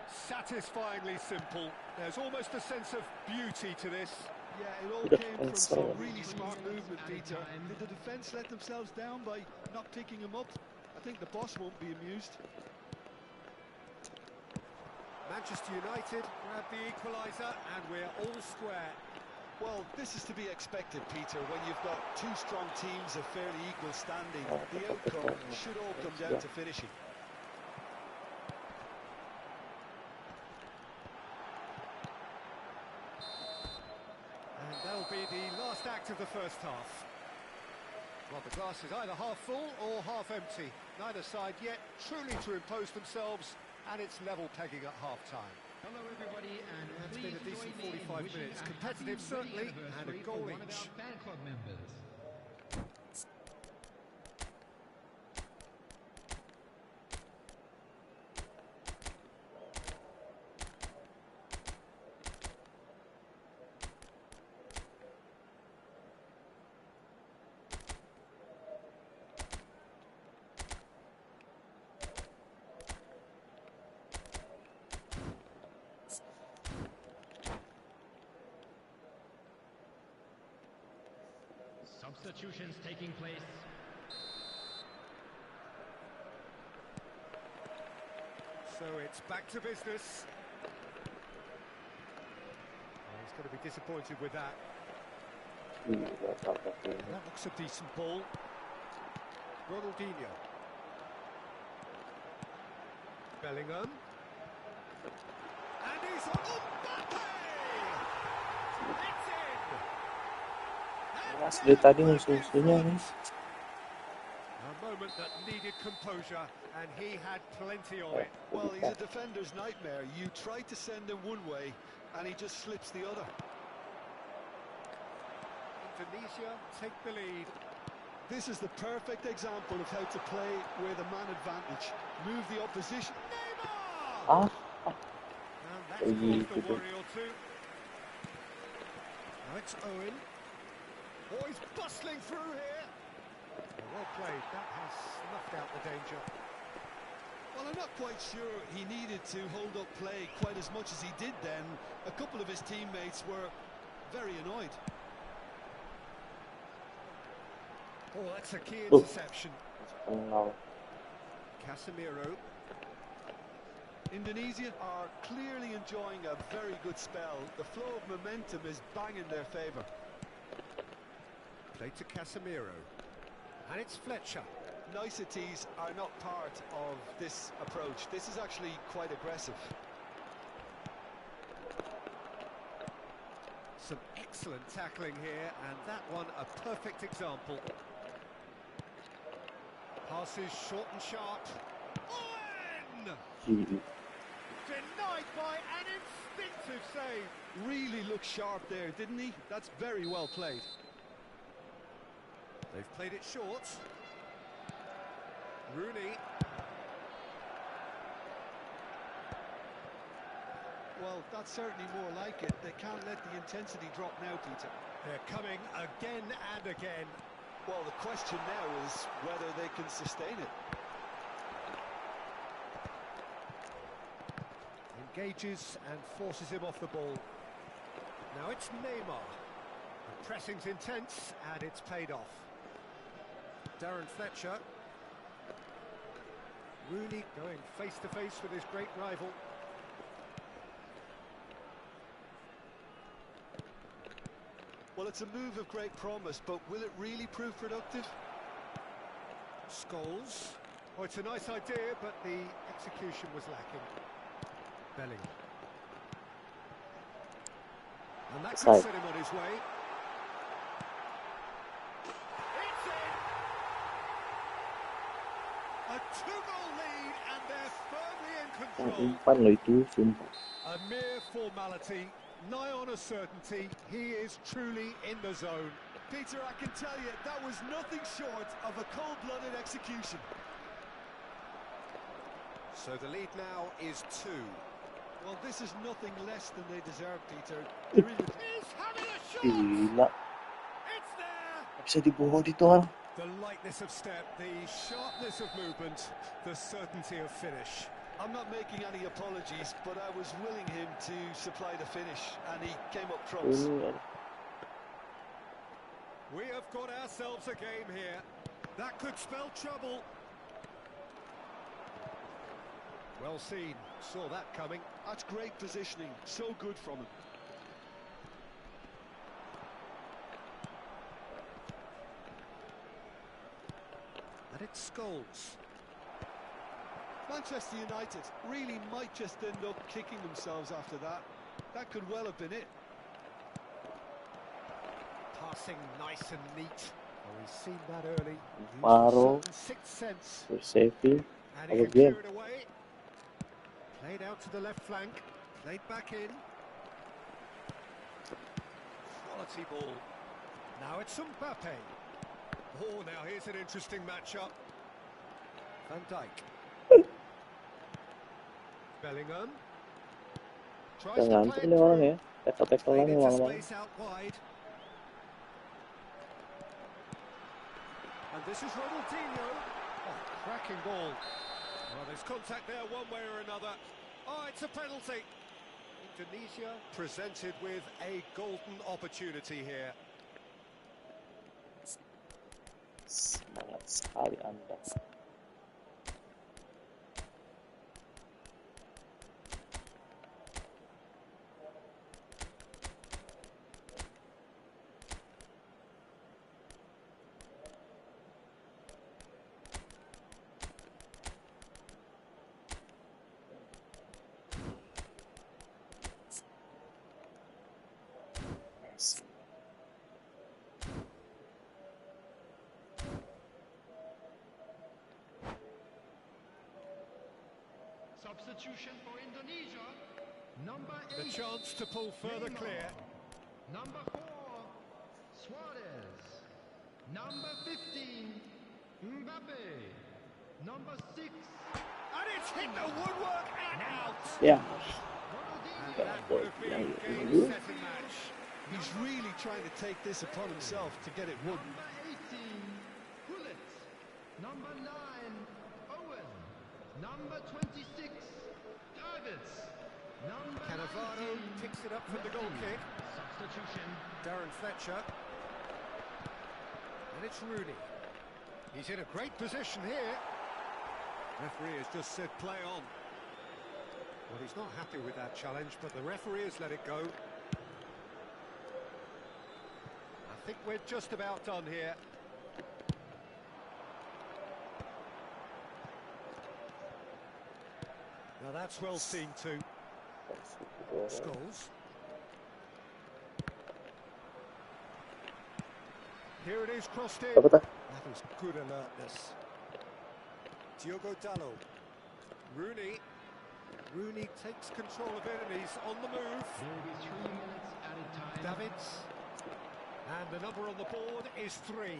Satisfyingly simple. There's almost a sense of beauty to this. Yeah, it all came from some really smart movement, Peter. Did the defence let themselves down by not picking him up? I think the boss won't be amused. Manchester United grab the equaliser and we're all square. Well, this is to be expected, Peter, when you've got two strong teams of fairly equal standing. The outcome should all come down to finishing. And that'll be the last act of the first half. Well, the glass is either half full or half empty. Neither side yet truly to impose themselves, and it's level pegging at half-time. Hello everybody, and it's been a decent 45 minutes. Competitive certainly, and a goal each. Fan club members. Substitutions taking place. So it's back to business. Oh, he's going to be disappointed with that. That looks a decent ball. Ronaldinho. Bellingham. And he's on Mbappe! It's in! Mas dari tadi musuh-musuhnya nih. A moment that needed composure, and he had plenty of it. Well, he's a defender's nightmare. You try to send him one way, and he just slips the other. Indonesia take the lead. This is the perfect example of how to play with a man advantage. Move the opposition. Neymar! And that's caused a worry or two. Now it's Owen. Oh, he's bustling through here. Well played. That has snuffed out the danger. Well, I'm not quite sure he needed to hold up play quite as much as he did then. A couple of his teammates were very annoyed. Oh, that's a key interception. Casemiro. Indonesia are clearly enjoying a very good spell. The flow of momentum is bang in their favour. Play to Casemiro. And it's Fletcher. Niceties are not part of this approach. This is actually quite aggressive. Some excellent tackling here, and that one a perfect example. Pass passes short and sharp. Owen! Gee. Denied by an instinctive save. Really looked sharp there, didn't he? That's very well played. They've played it short. Rooney. Well, that's certainly more like it. They can't let the intensity drop now, Peter. They're coming again and again. Well, the question now is whether they can sustain it. Engages and forces him off the ball. Now it's Neymar. The pressing's intense and it's paid off. Darren Fletcher. Rooney going face to face with his great rival. Well, it's a move of great promise, but will it really prove productive? Scholes. Oh, it's a nice idea, but the execution was lacking. Belling. And that could set him on his way. It's in! A 2-goal lead, and they're firmly in control. Umpan loh itu, sumpah. A mere formality, nigh on a certainty. He is truly in the zone. Peter, I can tell you, that was nothing short of a cold-blooded execution. So the lead now is 2. Well, this is nothing less than they deserve, Peter. They're in the... He's having a shot! Gila. It's there! Bisa dibawa dito orang. The lightness of step, the sharpness of movement, the certainty of finish. I'm not making any apologies, but I was willing him to supply the finish, and he came up trumps. We have got ourselves a game here. That could spell trouble. Well seen, saw that coming. That's great positioning, so good from him. And it's Scholes. Manchester United really might just end up kicking themselves after that. That could well have been it. Passing nice and neat. Oh, we've seen that early. Paro. Sixth sense. Safety. And he can clear it away. Played out to the left flank. Played back in. Quality ball. Now it's Mbappe. Oh, now here's an interesting matchup. Van Dijk. Bellingham. Tries to play it through. Played into space out wide. And this is Ronaldinho. Oh, cracking ball. Well, there's contact there one way or another. Oh, it's a penalty. Indonesia presented with a golden opportunity here. Semangat sekali Anda. Substitution for Indonesia. Number 8. The chance to pull further clear. Number 4, Suarez. Number 15, Mbappe. Number 6. And it's hit the woodwork and out. Yeah. That would have been a game-setting match. He's really trying to take this upon himself to get it won. Number 18, Bullet. Number 9, Owen. Number 26, Davids. Number Cannavaro 19, picks it up from the goal kick. substitution. Darren Fletcher. And it's Rooney. He's in a great position here. Referee has just said play on. Well, he's not happy with that challenge, but the referee has let it go. I think we're just about done here. Now that's well seen too. Scholes. Here it is, crossed in. Apa tuh? That was good alertness. Diogo Dallo. Rooney takes control of it and he's on the move. There will be 3 minutes added time. Davids. And the number on the board is 3.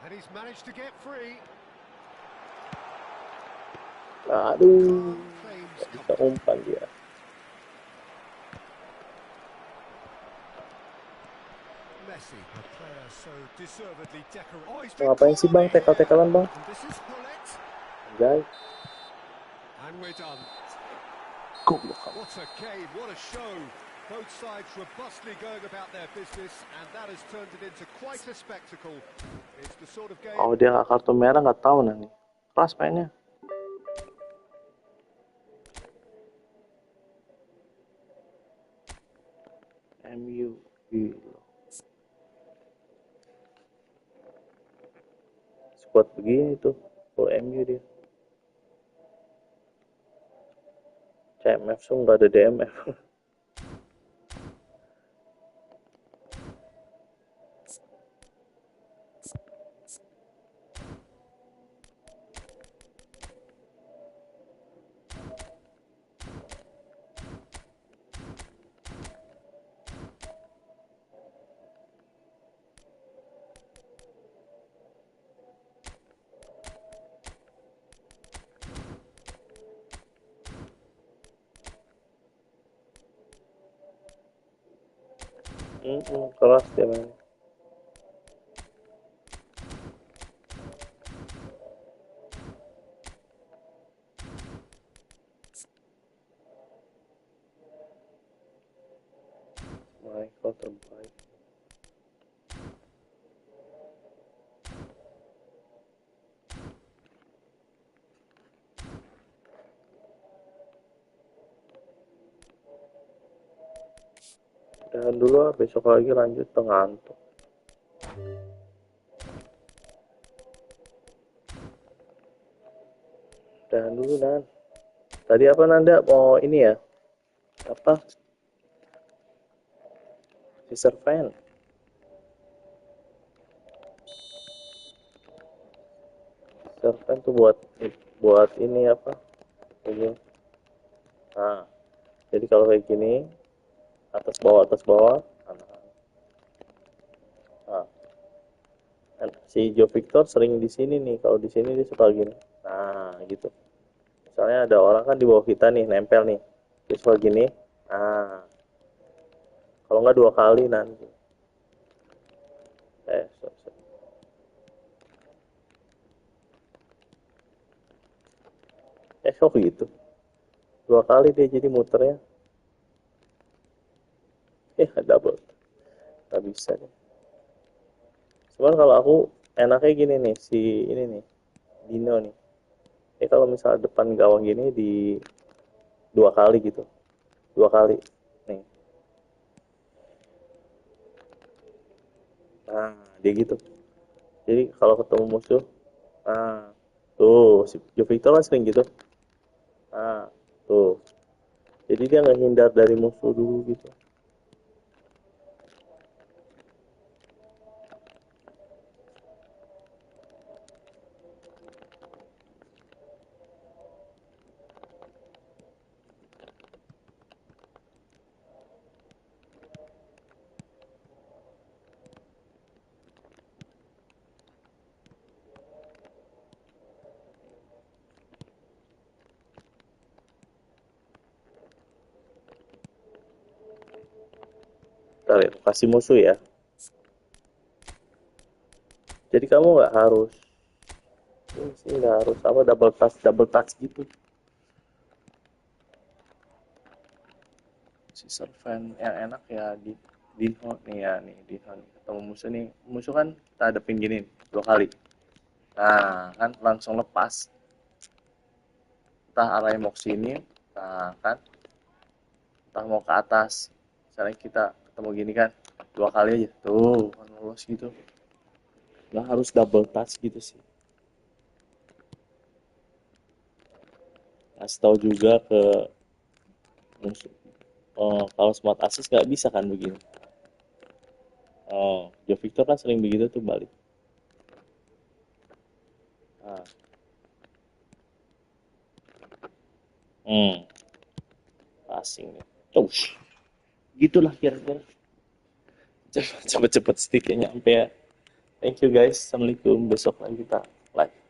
And he's managed to get free. Aduh, bisa umpan dia. Messi, a player so deservedly decorated. Oh, he's Ngapain sih bang, tekal-tekalan bang? Guys. And we're done. Goblok. What a game, what a show. Both sides robustly going about their business, and that has turned it into quite a spectacle. It's the sort of game. Oh, dia nggak kartu merah, nggak tahu nanti. Keras mainnya. MU gila. Squad begini tuh, MU dia. CMF so nggak ada DMF. Keras dia main. Michael terbaik. Dan dulu besok lagi lanjut ngantuk. Dan dulu dan tadi apa Nanda mau ini ya? Apa? Servan. Servan tuh buat ini apa? Ini. Nah, jadi kalau kayak gini atas bawah. Nah, si Joe Victor sering di sini nih. Kalau di sini dia suka gini. Nah, gitu. Misalnya ada orang kan di bawah kita nih, nempel nih. Dia suka gini. Nah, kalau nggak 2 kali nanti. Kok gitu. 2 kali dia jadi muternya. Double. Nggak bisa deh. Cuman kalau aku enaknya gini nih, si ini nih, Dino nih. Kalau misalnya depan gawang gini di 2 kali gitu. 2 kali. Nih. Nah, dia gitu. Jadi kalau ketemu musuh, nah, tuh, si Joe Victor kan sering gitu. Nah, tuh. Jadi dia nggak hindar dari musuh dulu gitu. Kasih musuh ya. Jadi kamu nggak harus apa double touch gitu. Si servan yang enak ya di Dino nih ya nih Dino nih. Ketemu musuh kan kita hadapin gini 2 kali. Nah kan langsung lepas. Entah arahnya mau ke sini, nah kan, entah mau ke atas. Misalnya kita ketemu gini kan 2 kali aja tuh kan lolos gitu. Nggak harus double touch gitu sih. Kasih tahu juga ke musuh. Kalau smart assist nggak bisa kan begini. Joe Victor kan sering begitu tuh balik. Nah. Passing nih. Gitulah kira-kira. Cepet-cepet sticknya nyampe ya. Thank you guys. Assalamualaikum. Besok lagi kita live.